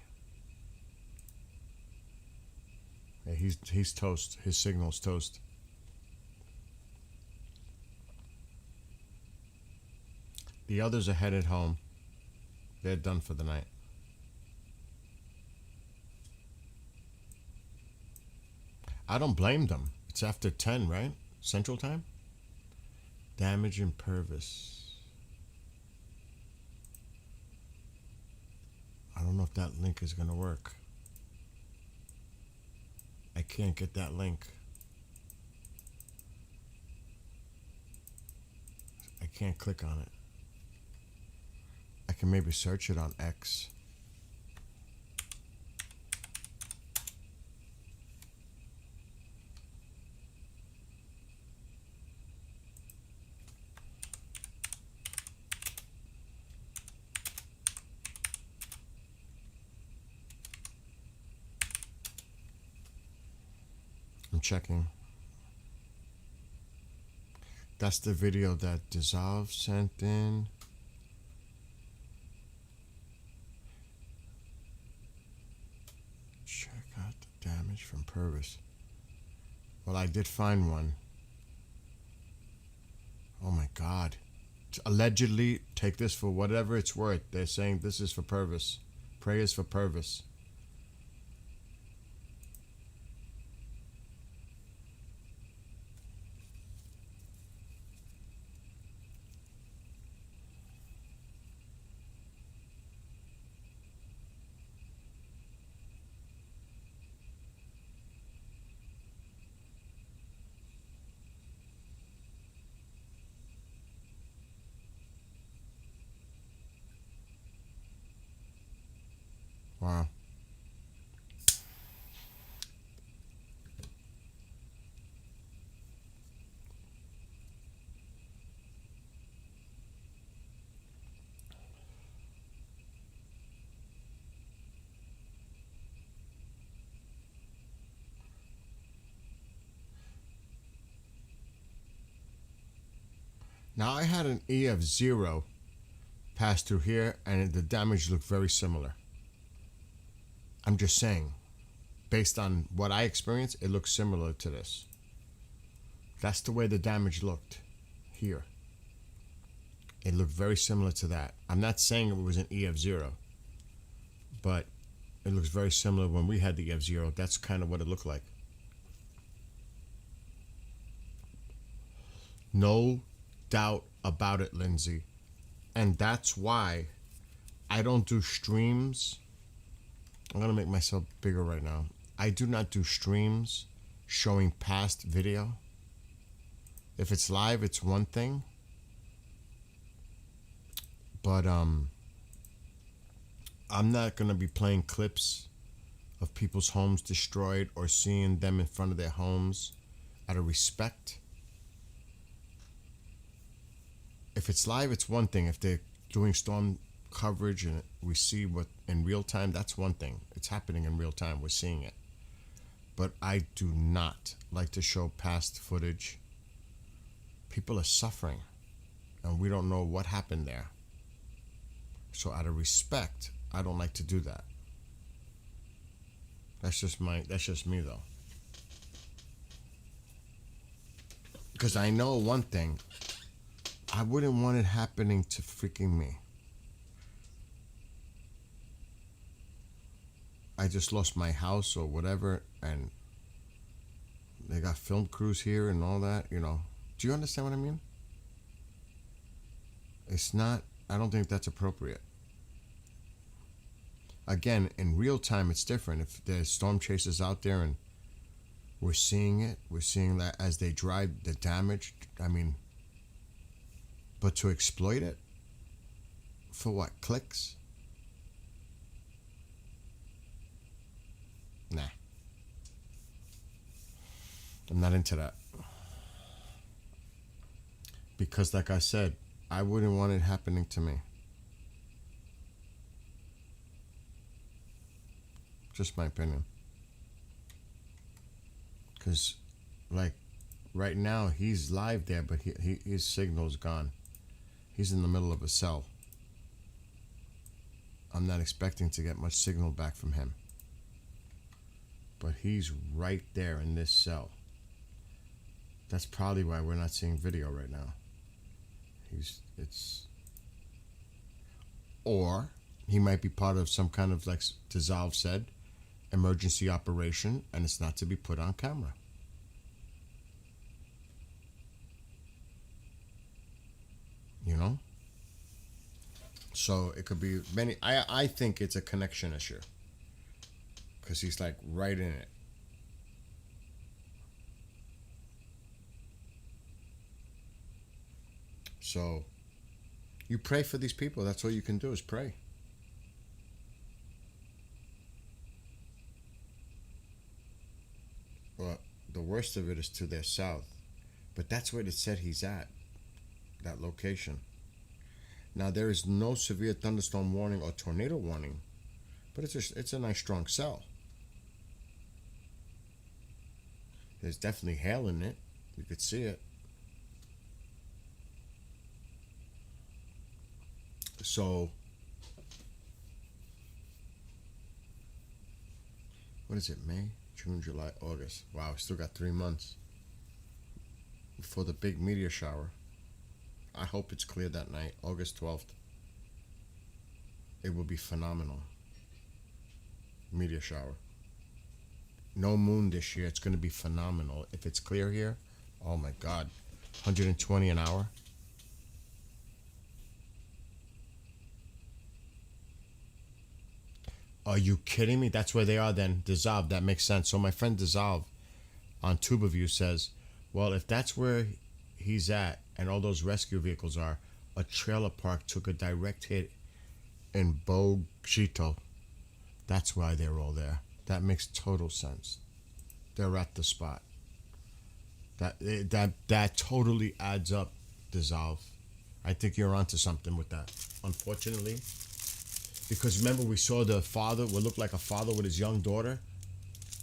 Yeah, he's toast. His signal's toast. The others are headed home. They're done for the night. I don't blame them. It's after 10, right? Central Time? Damage in Purvis. I don't know if that link is going to work. I can't get that link. I can't click on it. I can maybe search it on X. I'm checking. That's the video that Dissolve sent in. Check out the damage from Purvis. Well, I did find one. Oh my God. Allegedly, take this for whatever it's worth. They're saying this is for Purvis. Prayers for Purvis. Wow. Now I had an E of 0 pass through here and the damage looked very similar. I'm just saying, based on what I experienced, it looks similar to this. That's the way the damage looked here. It looked very similar to that. I'm not saying it was an E of 0, but it looks very similar when we had the E of 0. That's kind of what it looked like. No doubt about it, Lindsay. And that's why I don't do streams. I'm going to make myself bigger right now. I do not do streams showing past video. If it's live, it's one thing. But I'm not going to be playing clips of people's homes destroyed or seeing them in front of their homes out of respect. If it's live, it's one thing. If they're doing storm coverage and we see what in real time, that's one thing. It's happening in real time. We're seeing it. But I do not like to show past footage. People are suffering and we don't know what happened there. So out of respect, I don't like to do that. That's just me though. Because I know one thing. I wouldn't want it happening to freaking me. I just lost my house or whatever, and they got film crews here and all that, you know. Do you understand what I mean? It's not, I don't think that's appropriate. Again, in real time, it's different. If there's storm chasers out there and we're seeing it, we're seeing that as they drive, the damage, I mean, but to exploit it? For what, clicks? Nah. I'm not into that. Because like I said, I wouldn't want it happening to me. Just my opinion. Because, like, right now, he's live there, but his signal's gone. He's in the middle of a cell. I'm not expecting to get much signal back from him. But he's right there in this cell. That's probably why we're not seeing video right now. Or he might be part of some kind of, like Dissolve said, emergency operation, and it's not to be put on camera. You know? So it could be many. I think it's a connection issue. Because he's like right in it. So you pray for these people. That's all you can do is pray. Well, the worst of it is to their south. But that's where it said he's at. That location. Now, there is no severe thunderstorm warning or tornado warning. But it's a nice strong cell. There's definitely hail in it. You could see it. So, what is it, May, June, July, August? Wow, we still got 3 months before the big meteor shower. I hope it's clear that night, August 12th. It will be phenomenal. Meteor shower. No moon this year. It's going to be phenomenal. If it's clear here, oh my God. 120 an hour. Are you kidding me? That's where they are then. Dissolve. That makes sense. So my friend Dissolve on TubeView says, well, if that's where he's at and all those rescue vehicles are, a trailer park took a direct hit in Bogshito. That's why they're all there. That makes total sense. They're at the spot. That totally adds up, Dissolve. I think you're onto something with that. Unfortunately, because remember we saw the father, what looked like a father with his young daughter.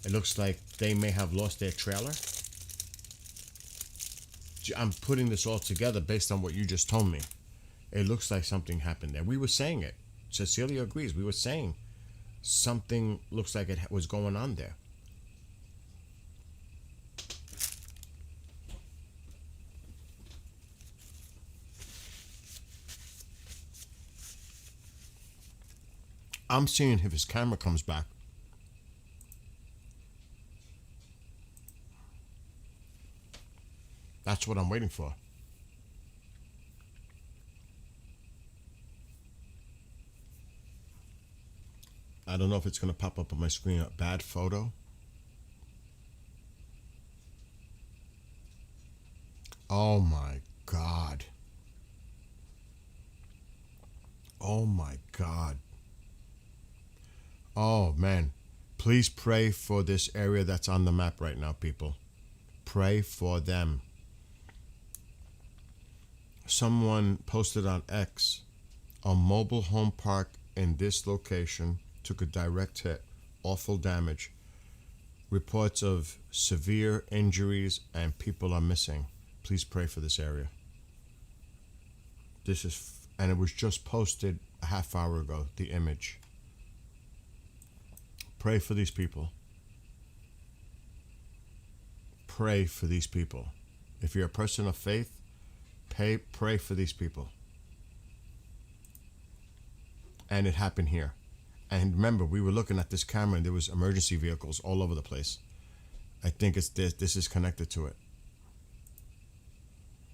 It looks like they may have lost their trailer. I'm putting this all together based on what you just told me. It looks like something happened there. We were saying it. Cecilia agrees. We were saying something looks like it was going on there. I'm seeing if his camera comes back. That's what I'm waiting for. I don't know if it's going to pop up on my screen, a bad photo. Oh my God. Oh my God. Oh man. Please pray for this area that's on the map right now, people. Pray for them. Someone posted on X, a mobile home park in this location took a direct hit, awful damage. Reports of severe injuries and people are missing. Please pray for this area. And it was just posted a half hour ago, the image. Pray for these people. Pray for these people. If you're a person of faith, pray for these people. And it happened here. And remember, we were looking at this camera and there was emergency vehicles all over the place. I think it's this is connected to it.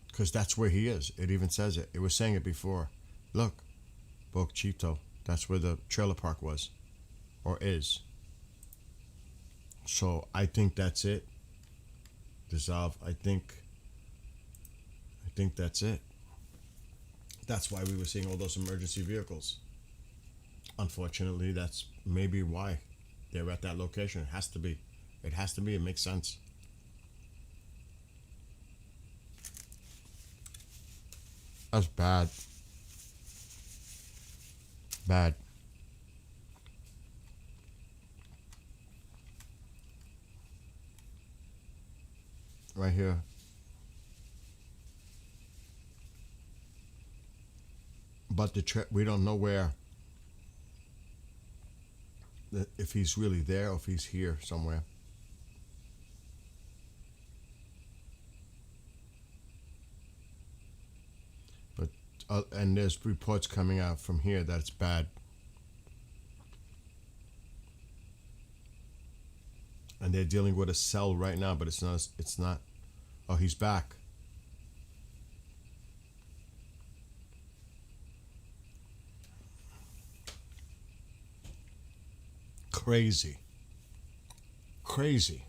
Because that's where he is. It even says it. It was saying it before. Look, Boca Chico. That's where the trailer park was. Or is. So I think that's it. Dissolve. I think that's it. That's why we were seeing all those emergency vehicles. Unfortunately, that's maybe why they're at that location. It has to be. It has to be. It makes sense. That's bad. Bad. Right here. But we don't know where. If he's really there or if he's here somewhere. But and there's reports coming out from here that it's bad. And they're dealing with a cell right now, but it's not. Oh, he's back. Crazy. Crazy.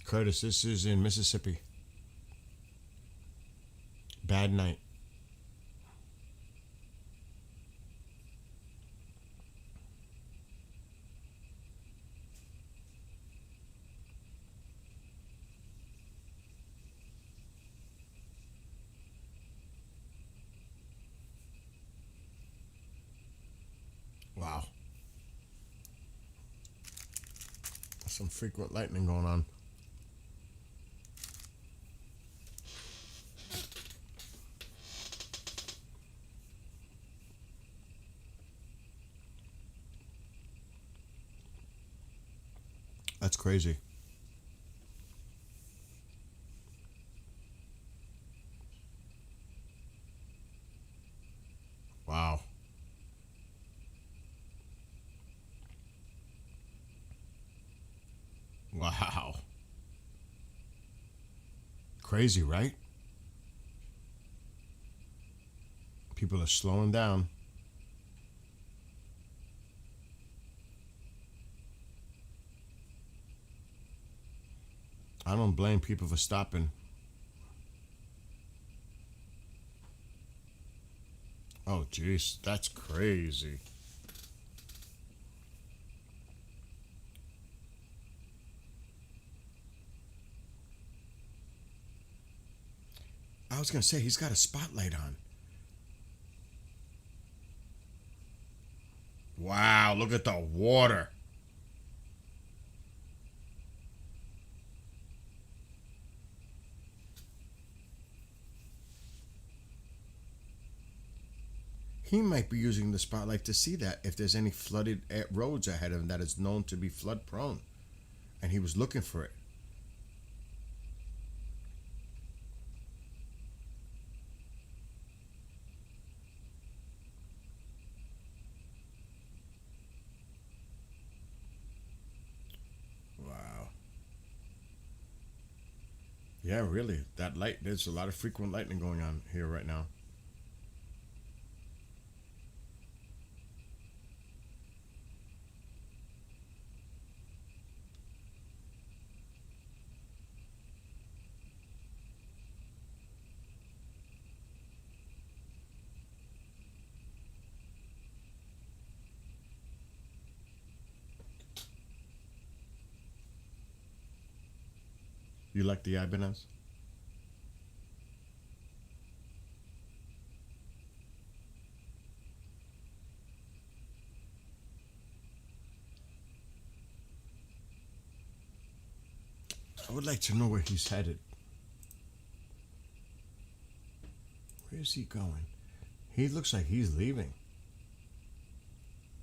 Curtis, this is in Mississippi. Bad night. Wow. Some frequent lightning going on. That's crazy. Wow. Wow. Crazy, right? People are slowing down. I don't blame people for stopping. Oh, jeez, that's crazy. I was going to say, he's got a spotlight on. Wow, look at the water. He might be using the spotlight to see that if there's any flooded roads ahead of him that is known to be flood prone. And he was looking for it. Wow. Yeah, really. That light, there's a lot of frequent lightning going on here right now. You like the Ibanez? I would like to know where he's headed. Where is he going? He looks like he's leaving.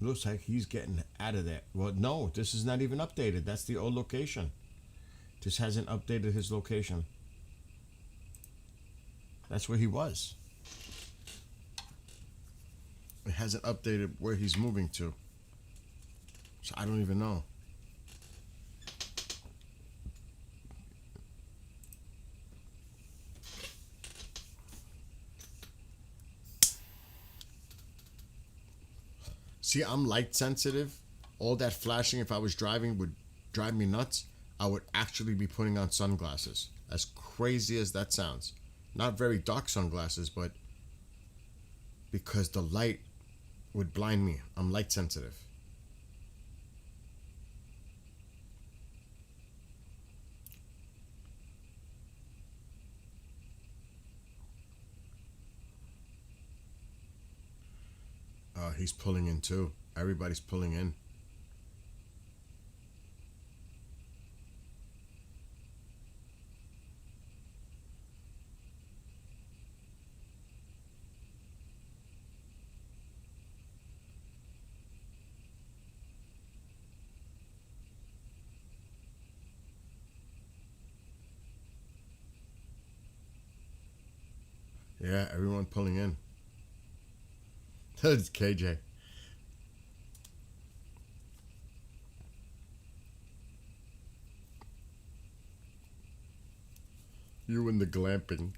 Looks like he's getting out of there. Well, no, this is not even updated. That's the old location. This hasn't updated his location. That's where he was. It hasn't updated where he's moving to. So I don't even know. See, I'm light sensitive. All that flashing, if I was driving, would drive me nuts. I would actually be putting on sunglasses. As crazy as that sounds. Not very dark sunglasses, but because the light would blind me. I'm light sensitive. He's pulling in too. Everybody's pulling in. Yeah, everyone pulling in. That's KJ. You and the glamping.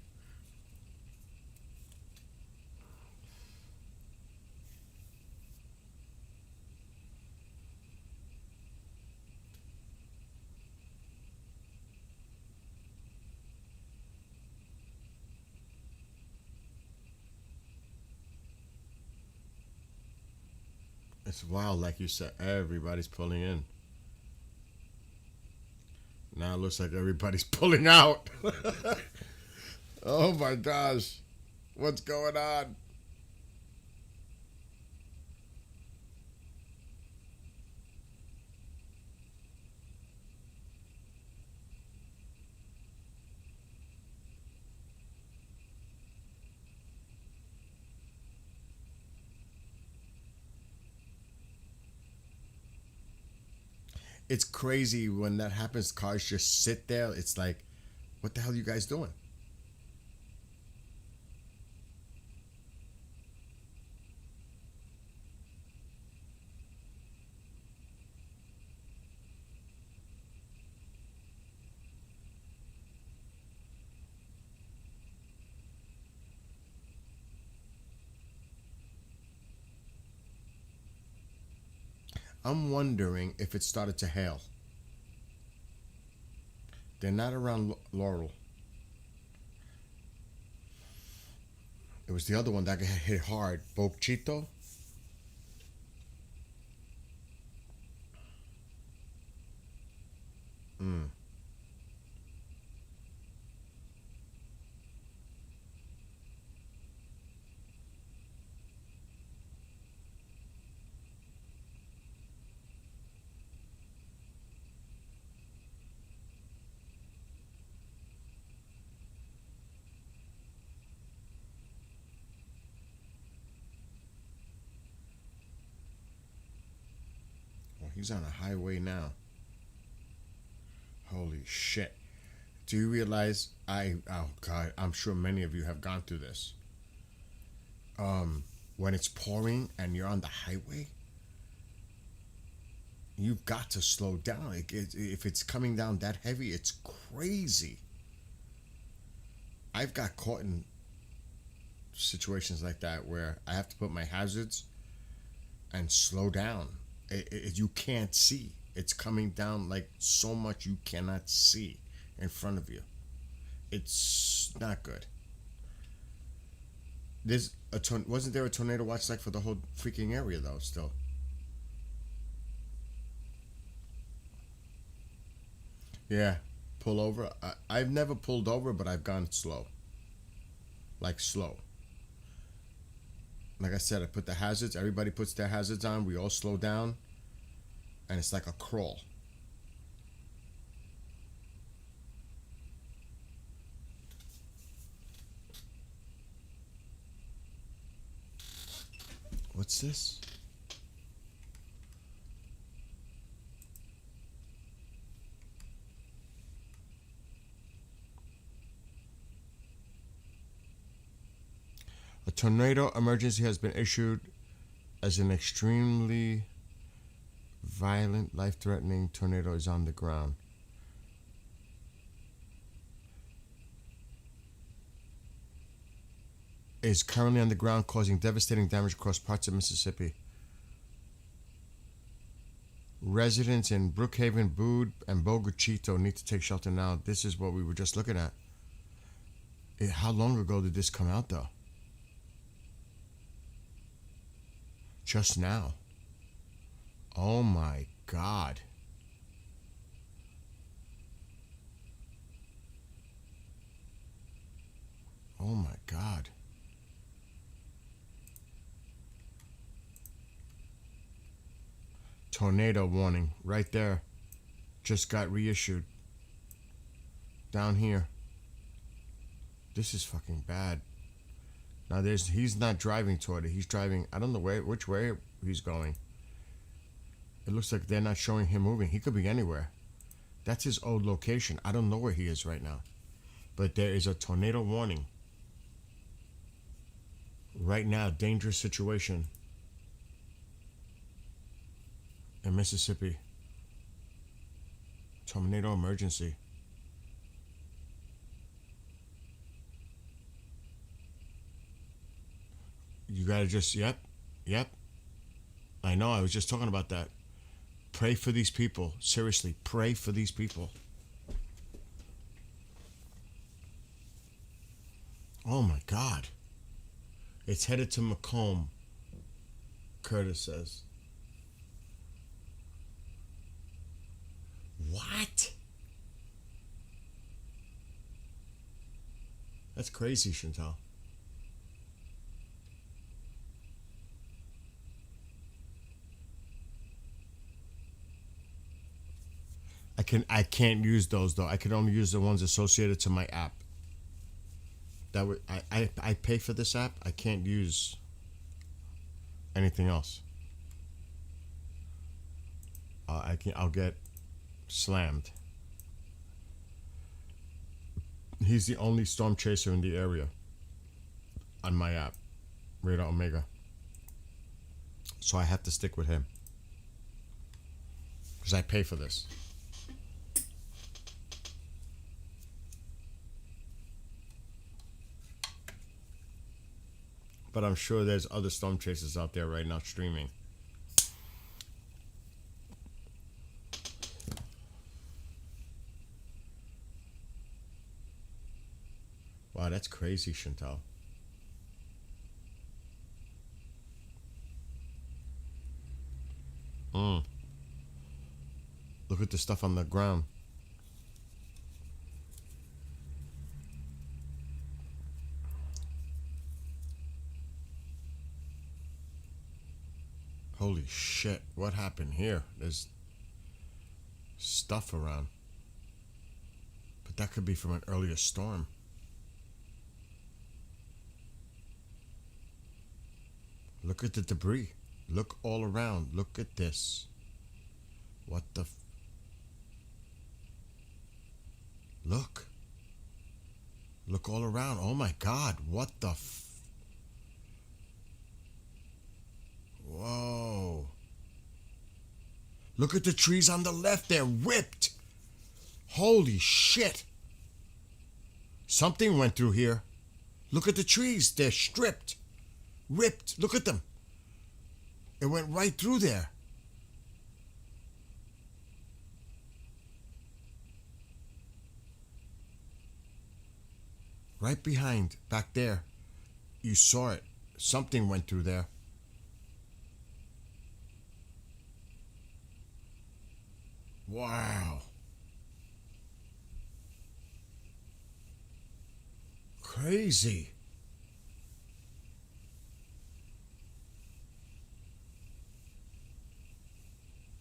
It's wild, like you said. Everybody's pulling in. Now it looks like everybody's pulling out. Oh my gosh. What's going on? It's crazy when that happens. Cars just sit there. It's like, what the hell are you guys doing? I'm wondering if it started to hail. They're not around Laurel. It was the other one that got hit hard. Bochito. Mm. Well, he's on a highway now. Holy shit. Do you realize oh God, I'm sure many of you have gone through this. When it's pouring and you're on the highway, you've got to slow down. If it's coming down that heavy, it's crazy. I've got caught in situations like that where I have to put my hazards and slow down. You can't see. It's coming down like so much you cannot see in front of you. It's not good. Wasn't there a tornado watch like for the whole freaking area though? Still. Yeah, pull over. I've never pulled over, but I've gone slow. Like slow. Like I said, I put the hazards. Everybody puts their hazards on. We all slow down. And it's like a crawl. What's this? A tornado emergency has been issued as an extremely violent, life-threatening tornado is on the ground. Is currently on the ground, causing devastating damage across parts of Mississippi. Residents in Brookhaven, Boone, and Boca Chico need to take shelter now. This is what we were just looking at. How long ago did this come out, though? Just now. Oh my God. Oh my God. Tornado warning right there. Just got reissued. Down here. This is fucking bad. Now he's not driving toward it. He's driving, I don't know which way he's going. It looks like they're not showing him moving. He could be anywhere. That's his old location. I don't know where he is right now. But there is a tornado warning. Right now, dangerous situation in Mississippi. Tornado emergency. You gotta just, yep. I know, I was just talking about that. Pray for these people. Seriously, pray for these people. Oh my God. It's headed to Macomb, Curtis says. What? That's crazy, Chantal. I can't use those though. I can only use the ones associated to my app. That would I pay for this app. I can't use anything else. I'll get slammed. He's the only storm chaser in the area on my app, Radar Omega. So I have to stick with him because I pay for this. But I'm sure there's other storm chasers out there right now streaming. Wow, that's crazy, Chantal. Look at the stuff on the ground. Holy shit, what happened here? There's stuff around. But that could be from an earlier storm. Look at the debris. Look all around. Look at this. What the Look. Look all around. Oh my God. What the Whoa. Look at the trees on the left. They're ripped. Holy shit. Something went through here. Look at the trees. They're stripped. Ripped. Look at them. It went right through there. Right behind, back there. You saw it. Something went through there. Wow. Crazy.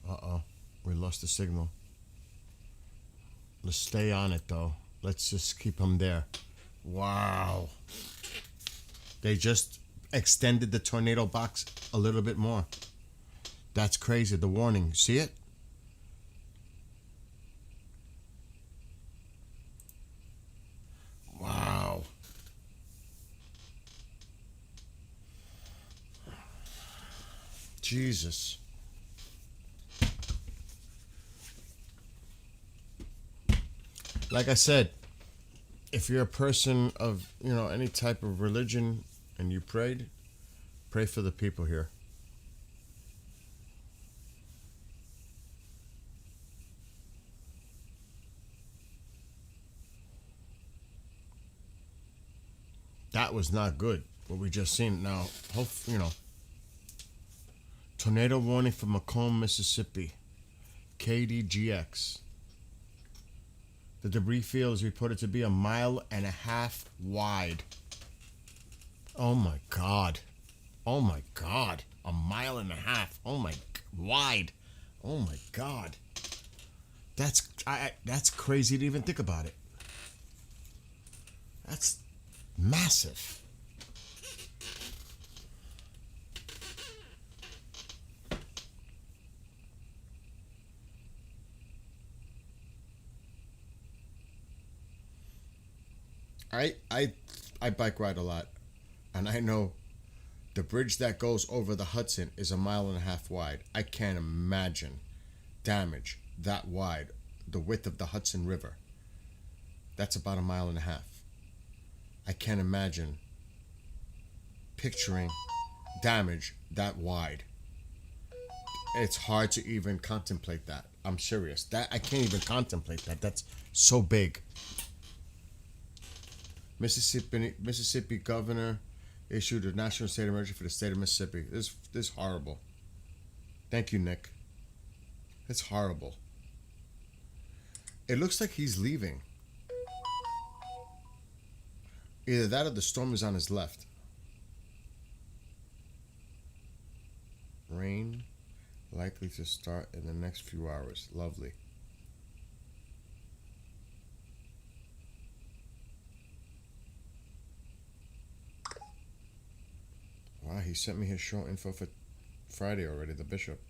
Uh-oh. We lost the signal. Let's stay on it, though. Let's just keep them there. Wow. They just extended the tornado box a little bit more. That's crazy. The warning. See it? Wow. Jesus. Like I said, if you're a person of, any type of religion and you prayed, pray for the people here. That was not good, what we just seen. Now, tornado warning for Macomb, Mississippi. KDGX. The debris field is reported to be 1.5 miles wide. Oh my God. Oh my God. 1.5 miles. Oh my wide. Oh my God. That's crazy to even think about it. That's massive. I bike ride a lot, and I know the bridge that goes over the Hudson is 1.5 miles wide. I can't imagine damage that wide, the width of the Hudson River. That's about 1.5 miles. I can't imagine picturing damage that wide. It's hard to even contemplate that. I'm serious. That I can't even contemplate that. That's so big. Mississippi governor issued a national state of emergency for the state of Mississippi. This is horrible. Thank you, Nick. It's horrible. It looks like he's leaving. Either that or the storm is on his left. Rain likely to start in the next few hours. Lovely. Wow, he sent me his show info for Friday already, the bishop.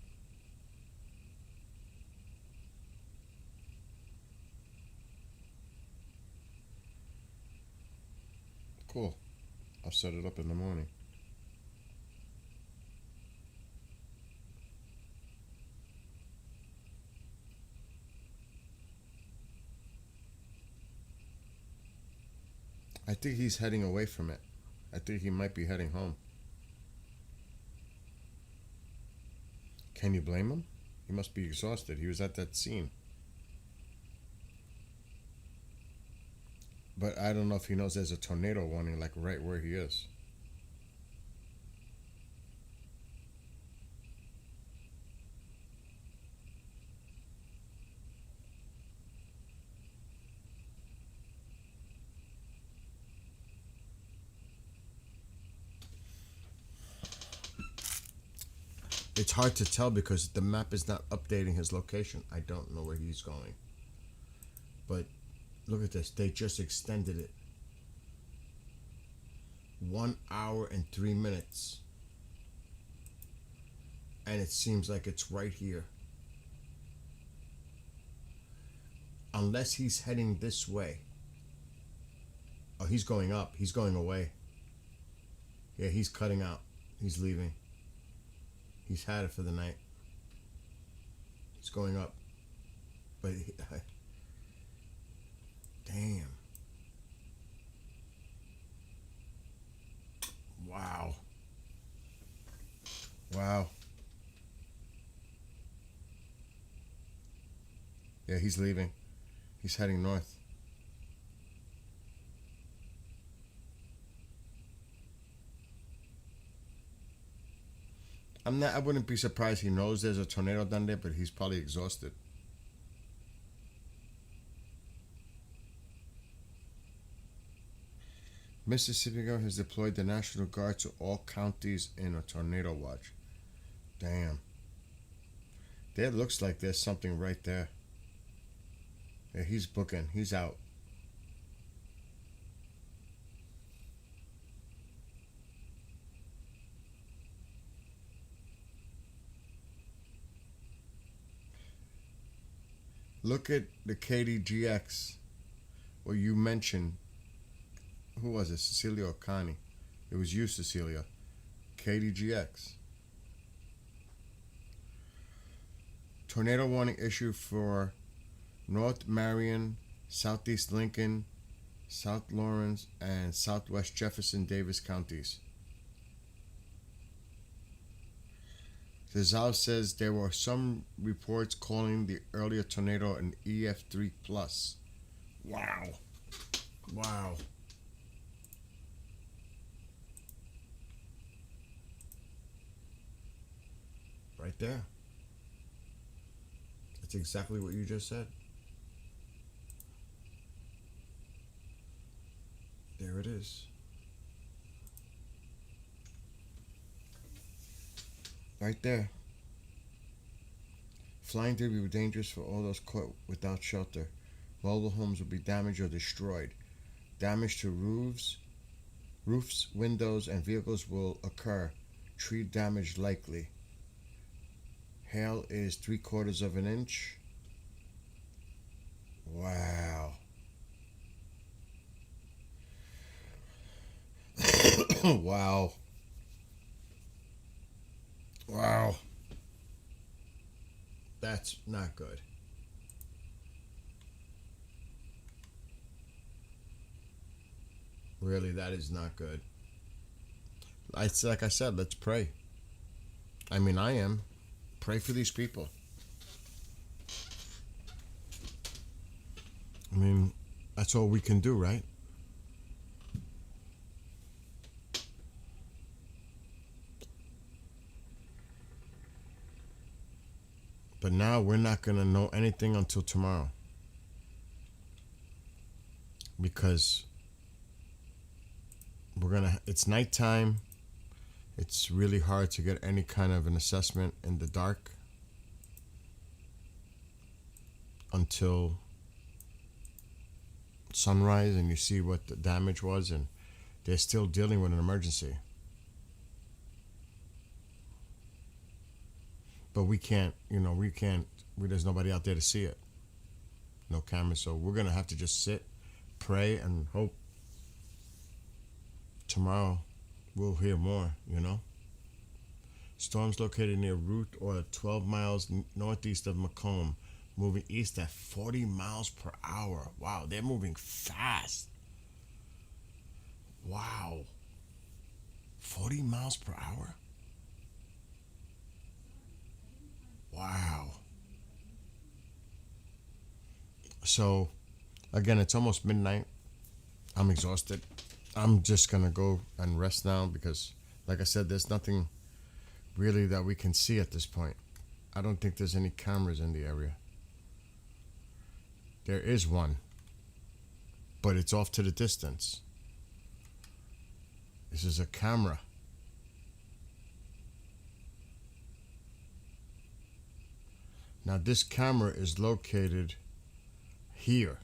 Cool. I'll set it up in the morning. I think he's heading away from it. I think he might be heading home. Can you blame him? He must be exhausted. He was at that scene. But I don't know if he knows there's a tornado warning, like right where he is. It's hard to tell because the map is not updating his location. I don't know where he's going. But look at this. They just extended it. 1 hour and 3 minutes. And it seems like it's right here. Unless he's heading this way. Oh, he's going up. He's going away. Yeah, he's cutting out. He's leaving. He's had it for the night. He's going up. But damn. Wow. Wow. Yeah, he's leaving. He's heading north. I wouldn't be surprised he knows there's a tornado down there, but he's probably exhausted. Mississippi government has deployed the National Guard to all counties in a tornado watch. Damn. There looks like there's something right there. Yeah, he's booking. He's out. Look at the KDGX. Well, you mentioned, who was it? Cecilia or Connie? It was you, Cecilia. KDGX. tornado warning issued for North Marion, Southeast Lincoln, South Lawrence, and Southwest Jefferson Davis counties. The ZAL says there were some reports calling the earlier tornado an EF3 plus. Wow. Wow. Right there. That's exactly what you just said. There it is. Right there. Flying debris will be dangerous for all those caught without shelter. Mobile homes will be damaged or destroyed. Damage to roofs, windows, and vehicles will occur. Tree damage likely. Hail is 3/4 of an inch. Wow. Wow. Wow. That's not good. Really, that is not good. It's like I said, let's pray. I mean, I am. Pray for these people. I mean, that's all we can do, right? But now we're not going to know anything until tomorrow. Because it's nighttime. It's really hard to get any kind of an assessment in the dark until sunrise and you see what the damage was, and they're still dealing with an emergency. But we can't, there's nobody out there to see it. No cameras, so we're going to have to just sit, pray, and hope tomorrow we'll hear more, Storms located near Route or 12 miles northeast of Macomb, moving east at 40 miles per hour. Wow, they're moving fast. Wow. 40 miles per hour? Wow. So, again, it's almost midnight. I'm exhausted. I'm just going to go and rest now because, like I said, there's nothing really that we can see at this point. I don't think there's any cameras in the area. There is one, but it's off to the distance. This is a camera. Now, this camera is located here.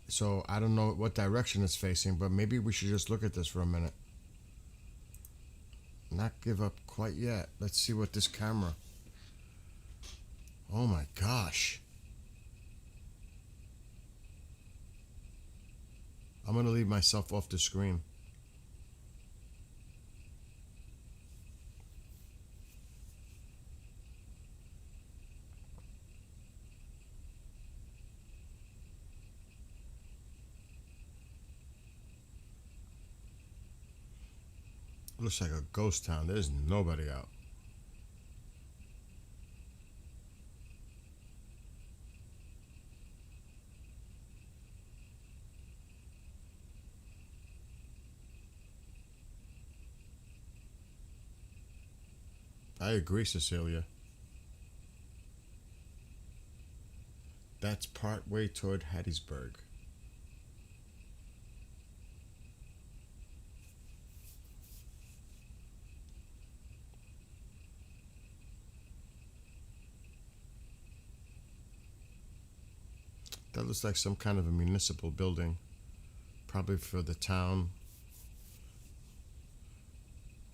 So I don't know what direction it's facing, but maybe we should just look at this for a minute. Not give up quite yet. Let's see what this camera. Oh my gosh. I'm going to leave myself off the screen. Looks like a ghost town. There's nobody out. I agree, Cecilia. That's part way toward Hattiesburg. That looks like some kind of a municipal building, probably for the town.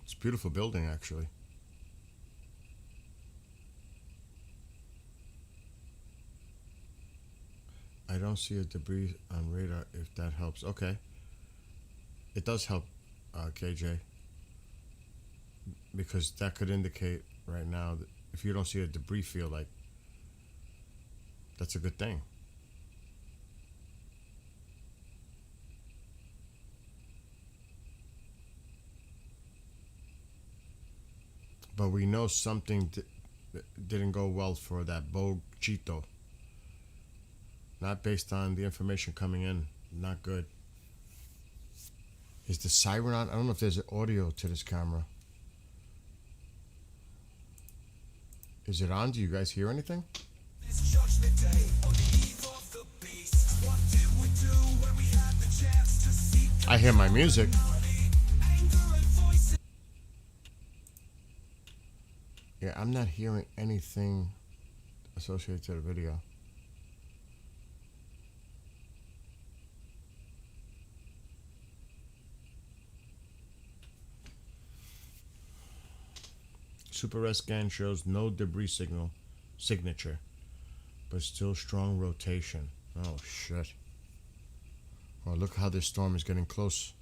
It's a beautiful building, actually. I don't see a debris on radar, if that helps. Okay. It does help, KJ. because that could indicate right now that if you don't see a debris field, like, that's a good thing. But we know something didn't go well for that Chito. Not based on the information coming in. Not good. Is the siren on? I don't know if there's audio to this camera. Is it on? Do you guys hear anything? I hear my music. Yeah, I'm not hearing anything associated to the video. Super Red scan shows no debris signature, but still strong rotation. Oh shit. Oh, look how this storm is getting close.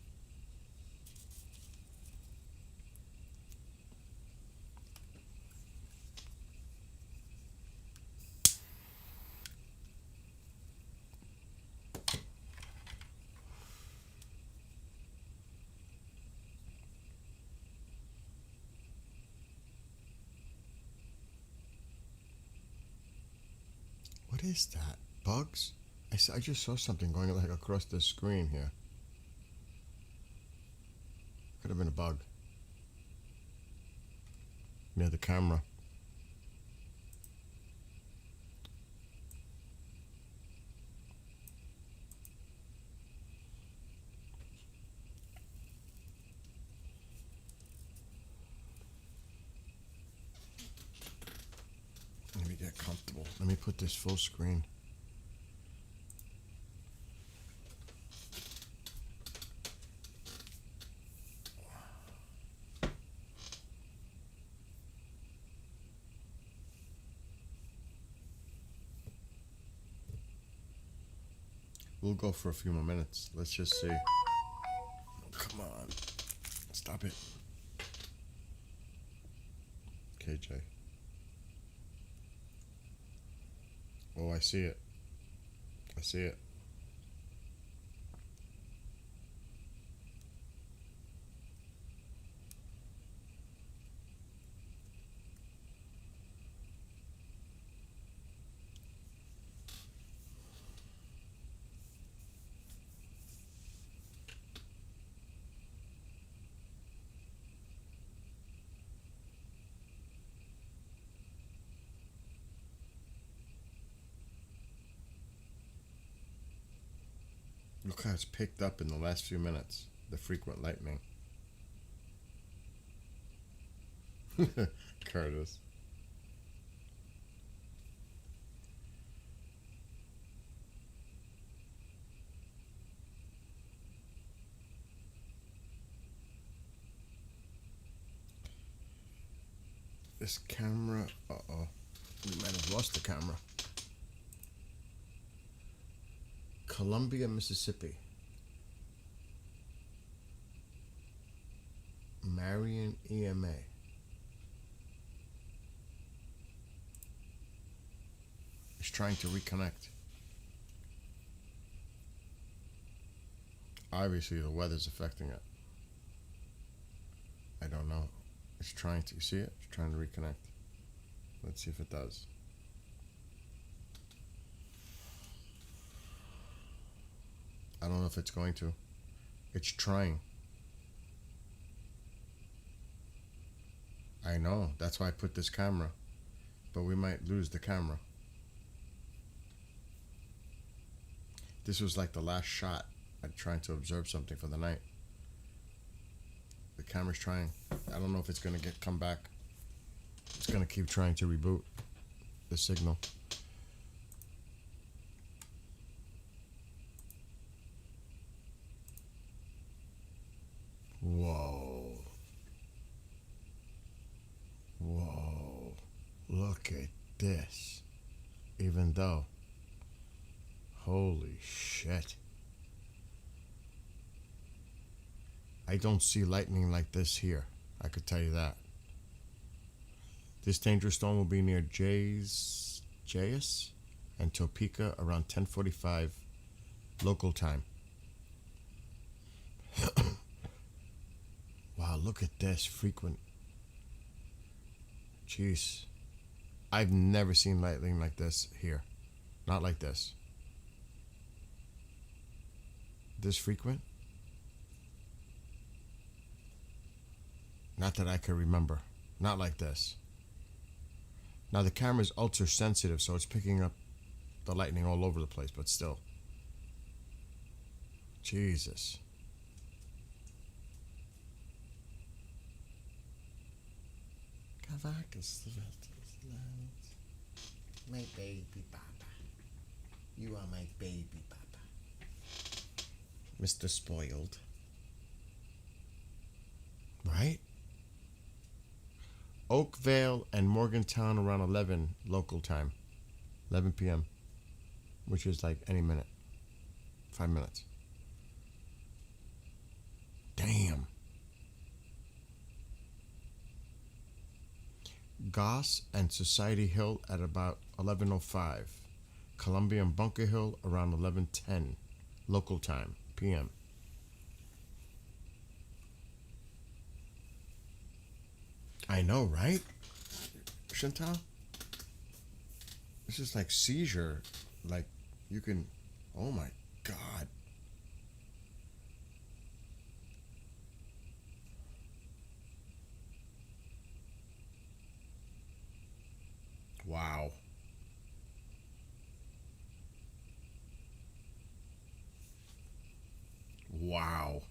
What is that? Bugs? I just saw something going like across the screen here. Could have been a bug. Near the camera. Let me get comfortable. Let me put this full screen. We'll go for a few more minutes. Let's just see. Come on. Stop it. KJ. Oh, I see it. I see it. Look how it's picked up in the last few minutes. The frequent lightning. Curtis. This camera, uh-oh. We might have lost the camera. Columbia, Mississippi. Marion EMA. Is trying to reconnect. Obviously the weather's affecting it. I don't know. It's trying to, you see it? It's trying to reconnect. Let's see if it does. I don't know if it's going to. It's trying. I know. That's why I put this camera. But we might lose the camera. This was like the last shot. I'm trying to observe something for the night. The camera's trying. I don't know if it's going to come back. It's going to keep trying to reboot the signal. Whoa. Whoa. Look at this. Even though. Holy shit. I don't see lightning like this here. I could tell you that. This dangerous storm will be near Jay's and Topeka around 10:45 local time. Wow, look at this frequent. Jeez. I've never seen lightning like this here. Not like this. This frequent? Not that I can remember. Not like this. Now the camera is ultra sensitive, so it's picking up the lightning all over the place, but still. Jesus. My baby papa. You are my baby papa. Mr. Spoiled. Right? Oakville and Morgantown around 11 local time. 11 p.m. Which is like any minute. 5 minutes. Damn. Goss and Society Hill at about 11:05. Columbia and Bunker Hill around 11:10 local time p.m. I know, right? Chantal? This is like seizure. Like you can, oh my God. Wow. Wow.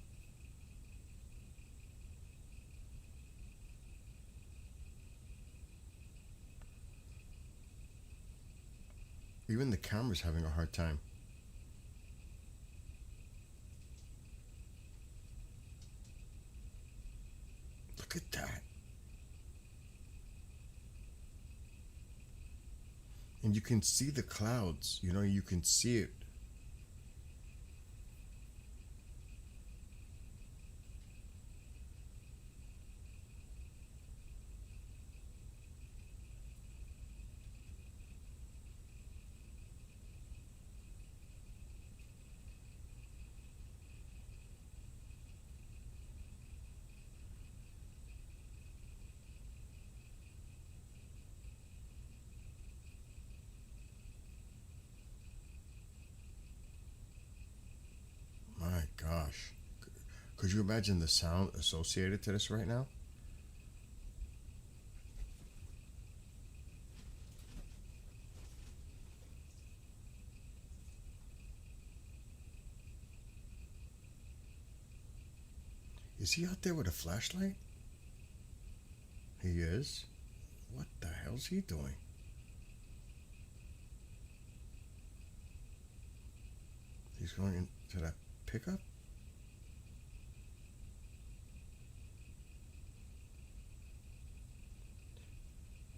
Even the camera's having a hard time. Look at that. And you can see the clouds, you know, you can see it. My gosh. Could you imagine the sound associated to this right now? Is he out there with a flashlight? He is? What the hell's he doing? He's going into that pickup?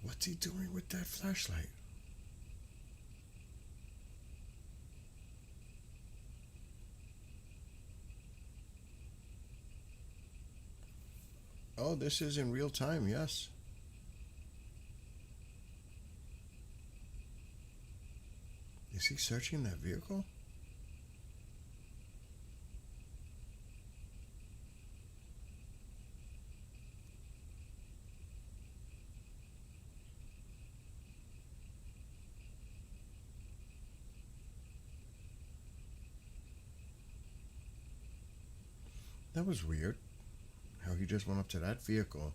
What's he doing with that flashlight? Oh, this is in real time, yes. Is he searching that vehicle? That was weird. How he just went up to that vehicle.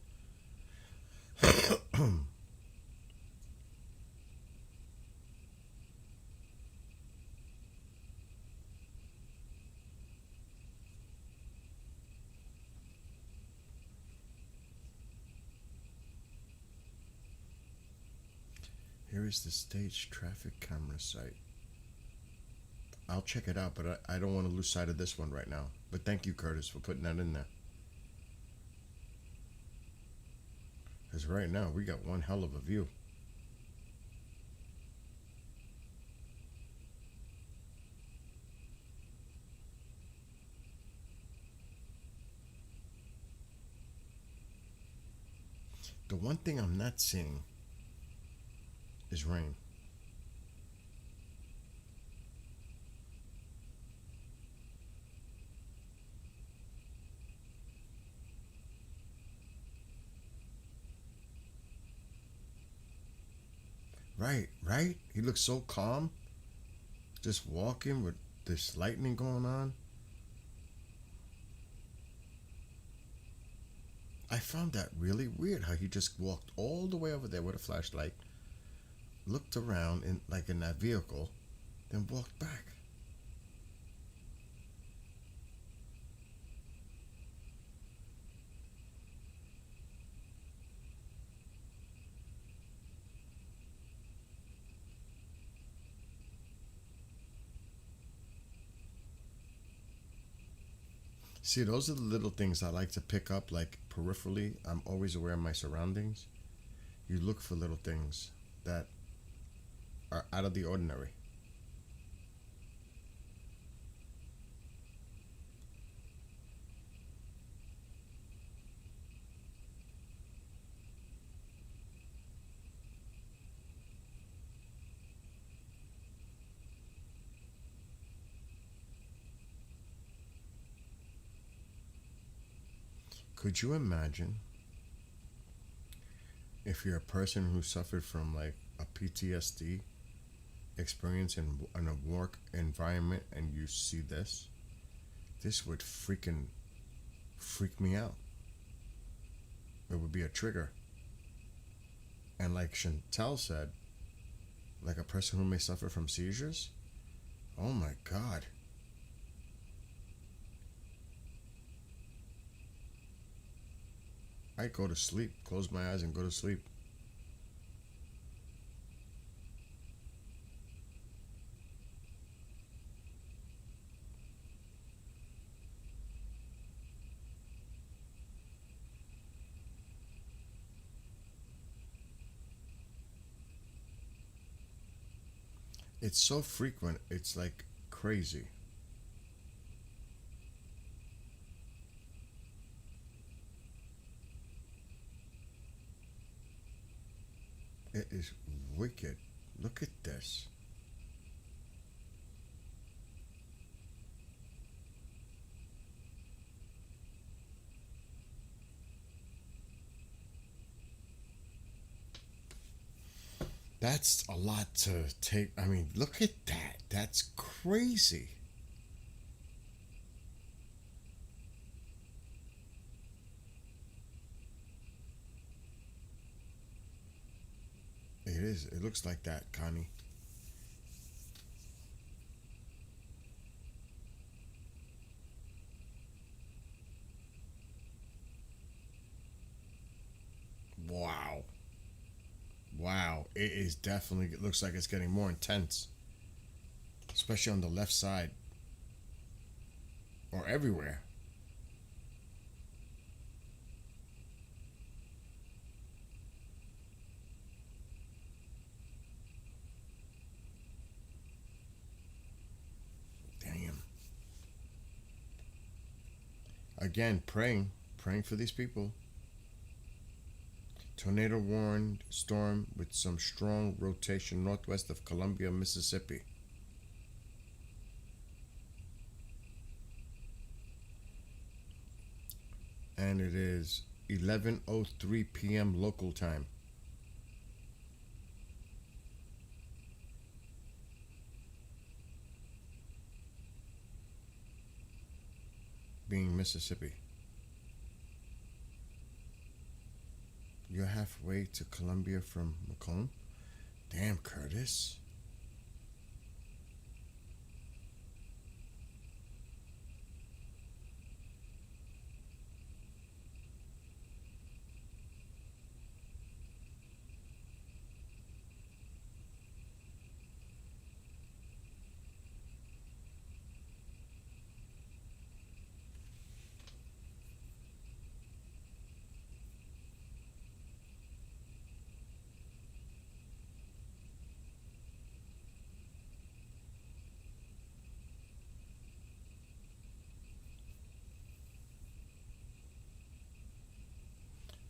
Here is the stage traffic camera site. I'll check it out, but I don't want to lose sight of this one right now. But thank you, Curtis, for putting that in there. Because right now, we got one hell of a view. The one thing I'm not seeing is rain. Right, right? He looks so calm. Just walking with this lightning going on. I found that really weird how he just walked all the way over there with a flashlight, looked around in like in that vehicle, then walked back. See, those are the little things I like to pick up, like peripherally. I'm always aware of my surroundings. You look for little things that are out of the ordinary. Could you imagine if you're a person who suffered from like a PTSD experience in a work environment and you see this? This would freaking freak me out. It would be a trigger. And like Chantel said, like a person who may suffer from seizures, oh my God. I go to sleep, close my eyes and go to sleep. It's so frequent, it's like crazy. It is wicked. Look at this. That's a lot to take. I mean, look at that. That's crazy. It is. It looks like that, Connie. Wow. Wow. It is definitely, it looks like it's getting more intense. Especially on the left side. Or everywhere. Damn. Again, praying for these people. Tornado warned storm with some strong rotation northwest of Columbia, Mississippi. And it is 11:03 p.m. local time. Being Mississippi. You're halfway to Columbia from Macomb? Damn, Curtis.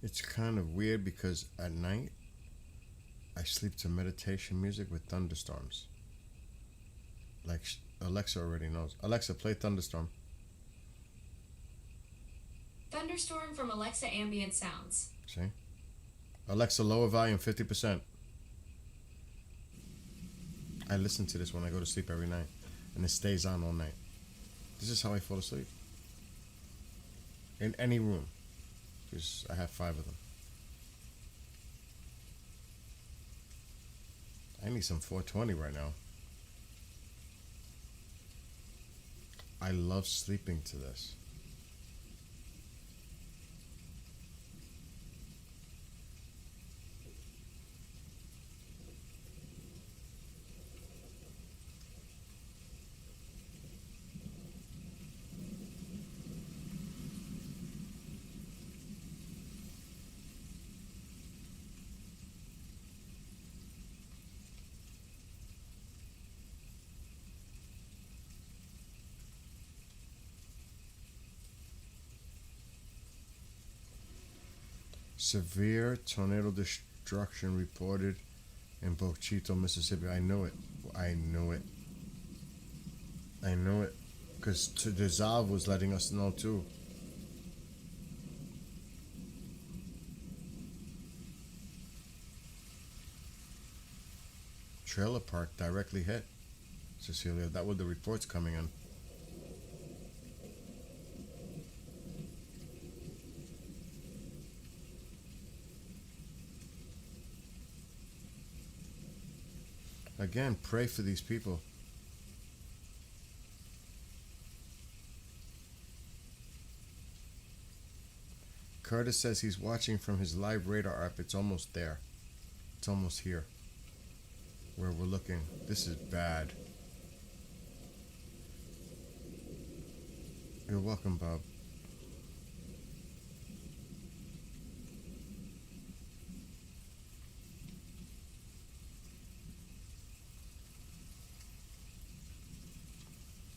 It's kind of weird because at night I sleep to meditation music with thunderstorms. Like Alexa already knows. Alexa, play Thunderstorm. Thunderstorm from Alexa ambient sounds. See? Alexa, lower volume 50%. I listen to this when I go to sleep every night, and it stays on all night. This is how I fall asleep. In any room. Because I have 5 of them. I need some 420 right now. I love sleeping to this. Severe tornado destruction reported in Bochito, Mississippi. I knew it. I knew it. I knew it. Because Dissolve was letting us know too. Trailer park directly hit, Cecilia. That were the reports coming in. Again, pray for these people. Curtis says he's watching from his live radar app. It's almost there. It's almost here. Where we're looking. This is bad. You're welcome, Bob.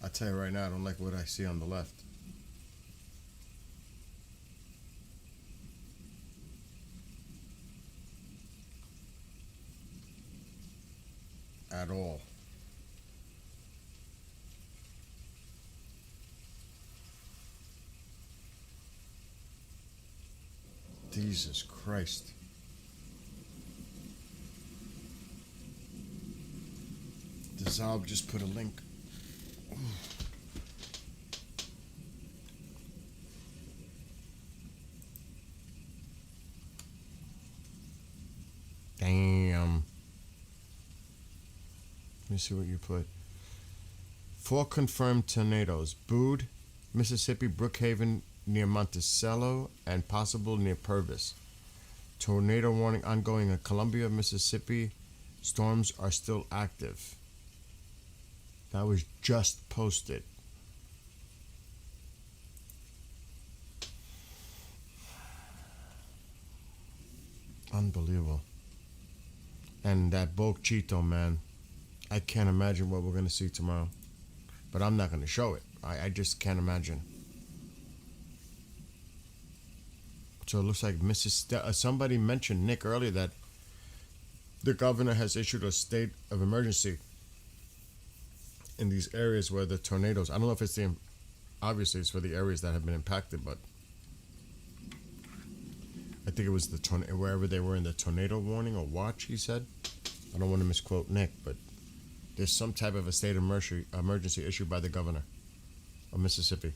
I'll tell you right now, I don't like what I see on the left. At all. Jesus Christ. Dissolve just put a link. Damn. Let me see what you put. 4 confirmed tornadoes. Boone, Mississippi, Brookhaven near Monticello, and possible near Purvis. Tornado warning ongoing in Columbia, Mississippi. Storms are still active. That was just posted. Unbelievable. And that Bochito, man, I can't imagine what we're going to see tomorrow. But I'm not going to show it. I just can't imagine. So it looks like somebody mentioned, Nick, earlier that the governor has issued a state of emergency in these areas where the tornadoes, I don't know if it's obviously it's for the areas that have been impacted, but I think it was wherever they were in the tornado warning or watch, he said. I don't want to misquote Nick, but there's some type of a state of emergency issued by the governor of Mississippi.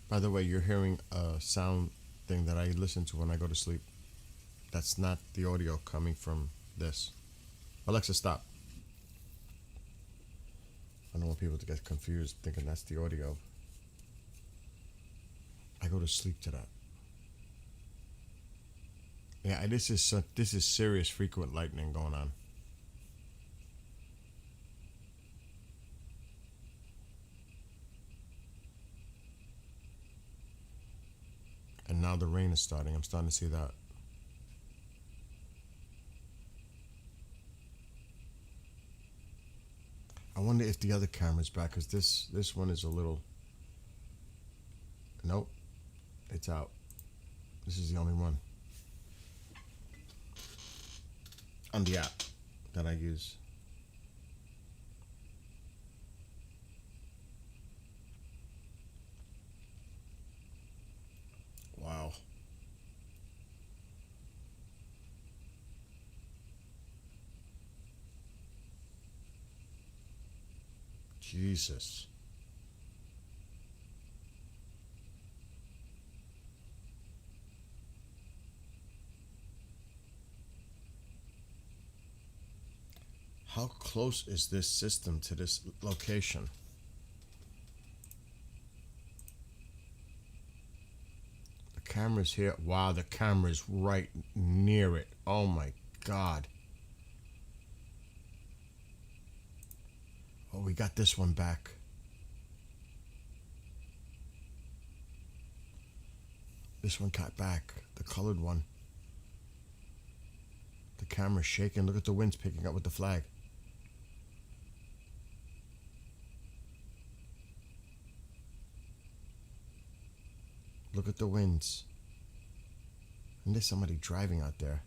By the way, you're hearing a sound thing that I listen to when I go to sleep. That's not the audio coming from this. Alexa, stop. I don't want people to get confused thinking that's the audio. I go to sleep to that. Yeah, this is serious frequent lightning going on. And now the rain is starting. I'm starting to see that. I wonder if the other camera's back, because this one is a little. Nope, it's out. This is the only one on the app that I use. Wow. Jesus. How close is this system to this location? The camera's here. Wow, the camera's right near it. Oh my God. Oh, we got this one back. This one got back. The colored one. The camera's shaking. Look at the winds picking up with the flag. Look at the winds. And there's somebody driving out there.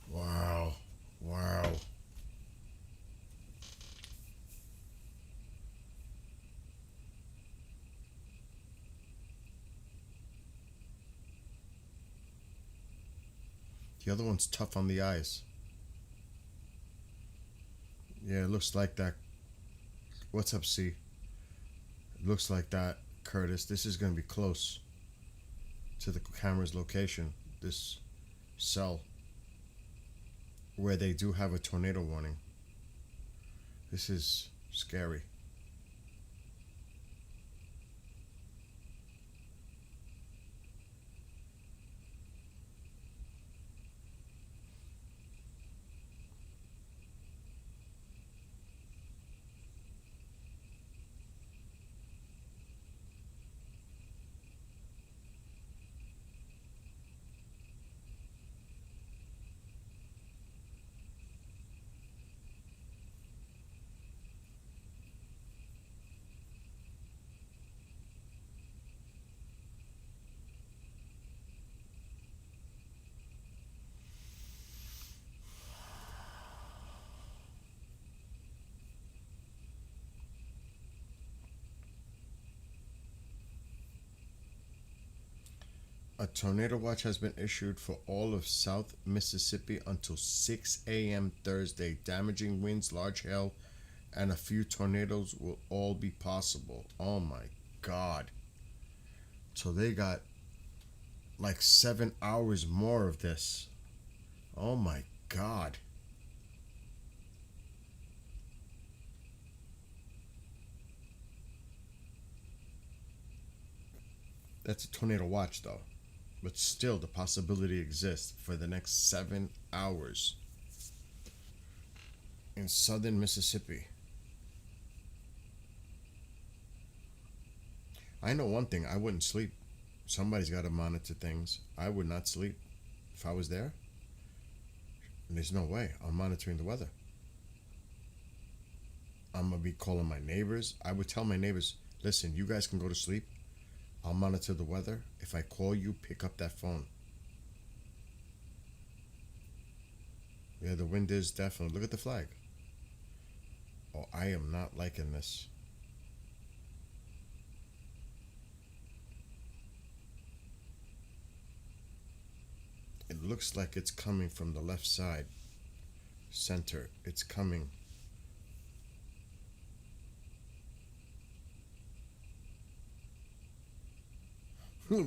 Wow. Wow. The other one's tough on the eyes. Yeah, it looks like that. What's up, C? It looks like that, Curtis. This is going to be close to the camera's location. This cell where they do have a tornado warning. This is scary. A tornado watch has been issued for all of South Mississippi until 6 a.m. Thursday. Damaging winds, large hail, and a few tornadoes will all be possible. Oh my God. So they got like 7 hours more of this. Oh my God. That's a tornado watch though. But still, the possibility exists for the next 7 hours in southern Mississippi. I know one thing, I wouldn't sleep. Somebody's got to monitor things. I would not sleep if I was there. And there's no way I'm monitoring the weather. I'm going to be calling my neighbors. I would tell my neighbors, listen, you guys can go to sleep. I'll monitor the weather. If I call you, pick up that phone. Yeah, the wind is definitely. Look at the flag. Oh, I am not liking this. It looks like it's coming from the left side. Center. It's coming.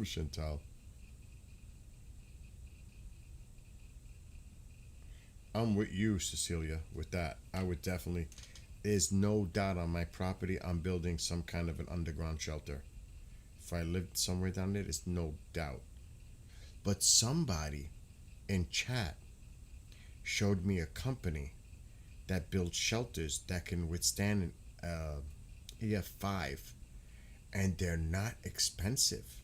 Chantal. I'm with you, Cecilia, with that. I would definitely. There's no doubt on my property I'm building some kind of an underground shelter. If I lived somewhere down there, there's no doubt. But somebody in chat showed me a company that builds shelters that can withstand an EF5, and they're not expensive.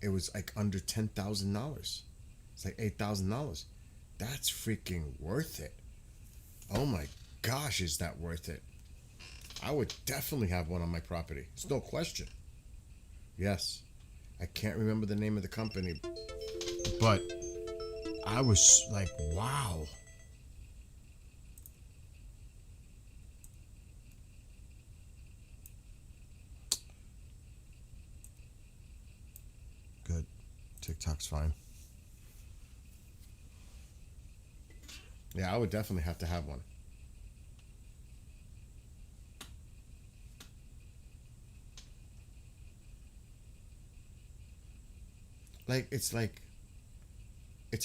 It was like under $10,000. It's like $8,000. That's freaking worth it. Oh my gosh, is that worth it? I would definitely have one on my property. It's no question. Yes. I can't remember the name of the company, but I was like, wow. Good. TikTok's fine. Yeah, I would definitely have to have one. Like it's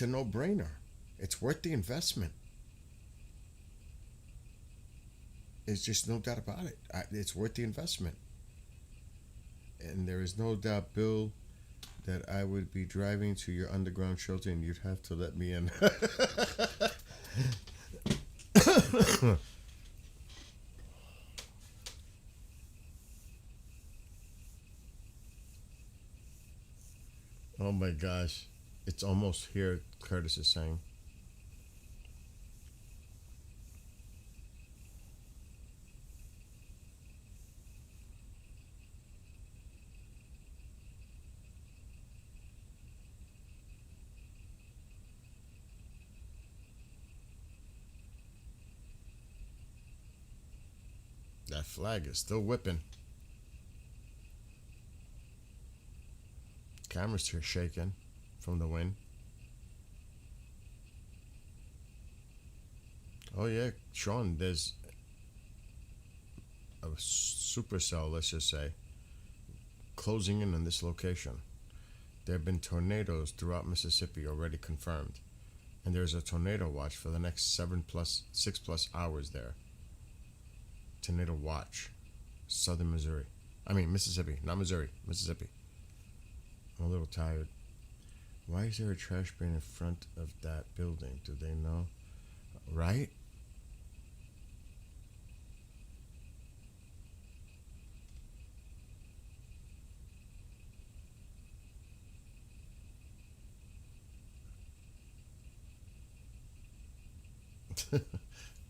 a no-brainer. It's worth the investment. It's just no doubt about it. It's worth the investment. And there is no doubt, Bill, that I would be driving to your underground shelter and you'd have to let me in. Oh my gosh. It's almost here, Curtis is saying. That flag is still whipping. Camera's here shaking from the wind. Oh yeah, Sean, there's a supercell, let's just say, closing in on this location. There have been tornadoes throughout Mississippi already confirmed, and there's a tornado watch for the next 6+ hours there. Tornado watch, southern Missouri. I mean Mississippi, not Missouri, Mississippi. I'm a little tired. Why is there a trash bin in front of that building? Do they know? Right?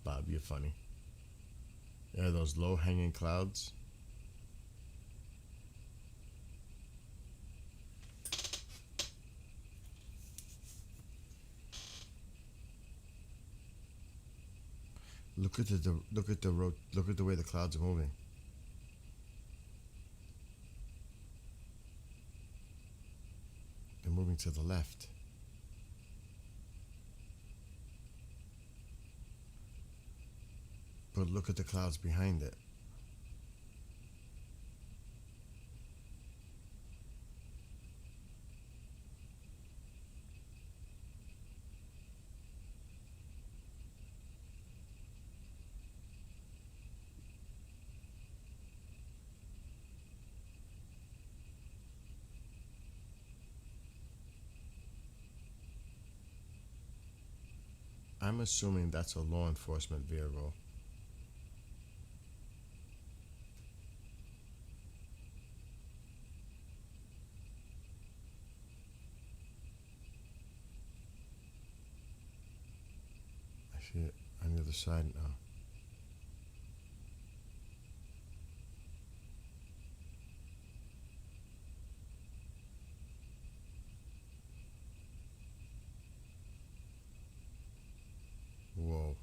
Bob, you're funny. Yeah, those low-hanging clouds. Look at the road. Look at the way the clouds are moving. They're moving to the left. But look at the clouds behind it. I'm assuming that's a law enforcement vehicle. I see it on the other side now. Whoa.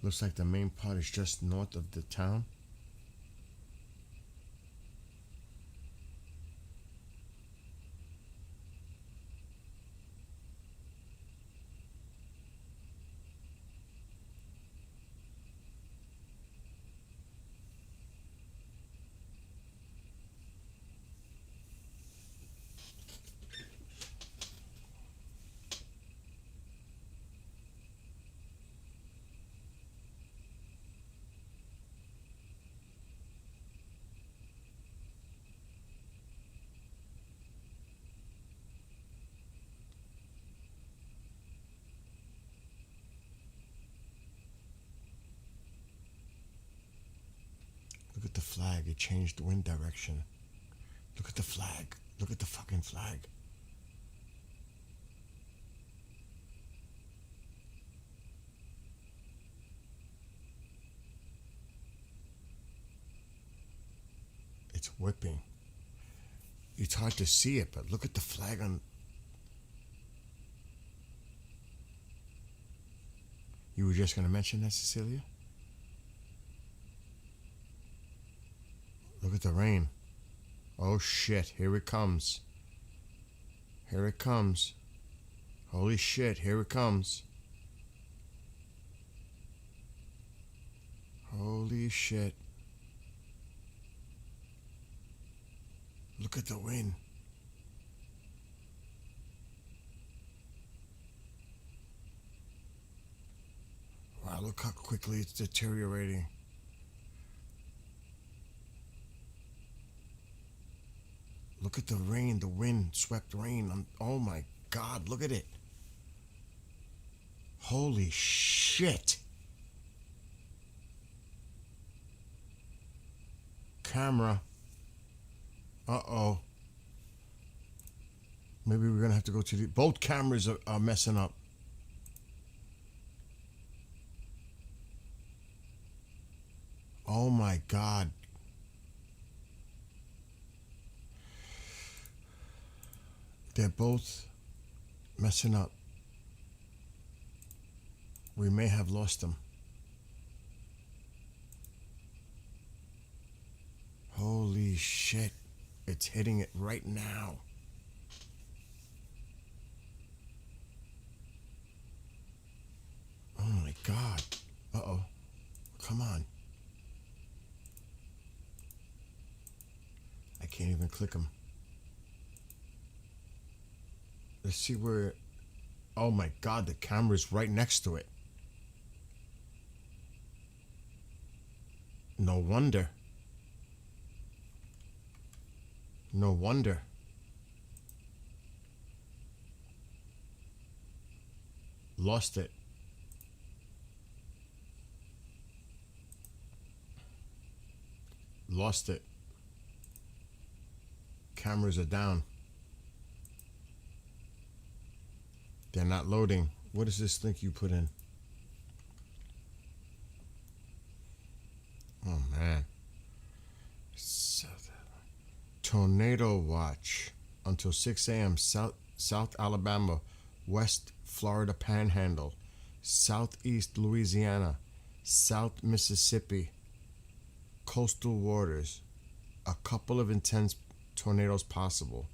Looks like the main part is just north of the town. Look at the flag. It changed the wind direction. Look at the flag. Look at the fucking flag. It's whipping. It's hard to see it, but look at the flag on. You were just going to mention that, Cecilia? Look at the rain. Oh shit, here it comes. Here it comes. Holy shit, here it comes. Holy shit. Look at the wind. Wow, look how quickly it's deteriorating. Look at the rain, the wind swept rain. Oh my God, look at it. Holy shit. Camera. Uh-oh. Maybe we're gonna have to go to the... Both cameras are messing up. Oh my God. They're both messing up. We may have lost them. Holy shit. It's hitting it right now. Oh my God. Uh-oh. Come on. I can't even click them. Let's see where... Oh my God, the camera's right next to it. No wonder. No wonder. Lost it. Lost it. Cameras are down. They're not loading. What is this link you put in? Oh man. Tornado watch until 6 a.m. South Alabama, West Florida Panhandle, Southeast Louisiana, South Mississippi, coastal waters. A couple of intense tornadoes possible.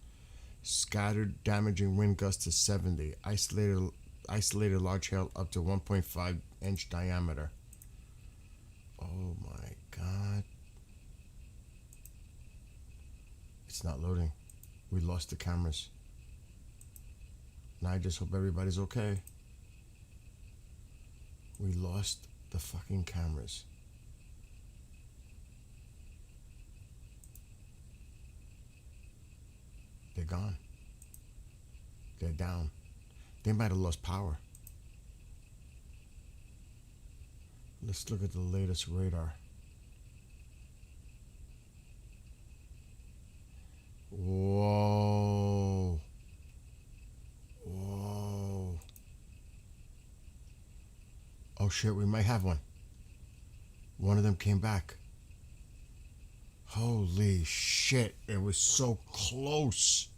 Scattered, damaging wind gusts to 70. Isolated large hail up to 1.5 inch diameter. Oh my God. It's not loading. We lost the cameras. Now I just hope everybody's okay. We lost the fucking cameras. They're gone. They're down. They might have lost power. Let's look at the latest radar. Whoa. Whoa. Oh shit, we might have one. One of them came back. Holy shit, it was so close.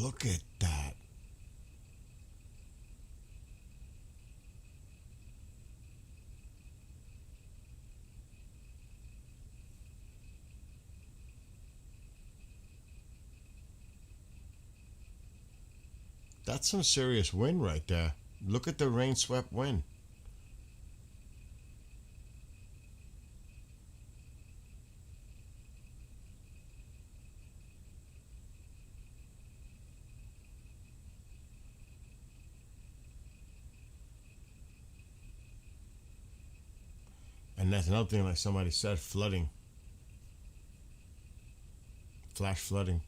Look at that. That's some serious wind right there. Look at the rain-swept wind. And that's another thing, like somebody said, flooding. Flash flooding.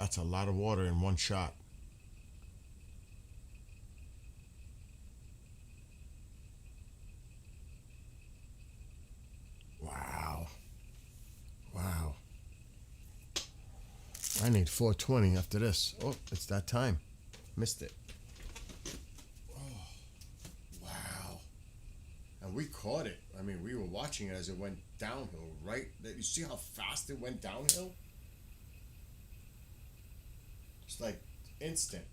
That's a lot of water in one shot. Wow. Wow. I need 420 after this. Oh, it's that time. Missed it. Oh, wow. And we caught it. I mean, we were watching it as it went downhill, right? You see how fast it went downhill? It's like instant.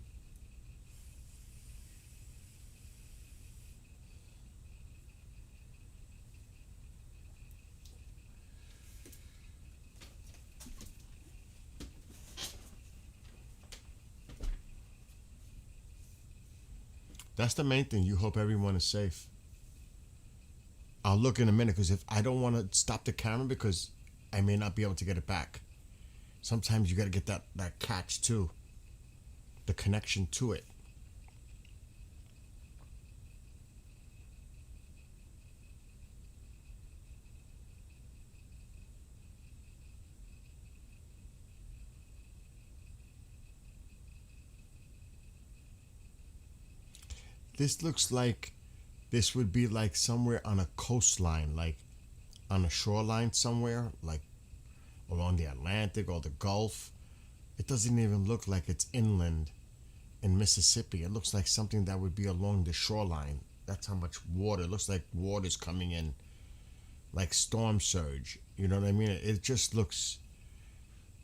That's the main thing. You hope everyone is safe. I'll look in a minute because if I don't want to stop the camera because I may not be able to get it back. Sometimes you got to get that catch too. The connection to it. This looks like this would be like somewhere on a coastline, like on a shoreline somewhere, like along the Atlantic or the Gulf. It doesn't even look like it's inland in Mississippi. It looks like something that would be along the shoreline. That's how much water. It looks like water's coming in, like storm surge. You know what I mean? It just looks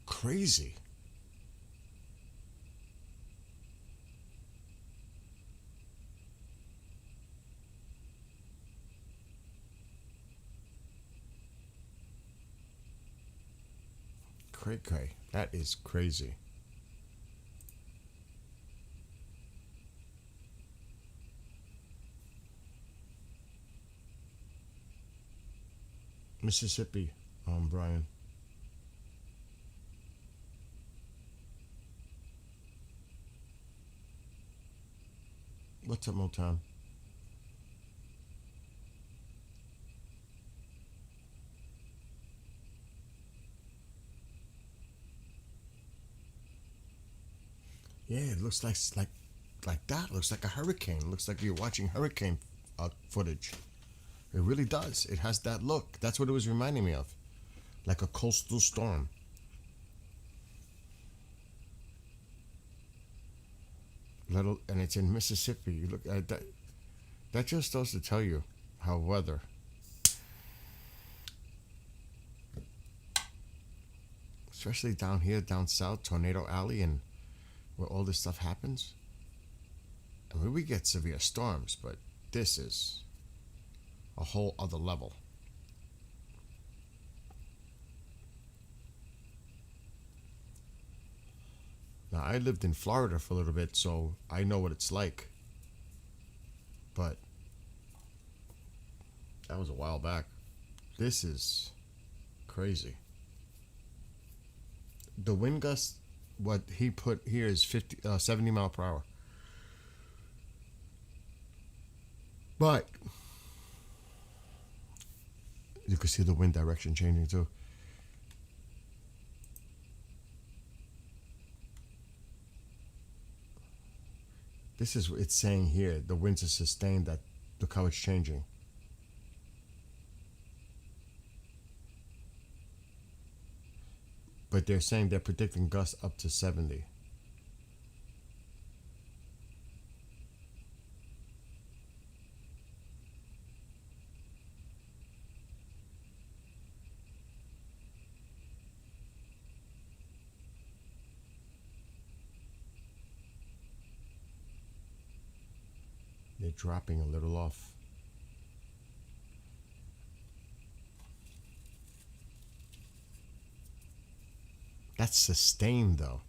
crazy. Cray cray. That is crazy. Mississippi, Brian. What's up, Motown? Yeah, it looks like that. It looks like a hurricane. It looks like you're watching hurricane footage. It really does. It has that look. That's what it was reminding me of, like a coastal storm. Little, and it's in Mississippi. You look at that. That just goes to tell you how weather. Especially down here, down south, Tornado Alley, and where all this stuff happens. I mean, we get severe storms, but this is a whole other level. Now, I lived in Florida for a little bit, so I know what it's like. But that was a while back. This is crazy. The wind gust, what he put here is 70 mile per hour. But you can see the wind direction changing too. This is what it's saying here. The winds are sustained. That look how it's changing. But they're saying they're predicting gusts up to 70. They're dropping a little off. That's sustained though.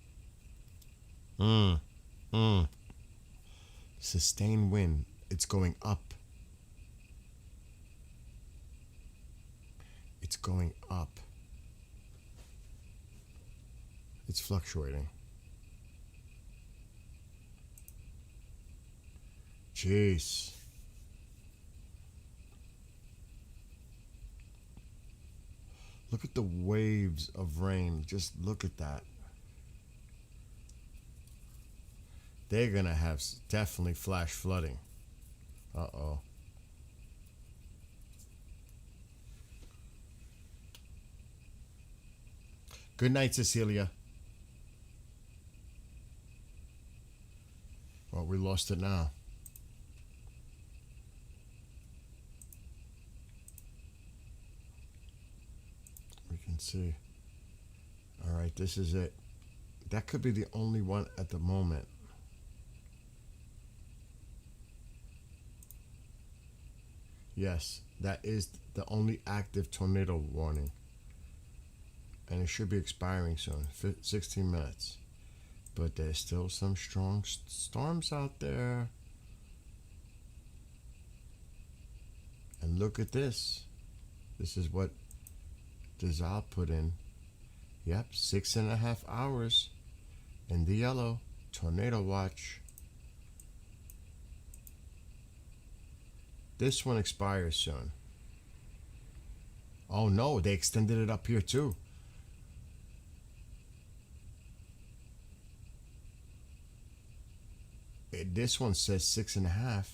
Sustained wind. It's going up. It's going up. It's fluctuating. Jeez. Look at the waves of rain. Just look at that. they're gonna have definitely flash flooding. Uh-oh. Good night, Cecilia. Well, we lost it now. We can see. All right, this is it. That could be the only one at the moment. Yes, that is the only active tornado warning. And it should be expiring soon, 16 minutes. But there's still some strong storms out there. And look at this. This is what Dizal put in. Yep, 6.5 hours in the yellow. Tornado watch. This one expires soon. Oh no, they extended it up here too. This one says 6.5.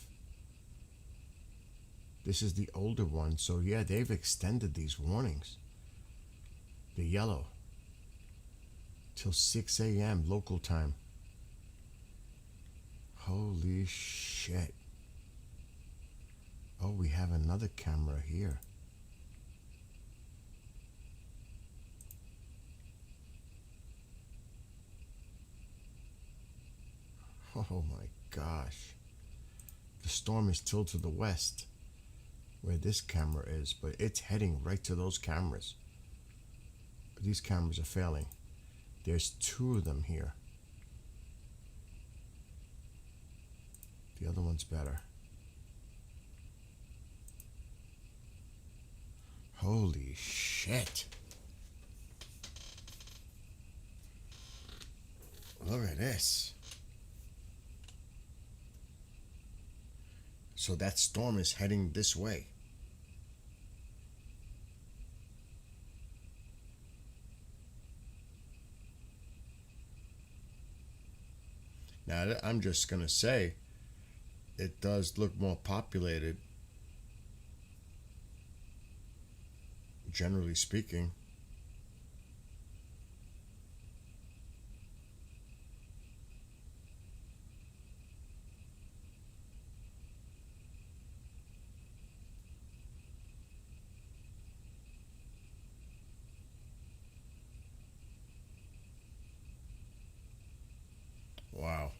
This is the older one. So yeah, they've extended these warnings. The yellow. Till 6 a.m. local time. Holy shit. Oh, we have another camera here. Oh my gosh. The storm is still to the west where this camera is, but it's heading right to those cameras. These cameras are failing. There's 2 of them here. The other one's better. Holy shit. Look at this. So that storm is heading this way. Now, I'm just going to say, it does look more populated, generally speaking. Wow.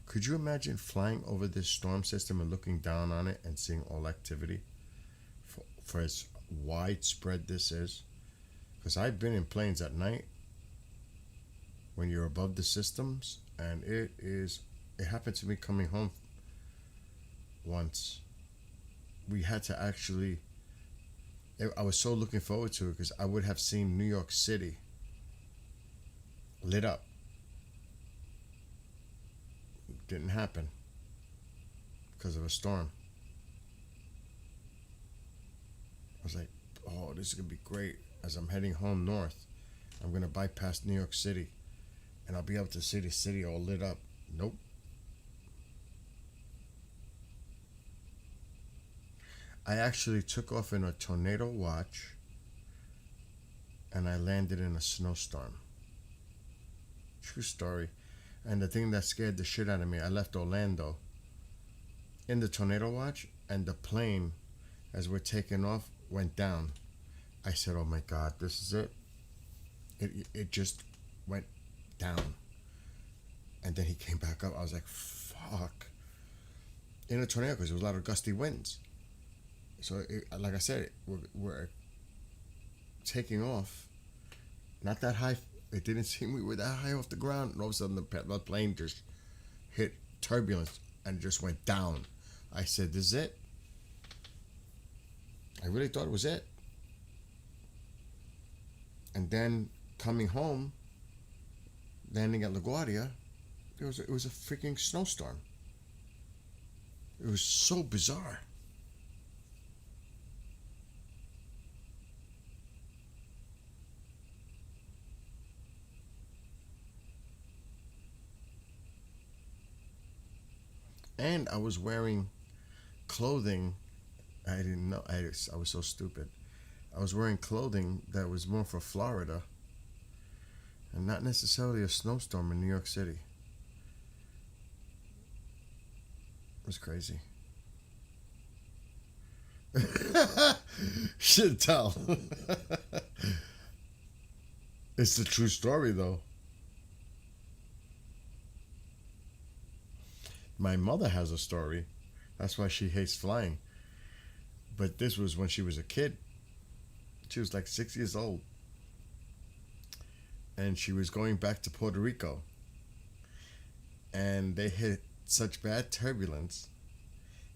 Could you imagine flying over this storm system and looking down on it and seeing all activity for as widespread this is? Because I've been in planes at night when you're above the systems, and it happened to me coming home once. We had to actually, I was so looking forward to it because I would have seen New York City lit up. Didn't happen because of a storm. I was like, oh, this is going to be great. As I'm heading home north, I'm going to bypass New York City and I'll be able to see the city all lit up. Nope. I actually took off in a tornado watch and I landed in a snowstorm. True story. And the thing that scared the shit out of me, I left Orlando in the tornado watch, and the plane, as we're taking off, went down. I said, oh my God, this is it. It just went down. And then he came back up. I was like, fuck. In a tornado, because there was a lot of gusty winds. So, like I said, we're taking off. Not that high. It didn't seem we were that high off the ground. And all of a sudden, the plane just hit turbulence and just went down. I said, this is it. I really thought it was it. And then coming home, landing at LaGuardia, it was a freaking snowstorm. It was so bizarre. And I was wearing clothing. I didn't know. I was so stupid. I was wearing clothing that was more for Florida and not necessarily a snowstorm in New York City. It was crazy. Should tell. It's the true story, though. My mother has a story. That's why she hates flying. But this was when she was a kid. She was like 6 years old. And she was going back to Puerto Rico. And they hit such bad turbulence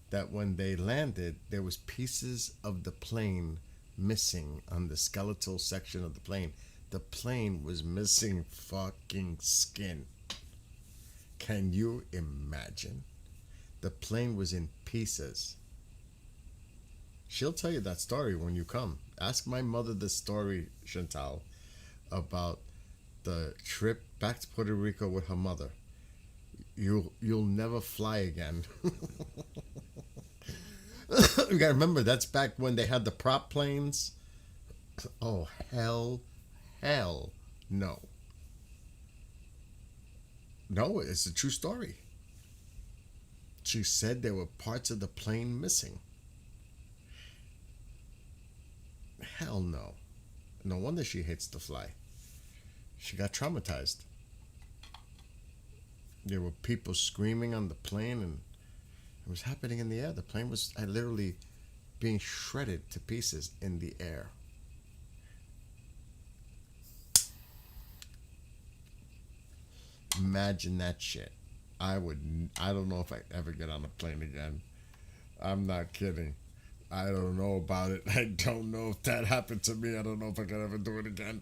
that when they landed, there was pieces of the plane missing on the skeletal section of the plane. The plane was missing fucking skin. Can you imagine? The plane was in pieces. She'll tell you that story when you come. Ask my mother the story, Chantal, about the trip back to Puerto Rico with her mother. You'll never fly again. You gotta remember, that's back when they had the prop planes. Oh, hell no. No, it's a true story. She said there were parts of the plane missing. Hell no. No wonder she hates to fly. She got traumatized. There were people screaming on the plane, and it was happening in the air. The plane was literally being shredded to pieces in the air. Imagine that shit. I don't know if I ever get on a plane again. I'm not kidding. I don't know about it. I don't know if that happened to me. I don't know if I could ever do it again.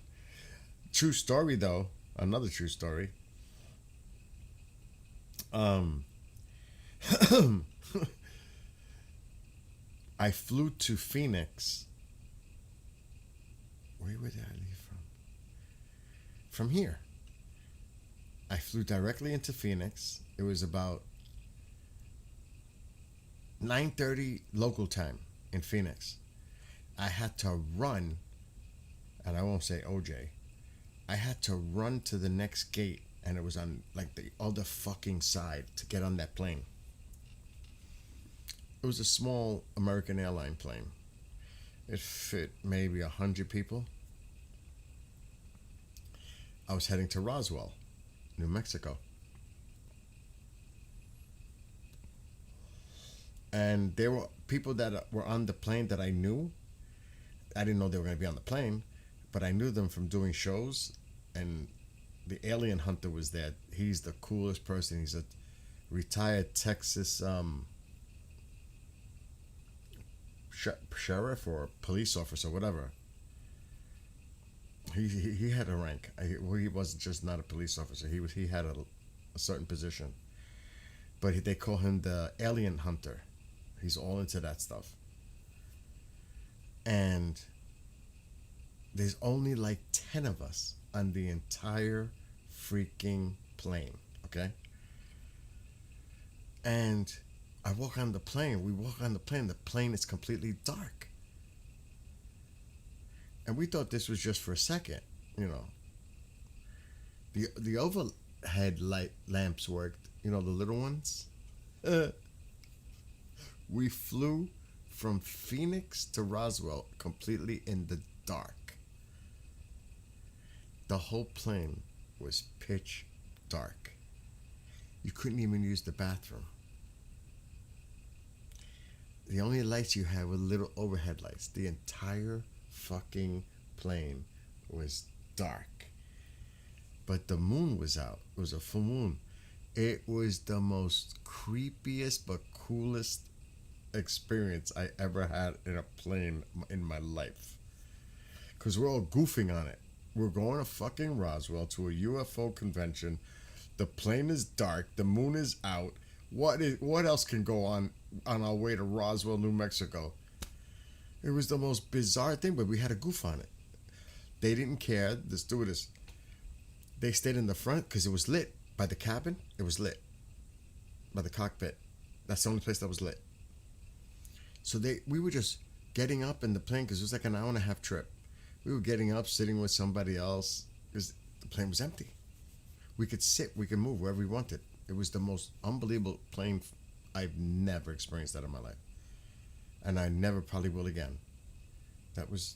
True story, though. Another true story. I flew to Phoenix. Where did I leave from? From here. I flew directly into Phoenix. It was about 9:30 local time in Phoenix. I had to run, and I won't say OJ. I had to run to the next gate, and it was on like the other fucking side to get on that plane. It was a small American airline plane. It fit maybe 100 people. I was heading to Roswell, New Mexico. And there were people that were on the plane that I knew. I didn't know they were going to be on the plane, but I knew them from doing shows. And the alien hunter was there. He's the coolest person. He's a retired Texas sheriff or police officer, whatever. He had a rank. He wasn't just not a police officer. He had a certain position. But they call him the alien hunter. He's all into that stuff. And there's only like 10 of us on the entire freaking plane, okay? And I walk on the plane. We walk on the plane. The plane is completely dark. And we thought this was just for a second, you know. The overhead light lamps worked, you know, the little ones. We flew from Phoenix to Roswell completely in the dark. The whole plane was pitch dark. You couldn't even use the bathroom. The only lights you had were little overhead lights. The entire fucking plane was dark. But the moon was out. It was a full moon. It was the most creepiest but coolest experience I ever had in a plane in my life. Because we're all goofing on it. We're going to fucking Roswell to a UFO convention. The plane is dark. The moon is out. What else can go on our way to Roswell, New Mexico? It was the most bizarre thing, but we had a goof on it. They didn't care. The stewardess, they stayed in the front because it was lit. By the cabin, it was lit. By the cockpit, That's the only place that was lit. So we were just getting up in the plane because it was like an hour and a half trip. We were getting up, sitting with somebody else because the plane was empty. We could sit, we could move wherever we wanted. It was the most unbelievable plane. I've never experienced that in my life. And I never probably will again. That was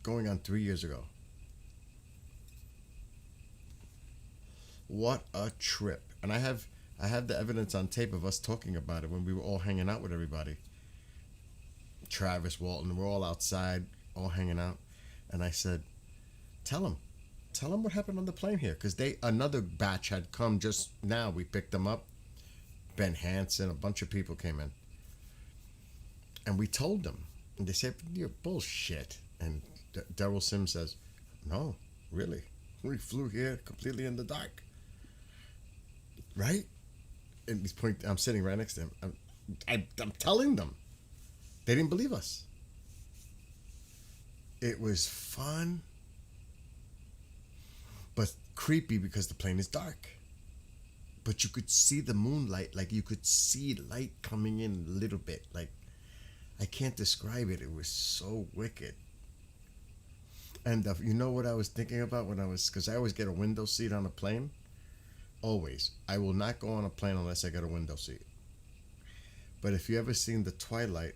going on 3 years ago. What a trip. And I have the evidence on tape of us talking about it when we were all hanging out with everybody. Travis, Walton, we're all outside, all hanging out. And I said, tell them what happened on the plane here. Because another batch had come just now. We picked them up. Ben Hansen, a bunch of people came in. And we told them. And they said, you're bullshit. And Daryl Sims says, no, really. We flew here completely in the dark. Right? And he's pointing, I'm sitting right next to him. I'm telling them. They didn't believe us. It was fun, but creepy because the plane is dark. But you could see the moonlight, like you could see light coming in a little bit. Like, I can't describe it. It was so wicked. And you know what I was thinking about because I always get a window seat on a plane. Always. I will not go on a plane unless I get a window seat. But if you ever seen the Twilight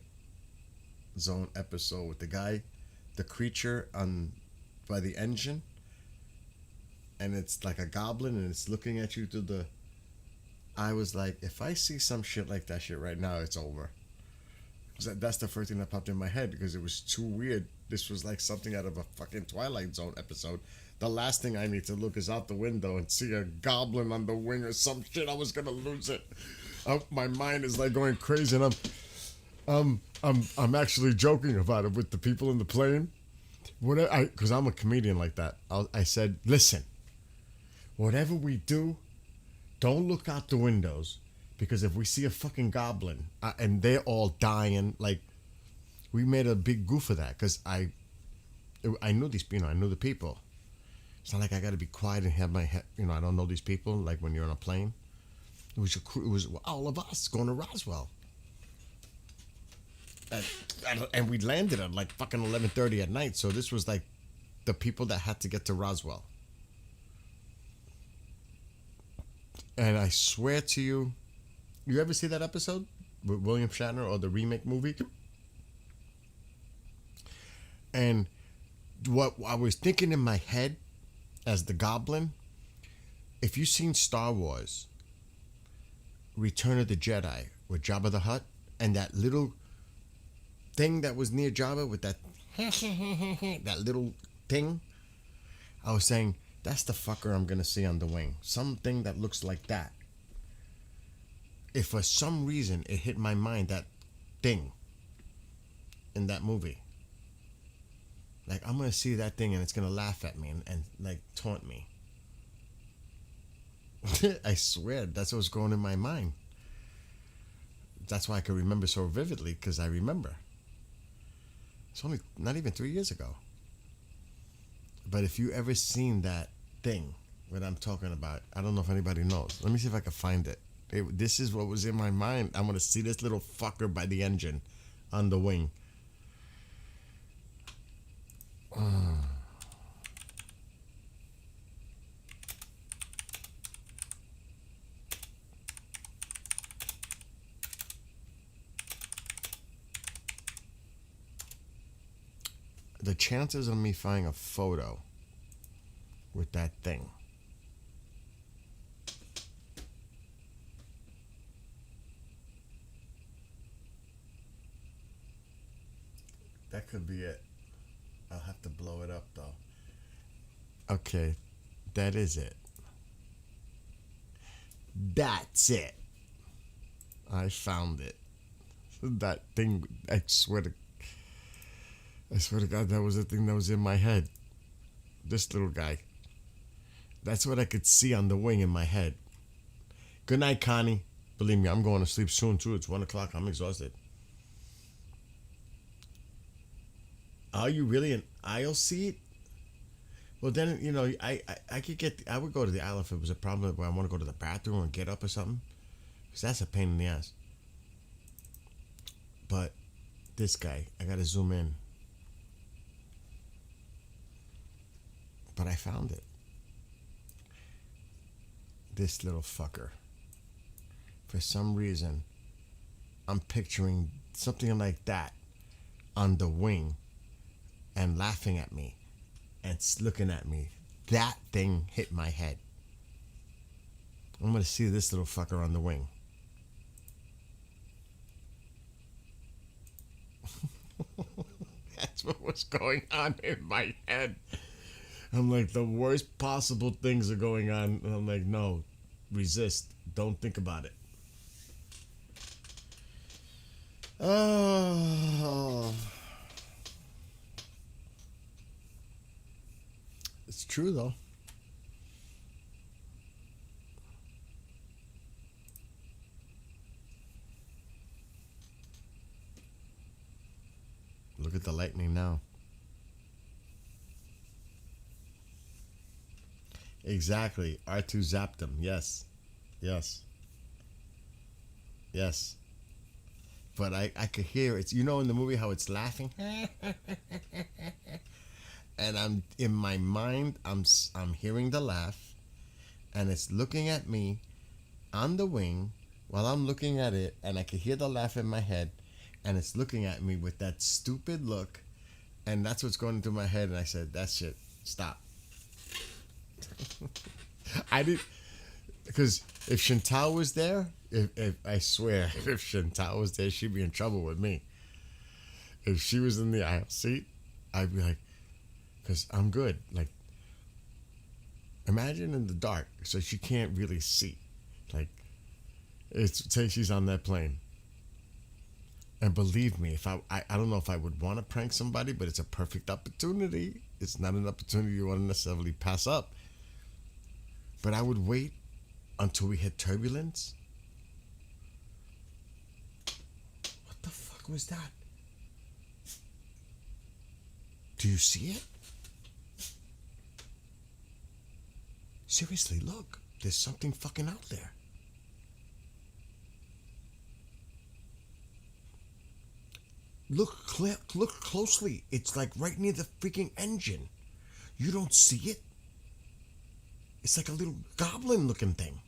Zone episode with the creature by the engine, and it's like a goblin and it's looking at you through I was like, if I see some shit like that shit right now, it's over. That's the first thing that popped in my head because it was too weird. This was like something out of a fucking Twilight Zone episode. The last thing I need to look is out the window and see a goblin on the wing or some shit. I was gonna lose it. My mind is like going crazy, and I'm actually joking about it with the people in the plane. Because I'm a comedian like that. I said, listen, whatever we do, don't look out the windows, because if we see a fucking goblin and they're all dying, like, we made a big goof of that because I knew these, I knew the people. It's not like I got to be quiet and have my head, I don't know these people. Like when you're on a plane, it was all of us going to Roswell. And we landed at like fucking 11:30 at night. So this was like the people that had to get to Roswell. And I swear to you, you ever see that episode with William Shatner or the remake movie? And what I was thinking in my head as the Goblin, if you've seen Star Wars, Return of the Jedi with Jabba the Hutt and that little thing that was near Jabba with that that little thing, I was saying, that's the fucker I'm gonna see on the wing. Something that looks like that. If for some reason it hit my mind, that thing in that movie, like I'm gonna see that thing and it's gonna laugh at me and like taunt me. I swear, that's what's going in my mind. That's why I can remember so vividly, because I remember. It's only not even 3 years ago. But if you ever seen that thing, what I'm talking about, I don't know if anybody knows. Let me see if I can find it. This is what was in my mind. I'm going to see this little fucker by the engine on the wing. The chances of me finding a photo with that thing. That could be it. I'll have to blow it up though. Okay, that is it. That's it. I found it. That thing, I swear to God, that was the thing that was in my head. This little guy. That's what I could see on the wing in my head. Good night, Connie. Believe me, I'm going to sleep soon too. It's 1 o'clock. I'm exhausted. Are you really an aisle seat? Well, then, I could I would go to the aisle if it was a problem where I want to go to the bathroom or get up or something. Because that's a pain in the ass. But this guy, I gotta zoom in. But I found it. This little fucker. For some reason, I'm picturing something like that on the wing and laughing at me and looking at me. That thing hit my head. I'm gonna see this little fucker on the wing. That's what was going on in my head. I'm like, the worst possible things are going on. And I'm like, no, resist. Don't think about it. Oh. It's true, though. Look at the lightning now. Exactly. R2 zapped him. Yes. Yes. Yes. But I could hear it. You know in the movie how it's laughing? And I'm in my mind, I'm hearing the laugh, and it's looking at me on the wing while I'm looking at it, and I could hear the laugh in my head, and it's looking at me with that stupid look, and that's what's going through my head. And I said, "That shit, stop." I did, because if Chantal was there, if I swear, if Chantal was there, she'd be in trouble with me. If she was in the aisle seat, I'd be like, because I'm good. Like, imagine in the dark, so she can't really see. Like, say she's on that plane. And believe me, if I don't know if I would want to prank somebody, but it's a perfect opportunity. It's not an opportunity you want to necessarily pass up. But I would wait until we hit turbulence. What the fuck was that? Do you see it? Seriously, look. There's something fucking out there. Look closely. It's like right near the freaking engine. You don't see it? It's like a little goblin looking thing.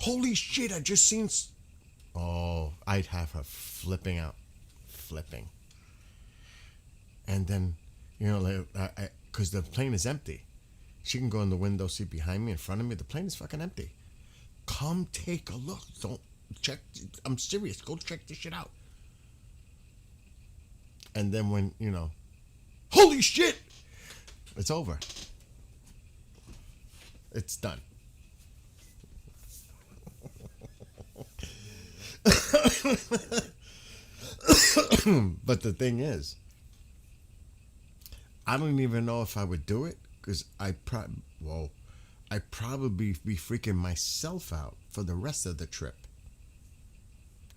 Holy shit, I just seen... Oh, I'd have her flipping out. Flipping. And then, you know, like, because the plane is empty. She can go in the window seat behind me, in front of me. The plane is fucking empty. Come take a look. Don't check. I'm serious. Go check this shit out. And then when, you know, holy shit, it's over. It's done. But the thing is, I don't even know if I would do it, because I'd probably be freaking myself out for the rest of the trip.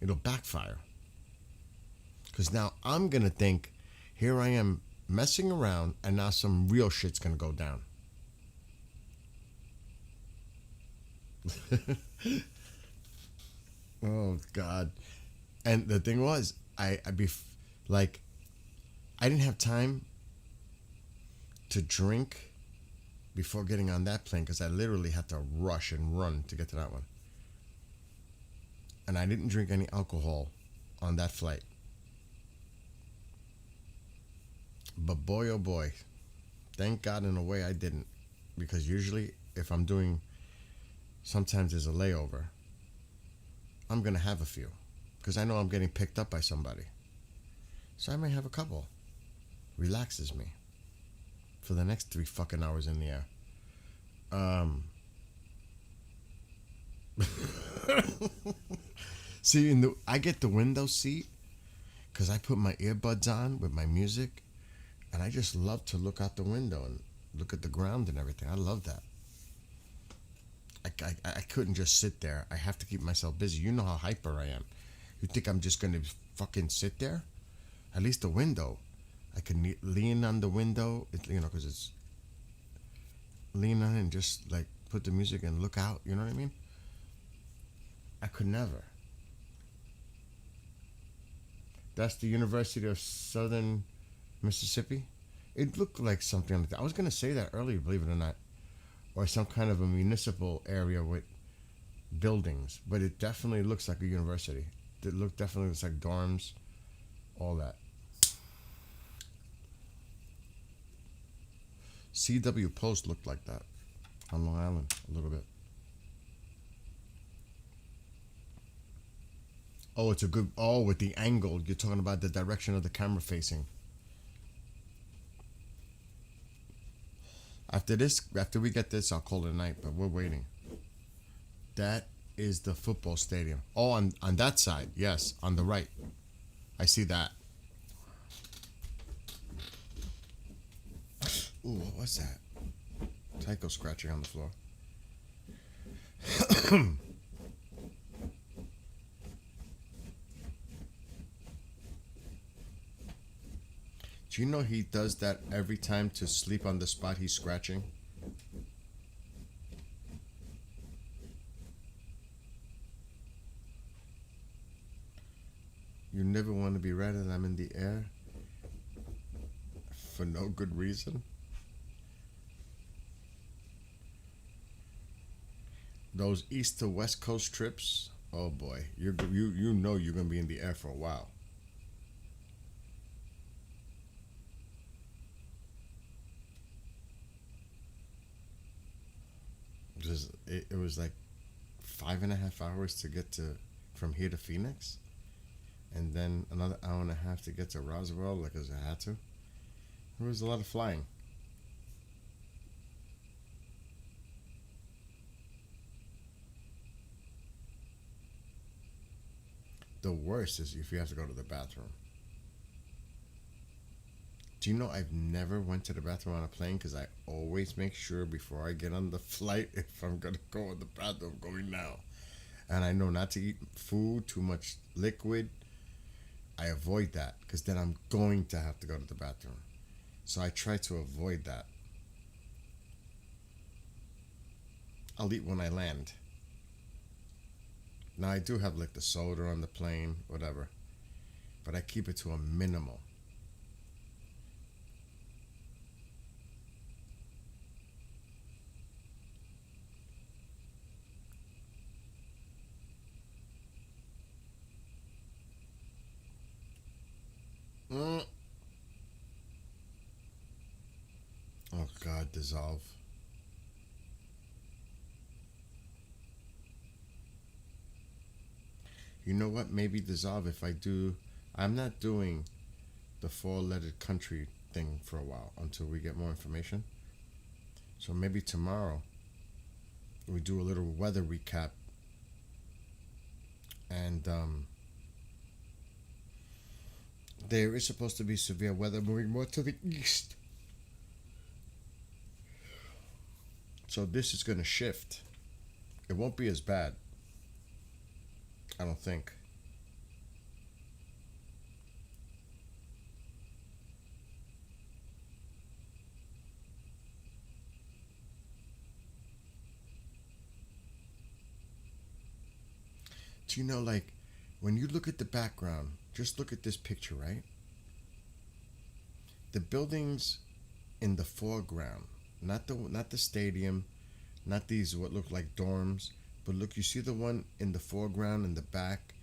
It'll backfire. Because now I'm going to think, here I am messing around, and now some real shit's going to go down. Oh, God. And the thing was, I'd be like, I didn't have time to drink before getting on that plane, because I literally had to rush and run to get to that one. And I didn't drink any alcohol on that flight. But boy, oh boy, thank God in a way I didn't. Because usually if I'm doing, sometimes there's a layover, I'm going to have a few. Because I know I'm getting picked up by somebody. So I may have a couple. Relaxes me for the next 3 fucking hours in the air. See, I get the window seat because I put my earbuds on with my music, and I just love to look out the window and look at the ground and everything. I love that. I couldn't just sit there. I have to keep myself busy. You know how hyper I am. You think I'm just going to fucking sit there? At least the window. I can lean on the window, you know, because it's... Lean on it and just, like, put the music and look out. You know what I mean? I could never. That's the University of Southern Mississippi. It looked like something like that. I was gonna say that earlier, believe it or not, or some kind of a municipal area with buildings, but it definitely looks like a university. Definitely looks like dorms, all that. CW Post looked like that on Long Island a little bit. Oh, it's a good. Oh, with the angle, you're talking about the direction of the camera facing. After we get this, I'll call it a night. But we're waiting. That is the football stadium. Oh, on that side, yes, on the right. I see that. Ooh, what was that? Tycho scratching on the floor. Do you know he does that every time to sleep on the spot he's scratching? You never want to be right and I'm in the air for no good reason. Those east to west coast trips, oh boy, you know you're gonna be in the air for a while. It was like 5.5 hours to get to from here to Phoenix, and then another hour and a half to get to Roswell, like as I had to. There was a lot of flying. The worst is if you have to go to the bathroom. Do you know I've never went to the bathroom on a plane because I always make sure before I get on the flight if I'm gonna go in the bathroom, I'm going now. And I know not to eat food, too much liquid. I avoid that because then I'm going to have to go to the bathroom. So I try to avoid that. I'll eat when I land. Now I do have like the soda on the plane, whatever. But I keep it to a minimal. Oh God, dissolve. You know what? Maybe dissolve if I do. I'm not doing the four-lettered country thing for a while until we get more information. So maybe tomorrow we do a little weather recap. And there is supposed to be severe weather moving more to the east. So this is going to shift. It won't be as bad. I don't think. Do you know, like, when you look at the background, just look at this picture, right? The buildings in the foreground, not the stadium, not these what look like dorms, but look, you see the one in the foreground in the back,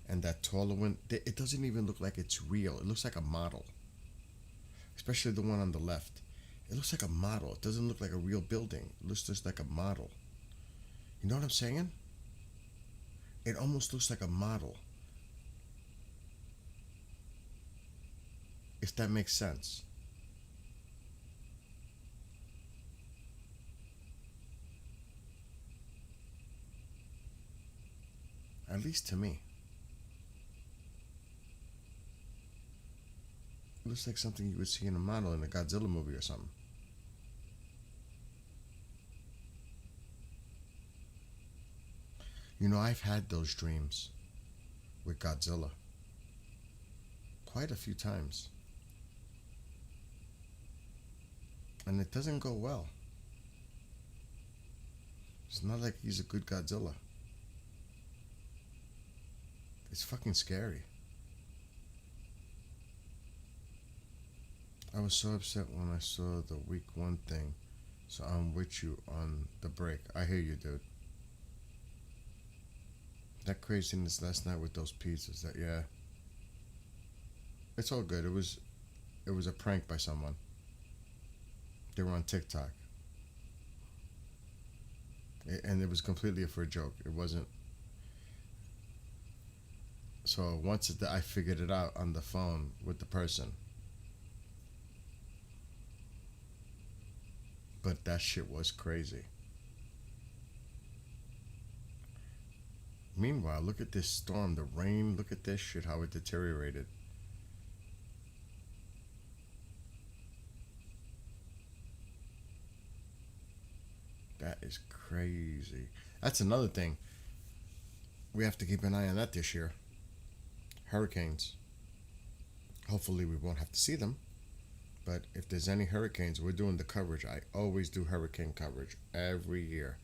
and that taller one. It doesn't even look like it's real. It looks like a model. Especially the one on the left. It looks like a model. It doesn't look like a real building. It looks just like a model. You know what I'm saying? It almost looks like a model. If that makes sense. At least to me. It looks like something you would see in a model in a Godzilla movie or something. You know, I've had those dreams with Godzilla quite a few times. And it doesn't go well. It's not like he's a good Godzilla. It's fucking scary. I was so upset when I saw the week one thing. So I'm with you on the break. I hear you, dude. That craziness last night with those pizzas. That yeah. It's all good. It was a prank by someone. They were on TikTok. And it was completely for a joke. It wasn't. So once I figured it out on the phone with the person. But that shit was crazy. Meanwhile, look at this storm, the rain, look at this shit, how it deteriorated. That is crazy. That's another thing. We have to keep an eye on that this year. Hurricanes. Hopefully we won't have to see them. But if there's any hurricanes, we're doing the coverage. I always do hurricane coverage every year.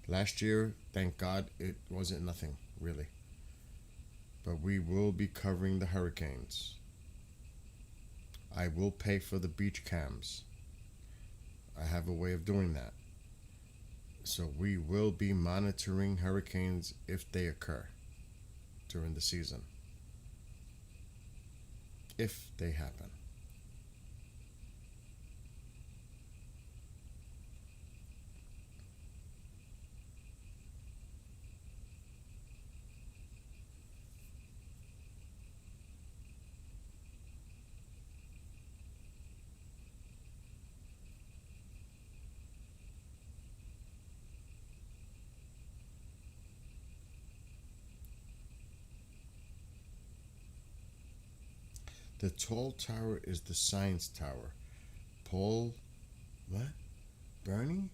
Last year, thank God, it wasn't nothing, really. But we will be covering the hurricanes. I will pay for the beach cams. I have a way of doing that. So we will be monitoring hurricanes if they occur during the season. If they happen. The tall tower is the science tower. Paul, what? Bernie?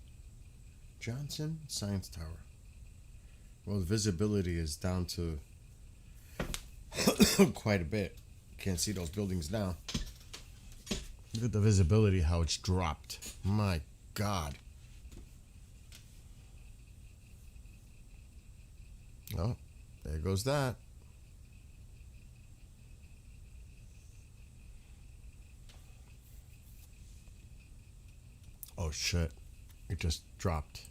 Johnson? Science tower. Well, the visibility is down to quite a bit. Can't see those buildings now. Look at the visibility, how it's dropped. My God. Oh, there goes that. Oh shit, it just dropped.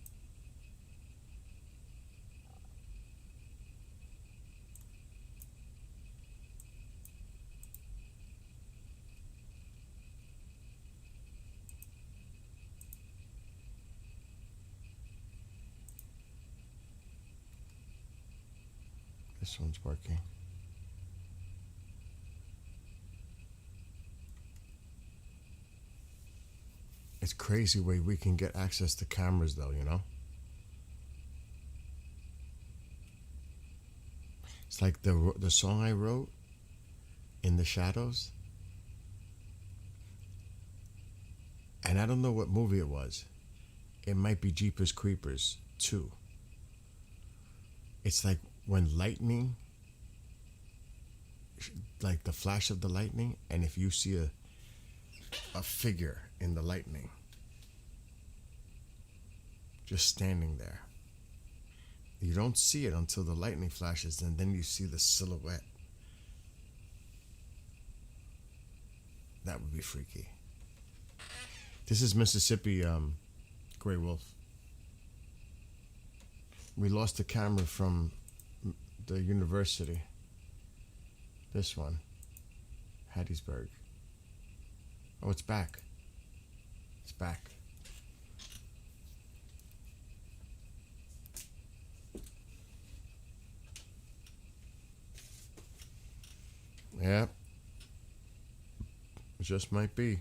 This one's working. It's crazy way we can get access to cameras though, you know? It's like the song I wrote, In the Shadows. And I don't know what movie it was. It might be Jeepers Creepers 2. It's like when lightning, like the flash of the lightning, and if you see a figure in the lightning just standing there, you don't see it until the lightning flashes, and then you see the silhouette. That would be freaky. This is Mississippi gray wolf. We lost the camera from the university. This one, Hattiesburg. Oh, it's back. It's back. Yeah. It just might be.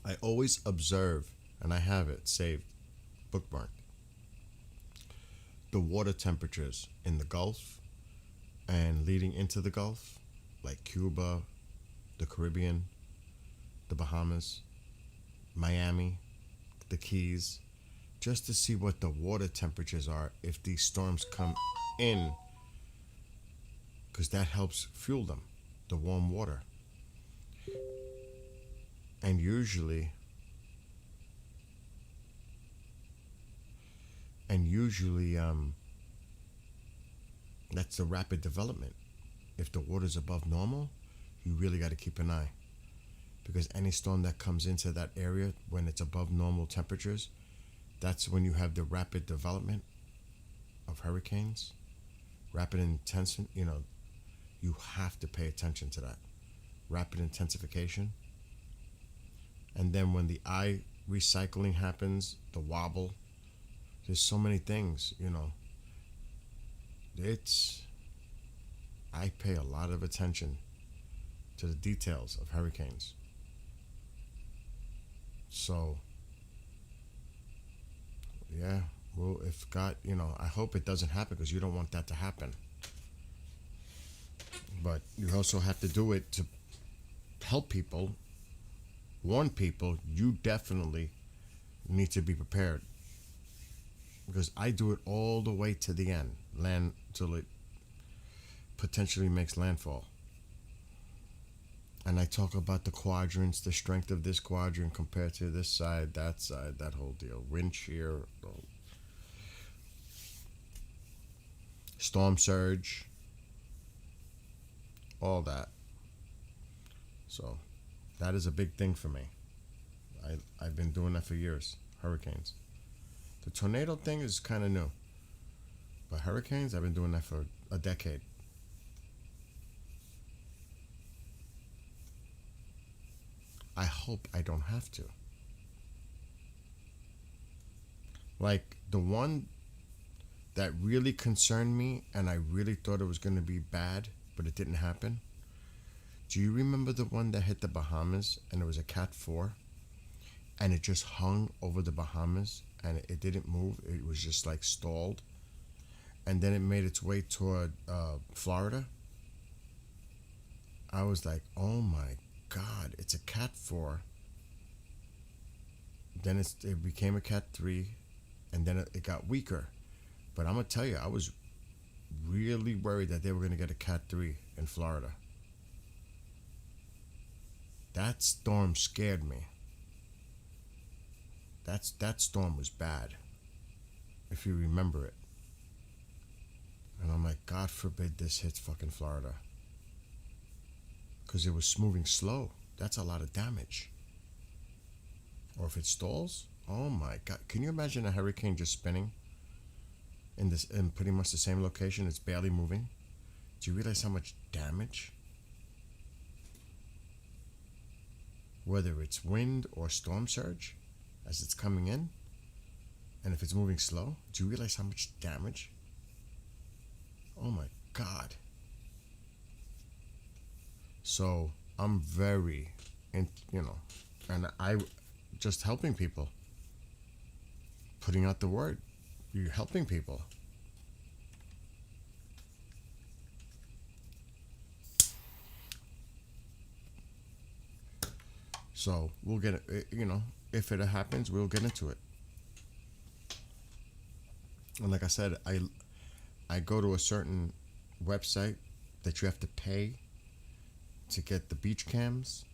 I always observe, and I have it saved, bookmarked, the water temperatures in the Gulf and leading into the Gulf, like Cuba, the Caribbean, the Bahamas, Miami, the Keys, just to see what the water temperatures are if these storms come in, because that helps fuel them, the warm water. And usually that's the rapid development. If the water's above normal, you really got to keep an eye, because any storm that comes into that area when it's above normal temperatures, that's when you have the rapid development of hurricanes, rapid intensive. You have to pay attention to that rapid intensification. And then when the eye recycling happens, the wobble, there's so many things. I pay a lot of attention to the details of hurricanes. So, yeah, well, if God, I hope it doesn't happen, because you don't want that to happen. But you also have to do it to help people, warn people. You definitely need to be prepared, because I do it all the way to the end, land till it potentially makes landfall. And I talk about the quadrants, the strength of this quadrant compared to this side, that whole deal. Wind shear, storm surge, all that. So that is a big thing for me. I've been doing that for years. Hurricanes. The tornado thing is kind of new, but hurricanes, I've been doing that for a decade. I hope I don't have to. Like the one that really concerned me, and I really thought it was going to be bad, but it didn't happen. Do you remember the one that hit the Bahamas, and it was a Cat 4, and it just hung over the Bahamas, and it didn't move? It was just like stalled, and then it made its way toward Florida. I was like, oh my God, it's a Cat 4. Then it became a Cat 3, and then it got weaker. But I'm going to tell you, I was really worried that they were going to get a Cat 3 in Florida. That storm scared me. That storm was bad, if you remember it. And I'm like, God forbid this hits fucking Florida. Because it was moving slow. That's a lot of damage. Or if it stalls, oh my God. Can you imagine a hurricane just spinning in pretty much the same location? It's barely moving. Do you realize how much damage? Whether it's wind or storm surge as it's coming in, and if it's moving slow, do you realize how much damage? Oh my God. So I'm very, and I just helping people, putting out the word. You're helping people. So we'll get it, if it happens, we'll get into it. And like I said, I go to a certain website that you have to pay to get the beach cams.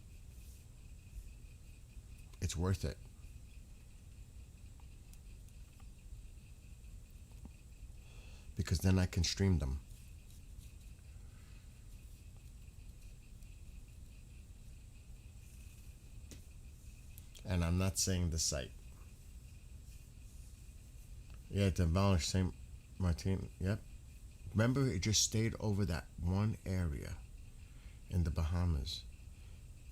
It's worth it. Because then I can stream them. And I'm not saying the site. Yeah, demolished St. Martin. Yep. Remember, it just stayed over that one area in the Bahamas.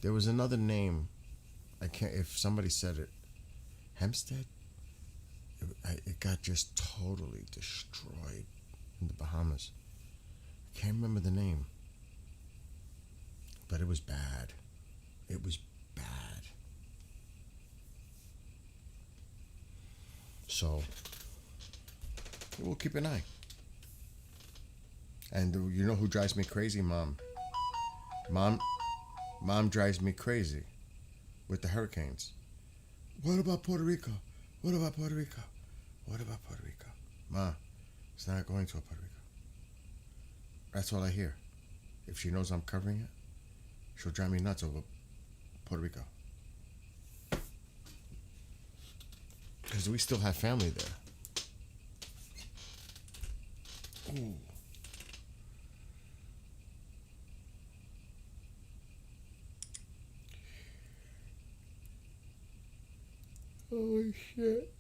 There was another name. I can't, if somebody said it. Hempstead? It got just totally destroyed in the Bahamas. I can't remember the name. But it was bad. It was bad. So, we'll keep an eye. And you know who drives me crazy? Mom. Mom drives me crazy with the hurricanes. What about Puerto Rico? What about Puerto Rico? What about Puerto Rico? Ma, it's not going to Puerto Rico. That's all I hear. If she knows I'm covering it, she'll drive me nuts over Puerto Rico. Because we still have family there. Ooh. Holy shit.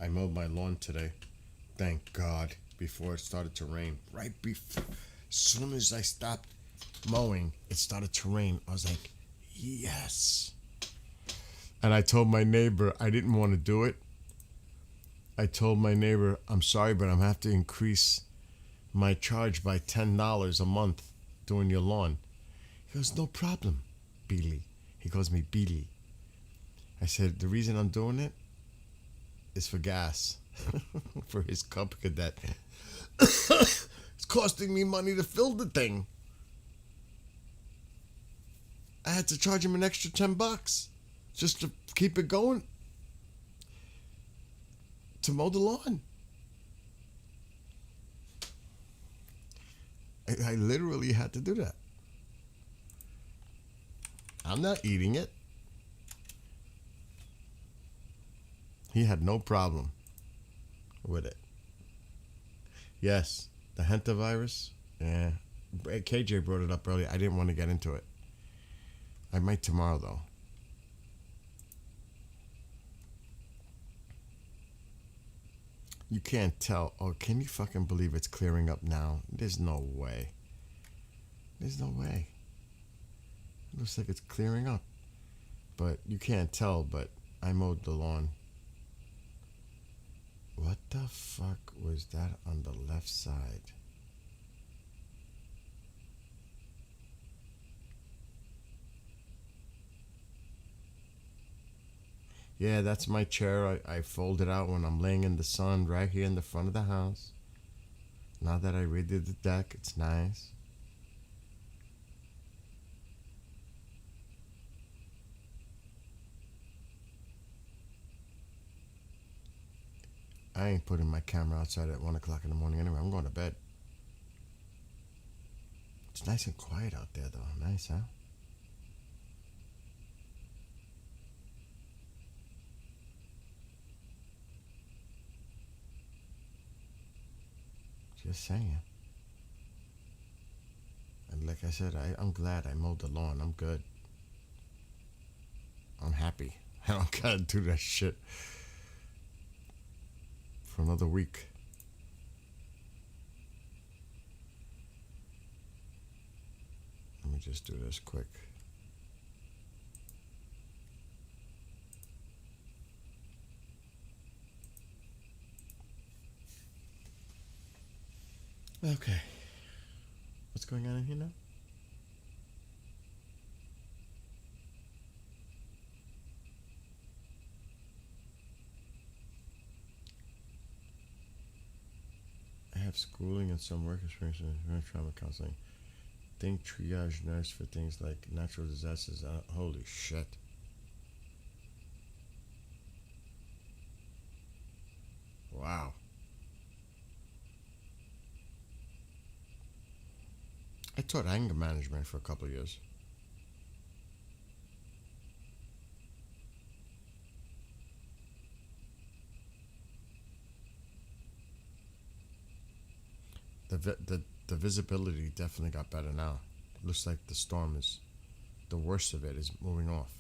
I mowed my lawn today. Thank God. Before it started to rain. Right before. As soon as I stopped mowing, it started to rain. I was like, yes. And I told my neighbor I didn't want to do it. I told my neighbor, I'm sorry, but I'm going to have to increase my charge by $10 a month doing your lawn. He goes, no problem, Billy. He calls me Billy. I said, the reason I'm doing it is for gas. For his cup cadet. It's costing me money to fill the thing. I had to charge him an extra $10 just to keep it going. To mow the lawn. I literally had to do that. I'm not eating it. He had no problem with it. Yes, the hantavirus. Yeah, KJ brought it up earlier. I didn't want to get into it. I might tomorrow though. You can't tell. Oh, can you fucking believe it's clearing up now? There's no way. There's no way. It looks like it's clearing up. But you can't tell, but I mowed the lawn. What the fuck was that on the left side? Yeah, that's my chair. I fold it out when I'm laying in the sun right here in the front of the house. Now that I redid the deck, it's nice. I ain't putting my camera outside at 1 o'clock in the morning anyway. I'm going to bed. It's nice and quiet out there though. Nice, huh? Just saying. And like I said, I'm glad I mowed the lawn. I'm good. I'm happy. I don't gotta do that shit for another week. Let me just do this quick. Okay. What's going on in here now? I have schooling and some work experience in trauma counseling. Think triage nurse for things like natural disasters. Holy shit. Wow. I taught anger management for a couple of years. The visibility definitely got better now. It looks like the storm is, the worst of it is moving off.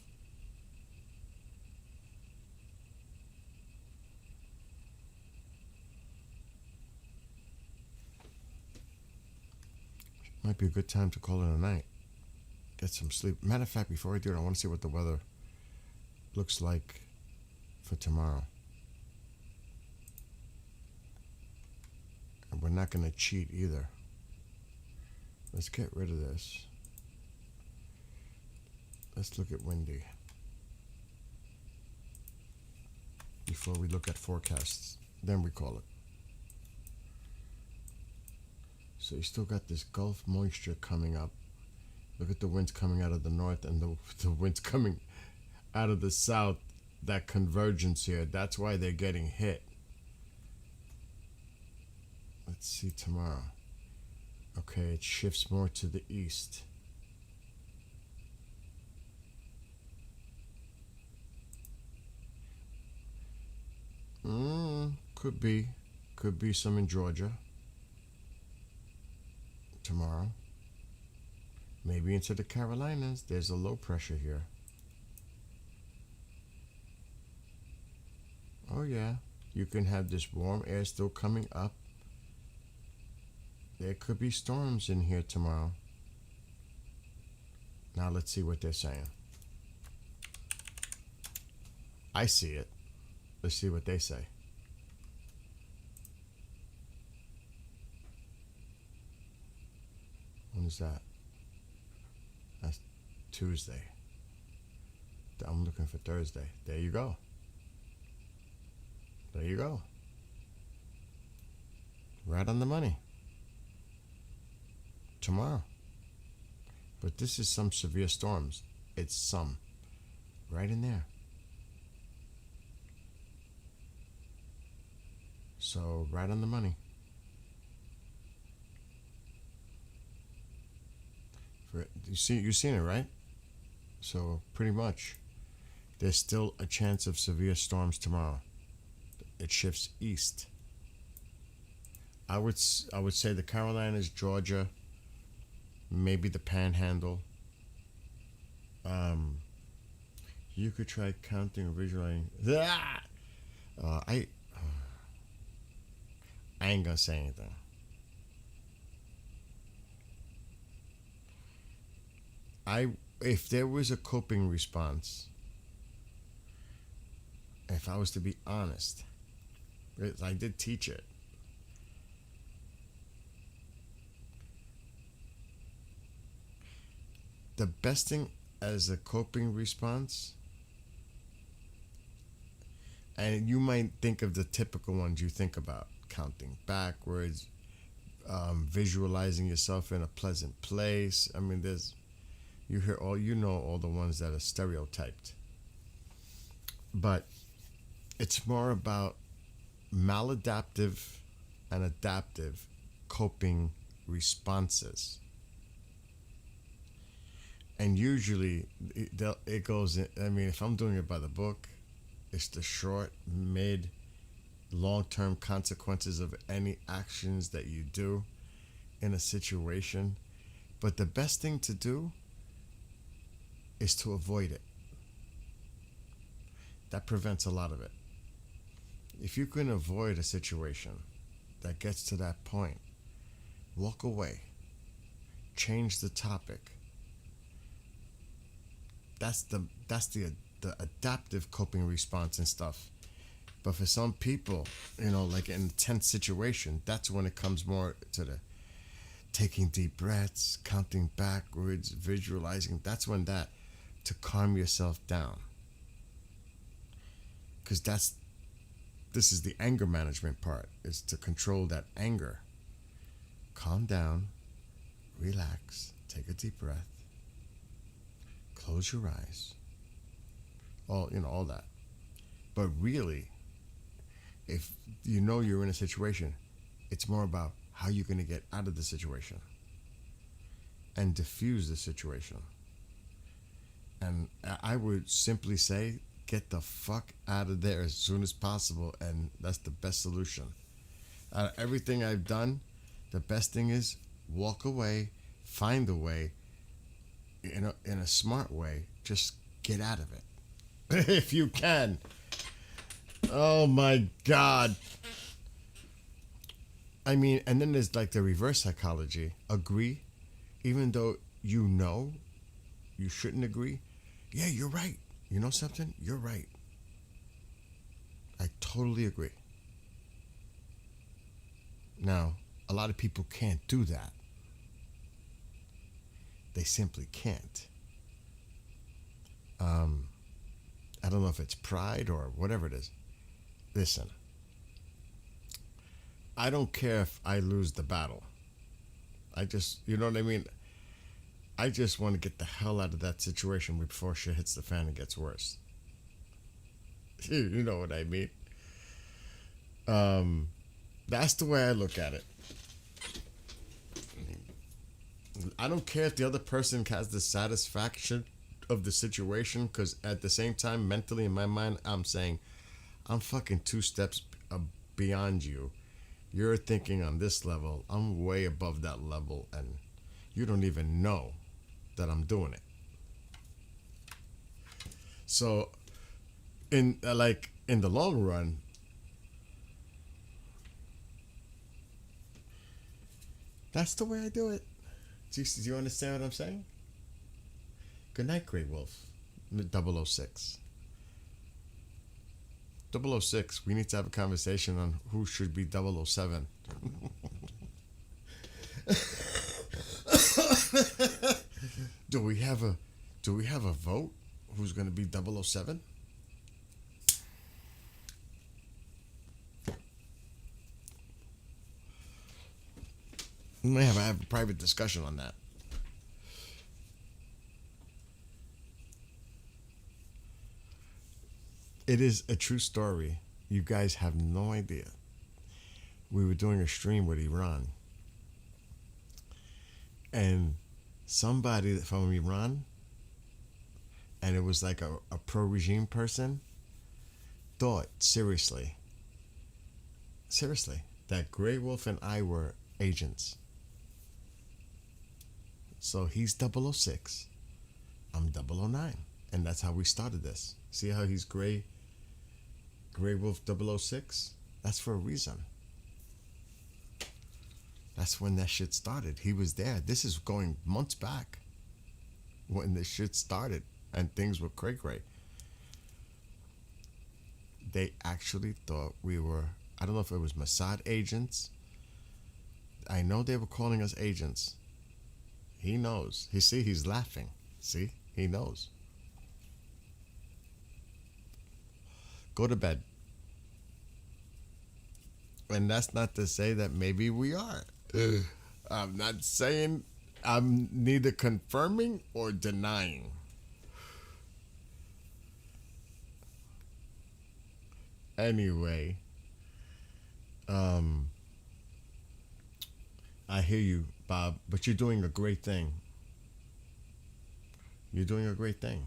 Might be a good time to call it a night. Get some sleep. Matter of fact, before I do it, I want to see what the weather looks like for tomorrow. And we're not going to cheat either. Let's get rid of this. Let's look at windy before we look at forecasts. Then we call it. So you still got this Gulf moisture coming up. Look at the winds coming out of the north and the winds coming out of the south. That convergence here, that's why they're getting hit. Let's see tomorrow. Okay, it shifts more to the east. Could be. Could be some in Georgia tomorrow. Maybe into the Carolinas. There's a low pressure here. Oh, yeah. You can have this warm air still coming up. There could be storms in here tomorrow. Now let's see what they're saying. I see it. Let's see what they say. When is that? That's Tuesday. I'm looking for Thursday. There you go. There you go. Right on the money. Tomorrow. But this is some severe storms. It's some. Right in there. So, right on the money. You've seen it, right? So, pretty much, there's still a chance of severe storms tomorrow. It shifts east. I would say the Carolinas, Georgia, maybe the Panhandle. You could try counting or visualizing. I ain't gonna say anything. If there was a coping response, if I was to be honest, I did teach it. The best thing as a coping response, and you might think of the typical ones you think about: counting backwards, visualizing yourself in a pleasant place. I mean, you know all the ones that are stereotyped. But it's more about maladaptive and adaptive coping responses. And usually it goes in, I mean, if I'm doing it by the book, it's the short, mid, long-term consequences of any actions that you do in a situation. But the best thing to do is to avoid it. That prevents a lot of it. If you can avoid a situation that gets to that point, walk away. Change the topic. That's the adaptive coping response and stuff. But for some people, like in a tense situation, that's when it comes more to the taking deep breaths, counting backwards, visualizing. That's when to calm yourself down. Because this is the anger management part, is to control that anger. Calm down, relax, take a deep breath, close your eyes, all that. But really, if you're in a situation, it's more about how you're going to get out of the situation and diffuse the situation. And I would simply say, get the fuck out of there as soon as possible, and that's the best solution. Out of everything I've done, the best thing is walk away, find a way, in a smart way. Just get out of it if you can. Oh my God. I mean, and then there's like the reverse psychology. Agree, even though you shouldn't agree. Yeah, you're right. You know something? You're right. I totally agree. Now, a lot of people can't do that. They simply can't. I don't know if it's pride or whatever it is. Listen, I don't care if I lose the battle. You know what I mean? I just want to get the hell out of that situation before shit hits the fan and gets worse. You know what I mean? That's the way I look at it. I don't care if the other person has the satisfaction of the situation, because at the same time, mentally in my mind, I'm saying, I'm fucking 2 steps beyond you. You're thinking on this level. I'm way above that level, and you don't even know that I'm doing it. So, in in the long run, that's the way I do it. Do you understand what I'm saying? Good night, Grey Wolf. 006. 006, we need to have a conversation on who should be 007. Do we have a vote? Who's going to be 007? We may have a private discussion on that. It is a true story. You guys have no idea. We were doing a stream with Iran, and somebody from Iran, and it was like a pro-regime person, thought seriously that Grey Wolf and I were agents. So he's 006, I'm 009, and that's how we started this. See how he's Grey Wolf 006? That's for a reason. That's when that shit started. He was there. This is going months back when this shit started and things were cray-cray. They actually thought we were, I don't know if it was Mossad agents. I know they were calling us agents. He knows. He's laughing. See? He knows. Go to bed. And that's not to say that maybe we are. I'm not saying, I'm neither confirming or denying. Anyway, I hear you, Bob, but you're doing a great thing. You're doing a great thing.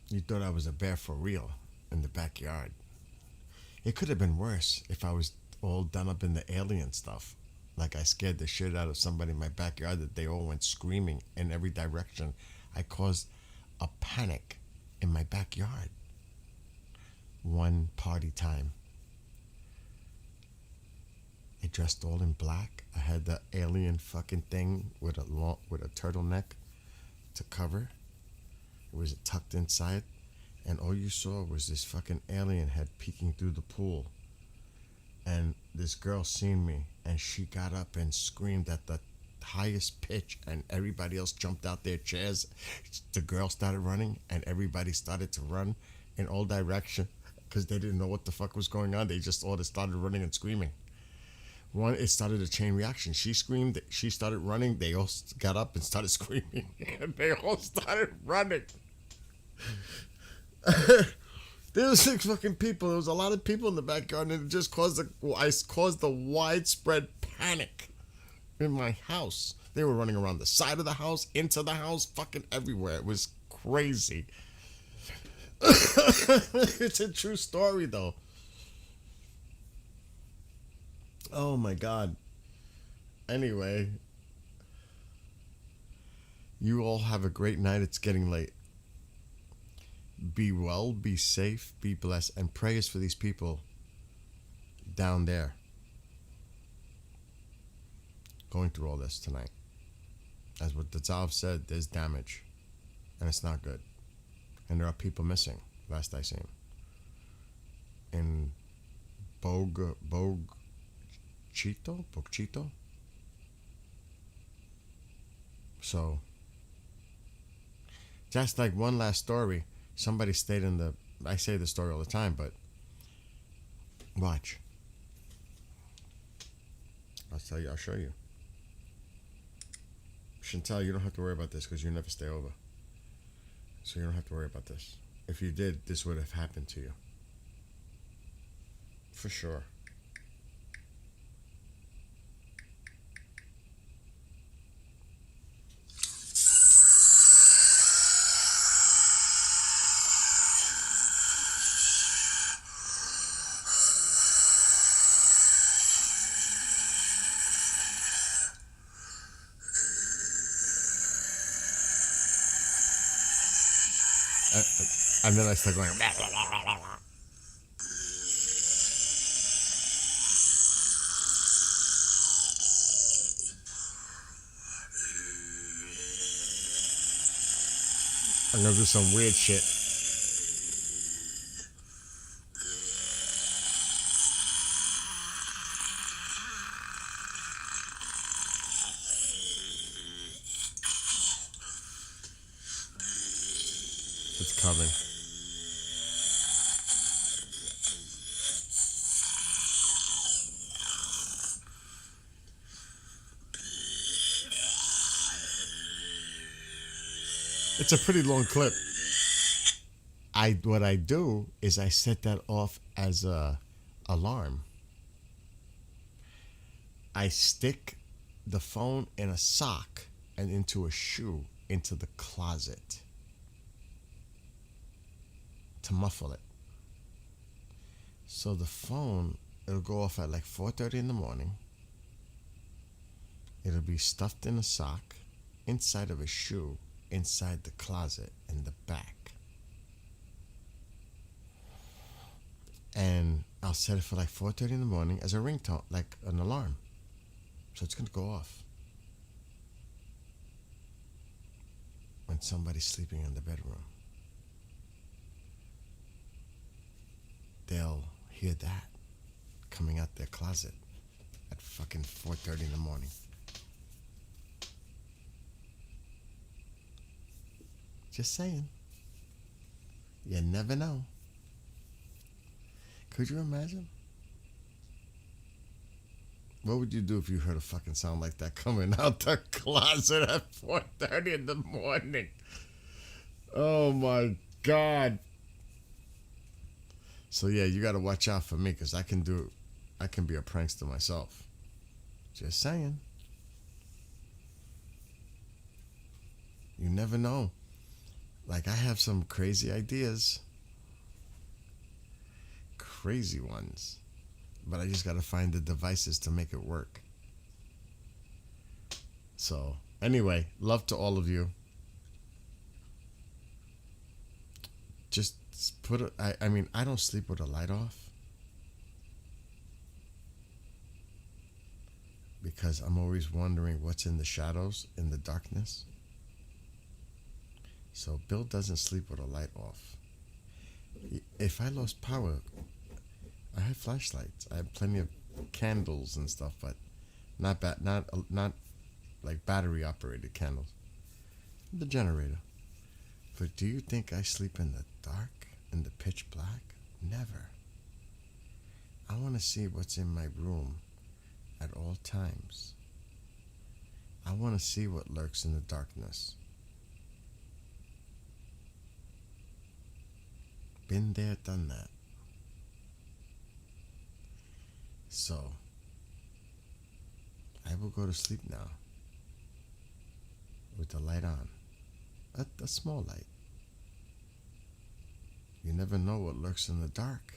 You thought I was a bear for real in the backyard. It could have been worse if I was all done up in the alien stuff. Like I scared the shit out of somebody in my backyard that they all went screaming in every direction. I caused a panic in my backyard. One party time. I dressed all in black. I had the alien fucking thing with a turtleneck to cover. It was tucked inside, and all you saw was this fucking alien head peeking through the pool. And this girl seen me, and she got up and screamed at the highest pitch, and everybody else jumped out their chairs. The girl started running, and everybody started to run in all directions because they didn't know what the fuck was going on. They just all started running and screaming. It started a chain reaction. She screamed, she started running, they all got up and started screaming, and they all started running. There was 6 fucking people. There was a lot of people in the backyard, and it just caused a widespread panic in my house. They were running around the side of the house, into the house, fucking everywhere. It was crazy. It's a true story, though. Oh my God. Anyway, you all have a great night. It's getting late. Be well, be safe, be blessed, and prayers for these people down there going through all this tonight. As what the Tzav said, there's damage, and it's not good. And there are people missing, last I seen. In Bogchito? So, just like one last story. Somebody stayed in the... I say the story all the time, but... Watch. I'll tell you. I'll show you. Chantal, you don't have to worry about this because you never stay over. So you don't have to worry about this. If you did, this would have happened to you. For sure. then I start going. Blah, blah, blah, blah, blah. I'm gonna do some weird shit. It's coming. It's a pretty long clip. What I do is I set that off as a alarm. I stick the phone in a sock and into a shoe into the closet to muffle it. So the phone, it'll go off at like 4:30 in the morning. It'll be stuffed in a sock inside of a shoe inside the closet in the back. And I'll set it for like 4:30 in the morning as a ringtone, like an alarm. So it's gonna go off when somebody's sleeping in the bedroom. They'll hear that coming out their closet at fucking 4:30 in the morning. Just saying. You never know. Could you imagine? What would you do if you heard a fucking sound like that coming out the closet at 4:30 in the morning? Oh my God. So yeah, you gotta watch out for me because I can be a prankster myself. Just saying. You never know. Like, I have some crazy ideas. Crazy ones. But I just gotta find the devices to make it work. So, anyway, love to all of you. Just put I mean, I don't sleep with a light off. Because I'm always wondering what's in the shadows, in the darkness. So Bill doesn't sleep with a light off. If I lost power, I have flashlights. I have plenty of candles and stuff, but not like battery operated candles. The generator. But do you think I sleep in the dark, in the pitch black? Never. I want to see what's in my room at all times. I want to see what lurks in the darkness. Been there, done that. So, I will go to sleep now with the light on. A small light. You never know what lurks in the dark.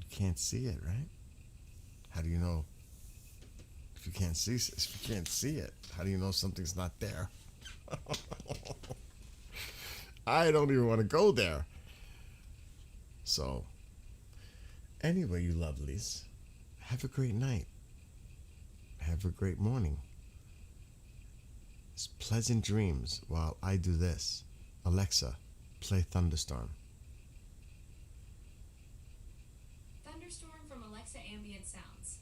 You can't see it, right? How do you know if you can't see it? How do you know something's not there? I don't even want to go there. So, anyway, you lovelies, have a great night. Have a great morning. It's pleasant dreams while I do this. Alexa, play Thunderstorm. Thunderstorm from Alexa Ambient Sounds.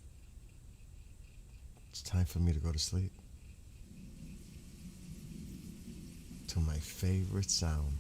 It's time for me to go to sleep. To my favorite sound.